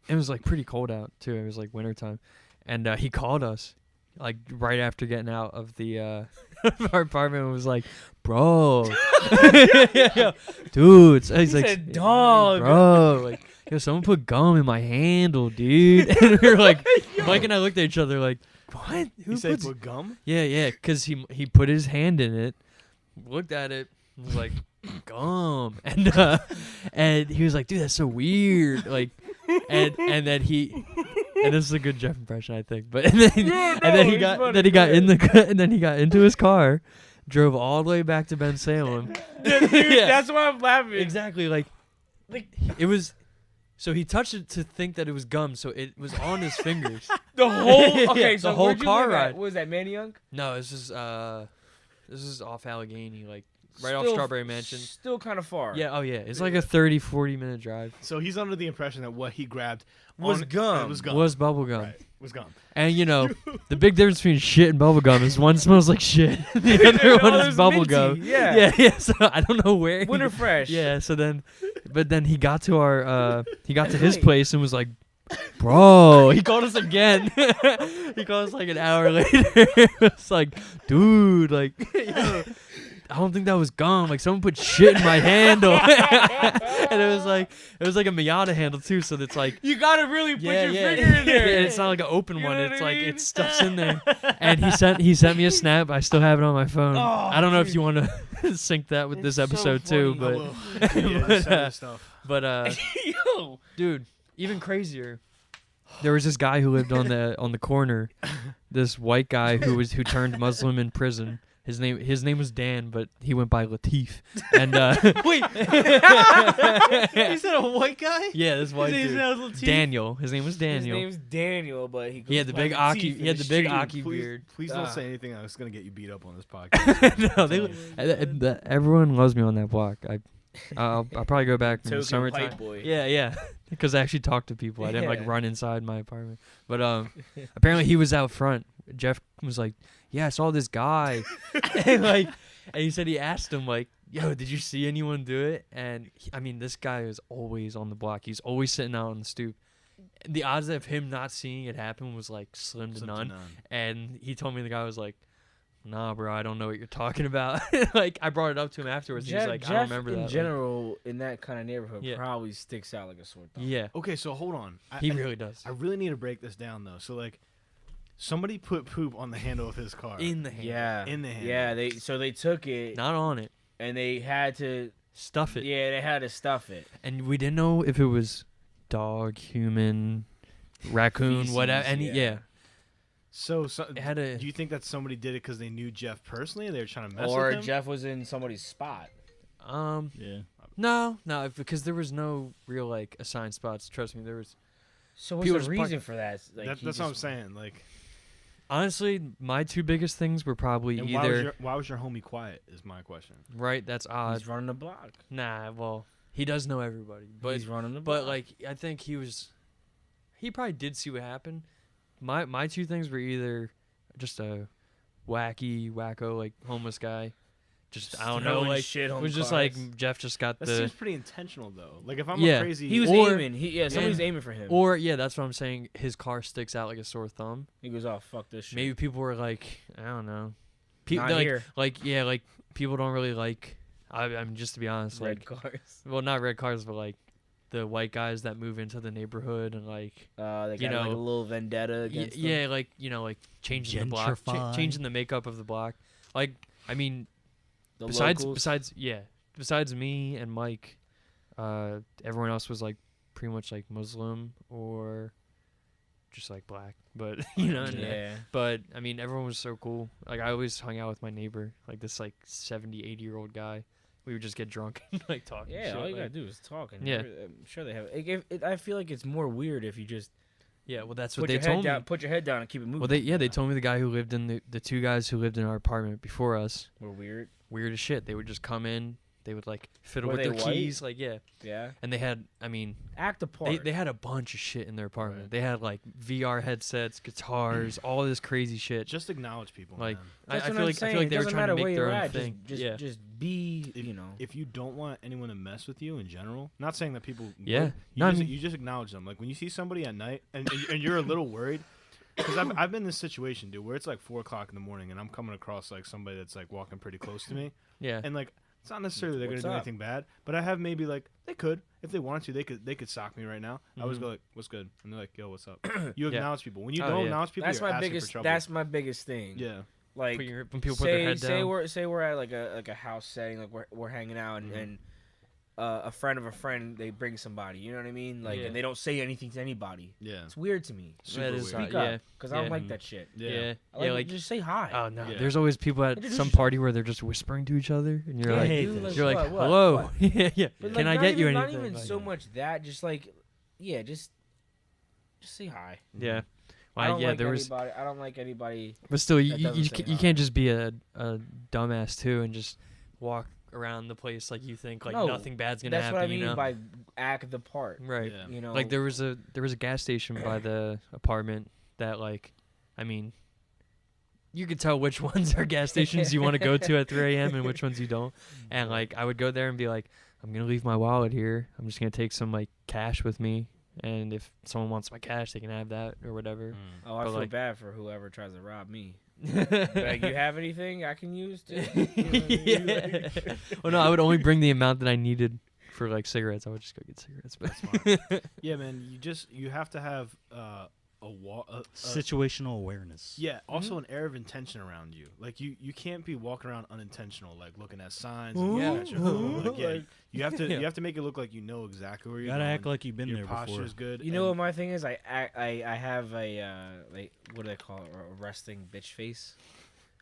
It was like pretty cold out too. It was like wintertime. And he called us like right after getting out of the of our apartment and was like, bro. Dude. He's like, said, dog. bro. Like, yo, someone put gum in my handle, dude. And we were like, Mike and I looked at each other like, what? Who You said puts put gum? yeah, because he put his hand in it, looked at it, was like, gum, and he was like, dude, that's so weird, like, and then he, and this is a good Jeff impression, I think, but and then he got into his car, drove all the way back to Ben Salem. Dude, Yeah. that's why I'm laughing. Exactly, like it was. So he touched it to think that it was gum, so it was on his fingers. The whole Yeah, so the whole where'd you car live at? ride. What was that, Manayunk? No, this is off Allegheny, like right off Still- Strawberry Mansion. Still kind of far. Yeah, oh yeah, it's like a 30-40 minute drive. So he's under the impression that what he grabbed Was gum. Was gum. Was bubble gum. Right. Was gum. And you know, the big difference between shit and bubble gum is one smells like shit, the other one Oh, is it's bubble minty, gum. yeah. yeah. So I don't know where. Winter fresh. Yeah. So then, but then he got to his place and was like, "Bro," he called us again. He called us like an hour later. It's like, dude, like, yo, I don't think that was gum. Like someone put shit in my handle, and it was like a Miata handle too. So it's like. You gotta really put Yeah, your yeah. finger in there. Yeah, it's not like an open You one. know what It's I like mean? it stuffs in there. And he sent me a snap. I still have it on my phone. Oh, I don't know if dude. you want to sync that with this It's so episode too, funny. I will. but Yeah, just send us stuff. Yo. dude, even crazier. There was this guy who lived on the corner. This white guy who turned Muslim in prison. His name was Dan, but he went by Latif. And Wait. He said a white guy? yeah, this white His dude. name was Latif? Daniel. His name was His Daniel. name's Daniel, but He had the big Aki. He had the big Aki beard. Please Ah. don't say anything that's gonna get you beat up on this podcast. No, everyone loves me on that block. I'll probably go back in the Token summertime. pipe boy. Yeah, because I actually talked to people. I didn't like Yeah. run inside my apartment. But apparently he was out front. Jeff was like, "Yeah, I saw this guy," and he said he asked him like, "Yo, did you see anyone do it?" And I mean, this guy is always on the block. He's always sitting out on the stoop. The odds of him not seeing it happen was like slim to none. And he told me the guy was like, "Nah, bro, I don't know what you're talking about." Like I brought it up to him afterwards. And he's like, "I don't remember that." in Like, general, in that kind of neighborhood, Yeah. probably sticks out like a sore thumb. yeah, Okay, so hold on. he really does. I really need to break this down though. So like, somebody put poop on the handle of his car. In the hand. Yeah. In the handle. Yeah, they took it Not on it. and they had to Stuff it. they had to stuff it. And we didn't know if it was dog, human, raccoon, Feces, whatever. Any yeah. yeah. So It had a do you think that somebody did it because they knew Jeff personally? They were trying to mess Or with him. Jeff was in somebody's spot. Yeah. no, because there was no real like assigned spots. Trust me, there was. So what's People the just park- reason for that? Like, That's he what I'm just- saying. Like, Honestly, my two biggest things were probably and either why was your homie quiet? Is my question. right. That's odd. He's running the block. Nah, well, he does know everybody, but He's running the block. but like I think he probably did see what happened. My two things were either just a wacko like homeless guy just I don't know, throwing like shit it on was just cars. like Jeff just got That the seems pretty intentional though. Like if I'm Yeah. a crazy, He was Or- aiming. Somebody's aiming for him. or yeah, that's what I'm saying. His car sticks out like a sore thumb. He goes, "Oh fuck this shit." Maybe people were like, I don't know, Not like, here. like people don't really like. I mean, just to be honest, Red like, cars. well, not red cars, but like the white guys that move into the neighborhood and like, They got you like a know, little vendetta against them. yeah, like like changing the block, Gentrify. changing the makeup of the block. Like, I mean, The besides locals. besides me and Mike, everyone else was like pretty much like Muslim or just like black. But Yeah. But I mean, everyone was so cool. Like I always hung out with my neighbor, like this like 70, 80-year-old guy. We would just get drunk and like talk. and Yeah, shit, all you like- gotta do is talk. And Yeah. I'm sure they have. I feel like it's more weird if you just Yeah, well, that's what put they your head told me. down, put your head down, and keep it moving. Well, they told me the guy who lived in the two guys who lived in our apartment before us, We're weird. weird as shit. They would just come in, they would like fiddle Were with they their white? keys, like Yeah. and they had, I mean, Act a part. they had a bunch of shit in their apartment. Right. They had like VR headsets, guitars, all this crazy shit. just acknowledge people. Like, man. I That's what feel I'm like saying. they were It doesn't trying to matter where make their you're own at. thing. Just Yeah, be. If, if you don't want anyone to mess with you in general, not saying that people, Yeah. would, No, I you, just, mean- you just acknowledge them. Like when you see somebody at night and you're a little worried, because I've been in this situation, dude, where it's like 4:00 in the morning and I'm coming across like somebody that's like walking pretty close to me, yeah. and like it's not necessarily they're What's gonna do up? anything bad, but I have maybe like they could if they wanted to, they could sock me right now. I always Mhm. go like, "What's good?" and they're like, "Yo, what's up?" You Yeah. acknowledge people. When you Oh, don't yeah. acknowledge people, That's you're my asking biggest. for trouble. That's my biggest thing. Yeah. Like When people put their head down. say we're at like a house setting, like we're hanging out, and a friend of a friend, they bring somebody. You know what I mean? Like, Yeah. and they don't say anything to anybody. Yeah. It's weird to me. Super That is weird. Speak yeah. up, because I don't Yeah. like that shit. Yeah, I like, yeah, like just say hi. oh no, Yeah. there's always people at Introduce some yourself. party where they're just whispering to each other, and you're Yeah, like, hate dude, this. you're like, what, hello, what? yeah. But, Can like, I not get you even, anything? Not even Like, so much that, just like, yeah, just say hi. yeah. I don't yeah, like there was, anybody. I don't like anybody. but still, that you doesn't say you hi. can't just be a dumbass too and just walk around the place like you think like No, nothing bad's gonna That's happen. what I mean you know, by act the part. right? Yeah. You know, Like there was a gas station by the apartment that like, I mean, you could tell which ones are gas stations you want to go to at 3 a.m. and which ones you don't. And like I would go there and be like, I'm gonna leave my wallet here. I'm just gonna take some like cash with me, and if someone wants my cash, they can have that or whatever. Oh, I But, feel like- bad for whoever tries to rob me. Like, you have anything I can use? To, you know what I mean? Yeah. Well, no, I would only bring the amount that I needed for like cigarettes. I would just go get cigarettes. But Yeah, man. You have to have Situational awareness. yeah, also an air of intention around you. Like you can't be walking around unintentional, like looking at signs. And looking at your phone. Like, yeah, you have to Yeah. you have to make it look like you know exactly where You you're gotta going. act like you've been your there before. posture's good. You know what my thing is? I have a like, what do they call it? A resting bitch face.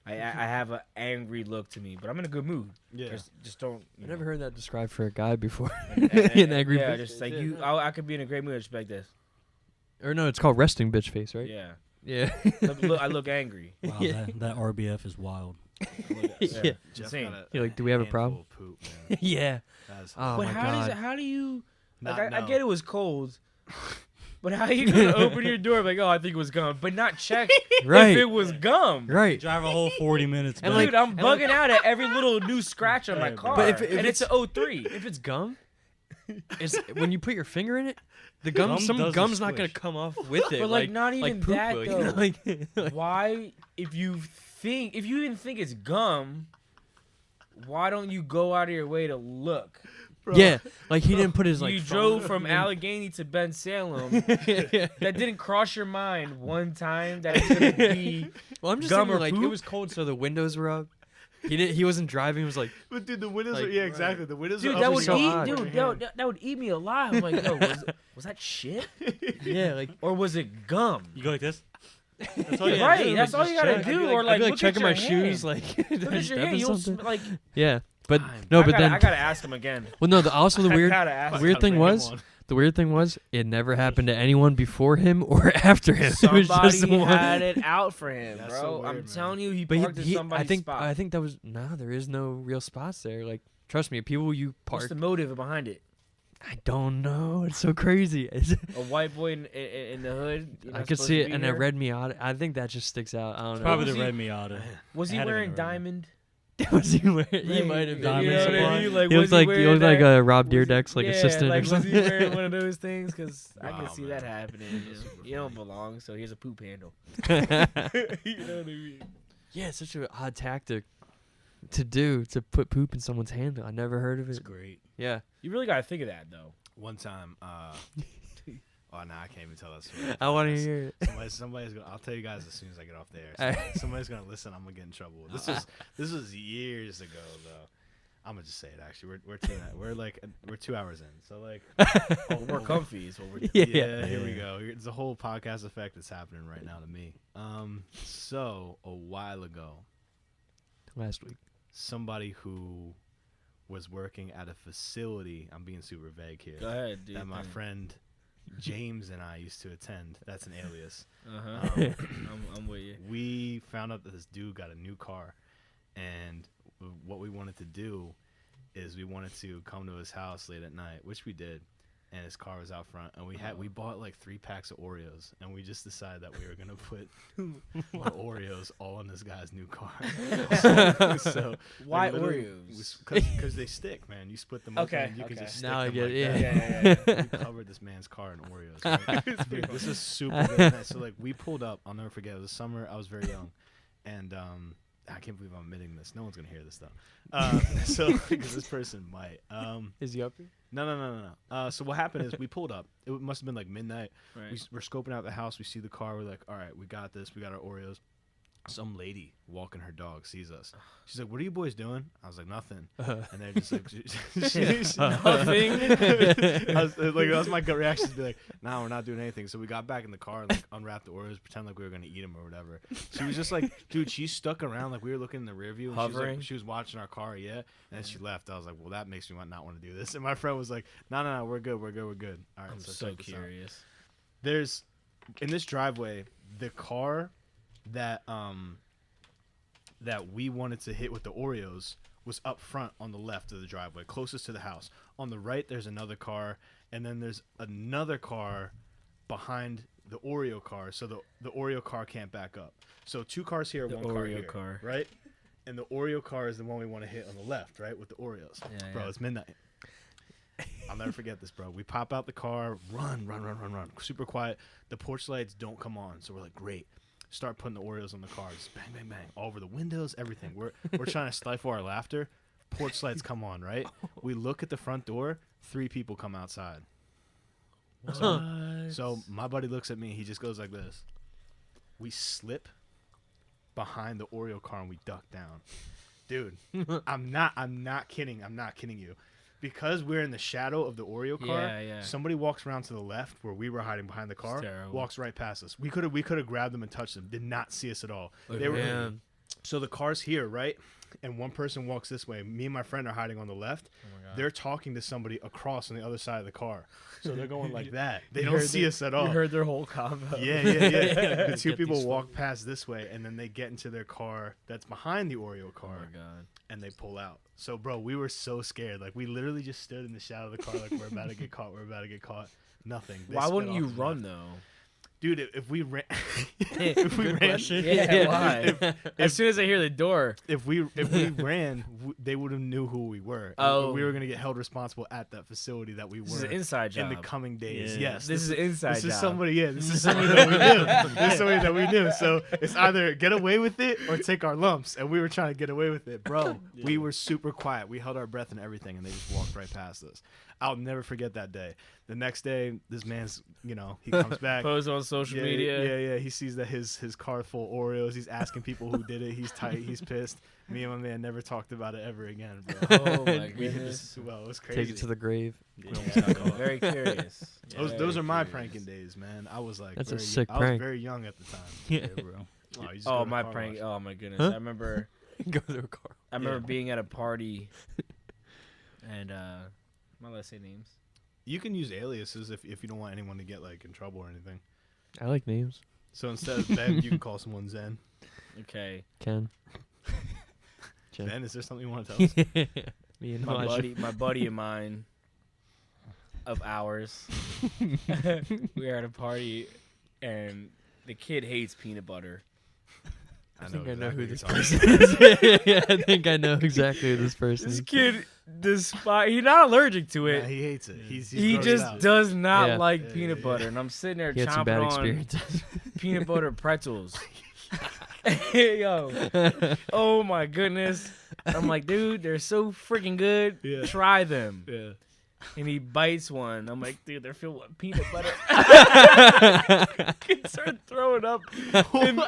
I have an angry look to me, but I'm in a good mood. Yeah. Just don't. I never heard that described for a guy before. And- An angry yeah, bitch just like face, you. yeah. I could be in a great mood. Just like this. Or no, it's called resting bitch face, right? Yeah. Yeah. I look angry. Wow, Yeah. that RBF is wild. Yeah. Jeff Insane. got You're like, do we have a handful problem? of Poop, man. Yeah. That's Oh But my how god. how do you? Not Like, I know. get it was cold, but how you gonna open your door like, oh, I think it was gum, but not check Right. if it was gum? Right. Drive a whole 40 minutes. And back. Dude, I'm bugging out at every little new scratch on my Yeah, car. But if and it's a 03. If it's gum, it's when you put your finger in it, the gum, Gum some doesn't gum's not gonna squish. come off with it. But, like, not even like poop that, will, you know, though. like, Why, if you even think it's gum, why don't you go out of your way to look? yeah, like he didn't put his like. You phone- drove from Allegheny to Ben Salem. That didn't cross your mind one time that it's gonna be. Well, I'm just gum thinking, or like it poop? was cold, so the windows were up. He wasn't driving. He was like, But dude, the windows Like, are yeah, exactly. The windows Dude, are that up would so eat. odd. Dude, that would eat me alive. I'm like, yo, was that shit, yeah, like or was it gum? You go like this. that's all you Right, gotta do, that's like, all just you gotta check. do, I'd be or, like, I'd be look at checking my your shoes, hand. like Look at your that hand. was You'll something. like. Yeah, but Time. no, I but gotta, then I gotta ask him again. well, no, also the I weird. gotta ask The him. weird Gotta thing bring him was, on. the weird thing was, it never happened to anyone before him or after him. It was Somebody just one. had it out for him, That's bro. so weird, I'm man. telling you, he But parked in somebody's I think spot. I think that was there is no real spots there. Like trust me, people you What's park. the motive behind it? I don't know. It's so crazy. It's- A white boy in the hood. You're I not could supposed see to it, be and a here? red Miata. I think that just sticks out. I don't know. Probably was the he- Red Miata. Was he Had it in wearing the red. diamond? Was he wearing? He Like, might have been. Diamond you know what I Supply? mean? Like, He was looked like wearing like that? a Rob Was he- Deerdeck's like yeah, assistant like, or was he something. wearing one of those things? Because I can Wow, see man. that happening. Super You don't funny. belong, so here's a poop handle. Yeah, You know what I mean? it's such an odd tactic to do to put poop in someone's handle. I never heard of It's it. great. Yeah, You really got to think of that, though. One time, oh, nah, I can't even tell that story. I want to That's- hear it. Somebody's gonna. I'll tell you guys as soon as I get off the air. Alright. Somebody's gonna listen. I'm gonna get in trouble. This was years ago though. I'm gonna just say it. Actually, we're 2 hours in. So like, We're comfy is what we're doing. Yeah. Here we go. There's a whole podcast effect that's happening right now to me. So a while ago, Last week. somebody who was working at a facility. I'm being super vague here. Go ahead, dude. That my friend James and I used to attend. That's an alias. Uh-huh. I'm with you. We found out that this dude got a new car, and what we wanted to do is we wanted to come to his house late at night, which we did, and his car was out front, and we bought like 3 packs of Oreos, and we just decided that we were gonna put the Oreos all in this guy's new car. so Why like, literally, Oreos? Because they stick, man. You split them Okay, open, and you can okay. just stick Now I them get like it, that. yeah. We covered this man's car in Oreos. Right? Dude, this is super really nice. So like we pulled up. I'll never forget. It was summer. I was very young, and I can't believe I'm admitting this. No one's gonna hear this though. So because this person might. Is he up here? No. So what happened is we pulled up. It must have been like midnight. Right. We're scoping out the house. We see the car. We're like, all right, we got this. We got our Oreos. Some lady walking her dog sees us. She's like, "What are you boys doing?" I was like, "Nothing." And they're just like, Nothing. that was my gut reaction to be like, "Nah, we're not doing anything." So we got back in the car and like unwrapped the Oreos, pretend like we were gonna eat them or whatever. She was just like, "Dude, she stuck around like we were looking in the rear view, and Hovering? she was watching our car, yeah." And then she left. I was like, "Well, that makes me not want to do this." And my friend was like, "No, we're good. All right, I'm so so check this out. curious. There's in this driveway, the car that we wanted to hit with the Oreos was up front on the left of the driveway, closest to the house. On the right, there's another car, and then there's another car behind the Oreo car, so the Oreo car can't back up. So 2 cars here, The 1 car Oreo here, car. right? And the Oreo car is the one we want to hit on the left, right, with the Oreos. Yeah, Bro, yeah. it's midnight. I'll never forget this, bro. We pop out the car, run, super quiet. The porch lights don't come on, so we're like, great. Start putting the Oreos on the car, just bang, bang, bang, all over the windows, everything. We're trying to stifle our laughter. Porch lights come on, right? We look at the front door. 3 people come outside. So my buddy looks at me. He just goes like this. We slip behind the Oreo car and we duck down. Dude, I'm not kidding. I'm not kidding you. Because we're in the shadow of the Oreo car, Yeah. somebody walks around to the left where we were hiding behind the car, terrible. walks right past us. We could have grabbed them and touched them. Did not see us at all. Like, They were Man. so the car's here, right? And one person walks this way. Me and my friend are hiding on the left. Oh my God. They're talking to somebody across on the other side of the car. So they're going like that. They You don't heard see us at all. You heard their whole combo. Yeah. The 2 Get people these walk past this way, and then they get into their car that's behind the Oreo Oh car, my God. and they pull out. So, bro, we were so scared. Like, we literally just stood in the shadow of the car like, we're about to get caught. Nothing. They Why sped wouldn't off you and run left. though? Dude, if we ran, Yeah, why? As soon as I hear the door, if we ran, they would have knew who we were. Oh. We were gonna get held responsible at that facility that we this is were an inside job. in the coming days. Yeah. Yes, This is an inside This job. is somebody. Yeah, this is somebody that we knew. This is somebody that we knew. So it's either get away with it or take our lumps. And we were trying to get away with it, bro. We were super quiet. We held our breath and everything, and they just walked right past us. I'll never forget that day. The next day, this man's, he comes back. Post on social media. Yeah. He sees that his car full of Oreos. He's asking people who did it. He's tight. He's pissed. Me and my man never talked about it ever again, bro. Oh my We did goodness. this well. It was crazy. Take it to the grave. Yeah. I'm very curious. Those are my Very pranking days, man. I was like, That's a very, sick I prank. was very young at the time. Yeah, bro. Oh, you just go Oh, to the my car prank. wash. Oh my goodness. Huh? I remember Go to a car. being at a party and am I allowed to say names? You can use aliases if you don't want anyone to get like in trouble or anything. I like names. So instead of Ben, you can call someone Zen. Okay. Ken. Jen. Ben, is there something you want to tell us? Me and My Elijah. buddy of mine of ours. We were at a party and the kid hates peanut butter. I think I know exactly who what this you're person talking is. Yeah, I think I know exactly who this person This is. kid, he's not allergic to about. it. Nah, he hates it. He's He grossed just out. does not Yeah. like Yeah, peanut yeah, butter, yeah. and I'm sitting there He had some bad chomping on experiences. peanut butter pretzels. Yo, oh my goodness! I'm like, dude, they're so freaking good. Yeah. Try them. Yeah. And he bites one. I'm like, dude, they're filled with peanut butter. He started throwing up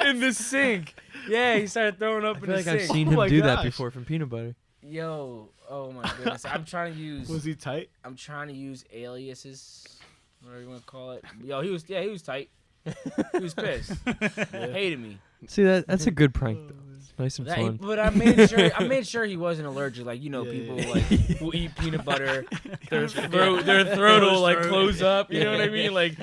in the sink. Yeah, he started throwing up I in feel the like I've sink. seen Oh him my do that gosh. before from peanut butter. Yo, oh my goodness! I'm trying to use. Was he tight? I'm trying to use aliases, whatever you want to call it. Yo, he was tight. He was pissed. Hated me. See that's a good prank though. It's nice and fun. But I made sure he wasn't allergic. Like, you know, Yeah, people yeah. like who eat peanut butter, their throat will like close up. You know what I mean? Like,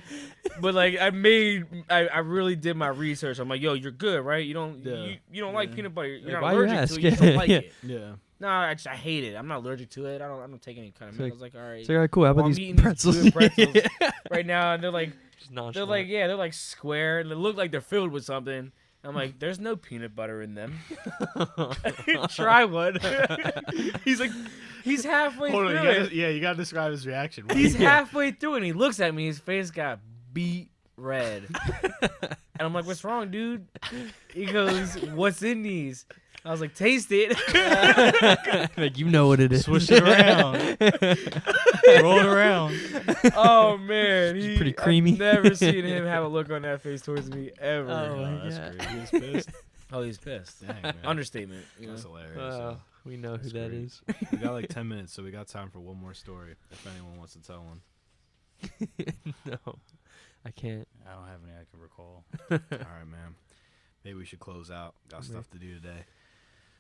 but like I really did my research. I'm like, yo, you're good, right? You don't Yeah. you don't like peanut butter. You're Like, not why you allergic ask? to it. You just don't like Yeah. it. Yeah. No, I hate it. I'm not allergic to it. I don't take any kind of. It's like- I was like, all right. It's like, all right, cool. How Well, about I'm these eating these pretzels? good pretzels right now, and they're like. Just They're like square. They look like they're filled with something. I'm like, there's no peanut butter in them. Try one. he's halfway Hold on. through it. You gotta describe his reaction. He's halfway through and he looks at me. His face got beet red. And I'm like, what's wrong, dude? He goes, what's in these? I was like, taste it. Like, you know what it is. Swish it around. Roll it around. Oh man, It's pretty creamy. I've never seen him have a look on that face towards me ever. Oh, my that's God. great. He was pissed. Oh, he's pissed. Dang, man. Understatement. You know? That's hilarious. Wow, we know That's who that great. is. We got like 10 minutes, so we got time for one more story. If anyone wants to tell one. No, I can't. I don't have any I can recall. All right, man. Maybe we should close out. Got stuff to do today.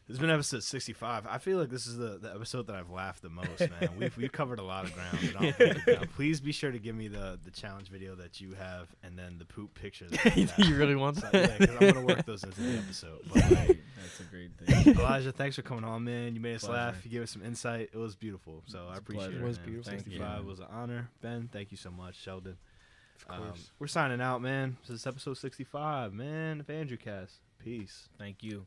This has been episode 65. I feel like this is the episode that I've laughed the most, man. We've covered a lot of ground. And I'll break it down. Please be sure to give me the challenge video that you have and then the poop picture that you have. You really want So, that? yeah, because I'm going to work those into the episode. But, like, That's a great thing. Elijah, thanks for coming on, man. You made us Pleasure. laugh. You gave us some insight. It was beautiful. So I It's a appreciate pleasure. it. It was man. beautiful. Thank you. 65 was an honor. Ben, thank you so much. Sheldon. Of course. We're signing out, man. This is episode 65, man, of Andrewcast. Peace. Thank you.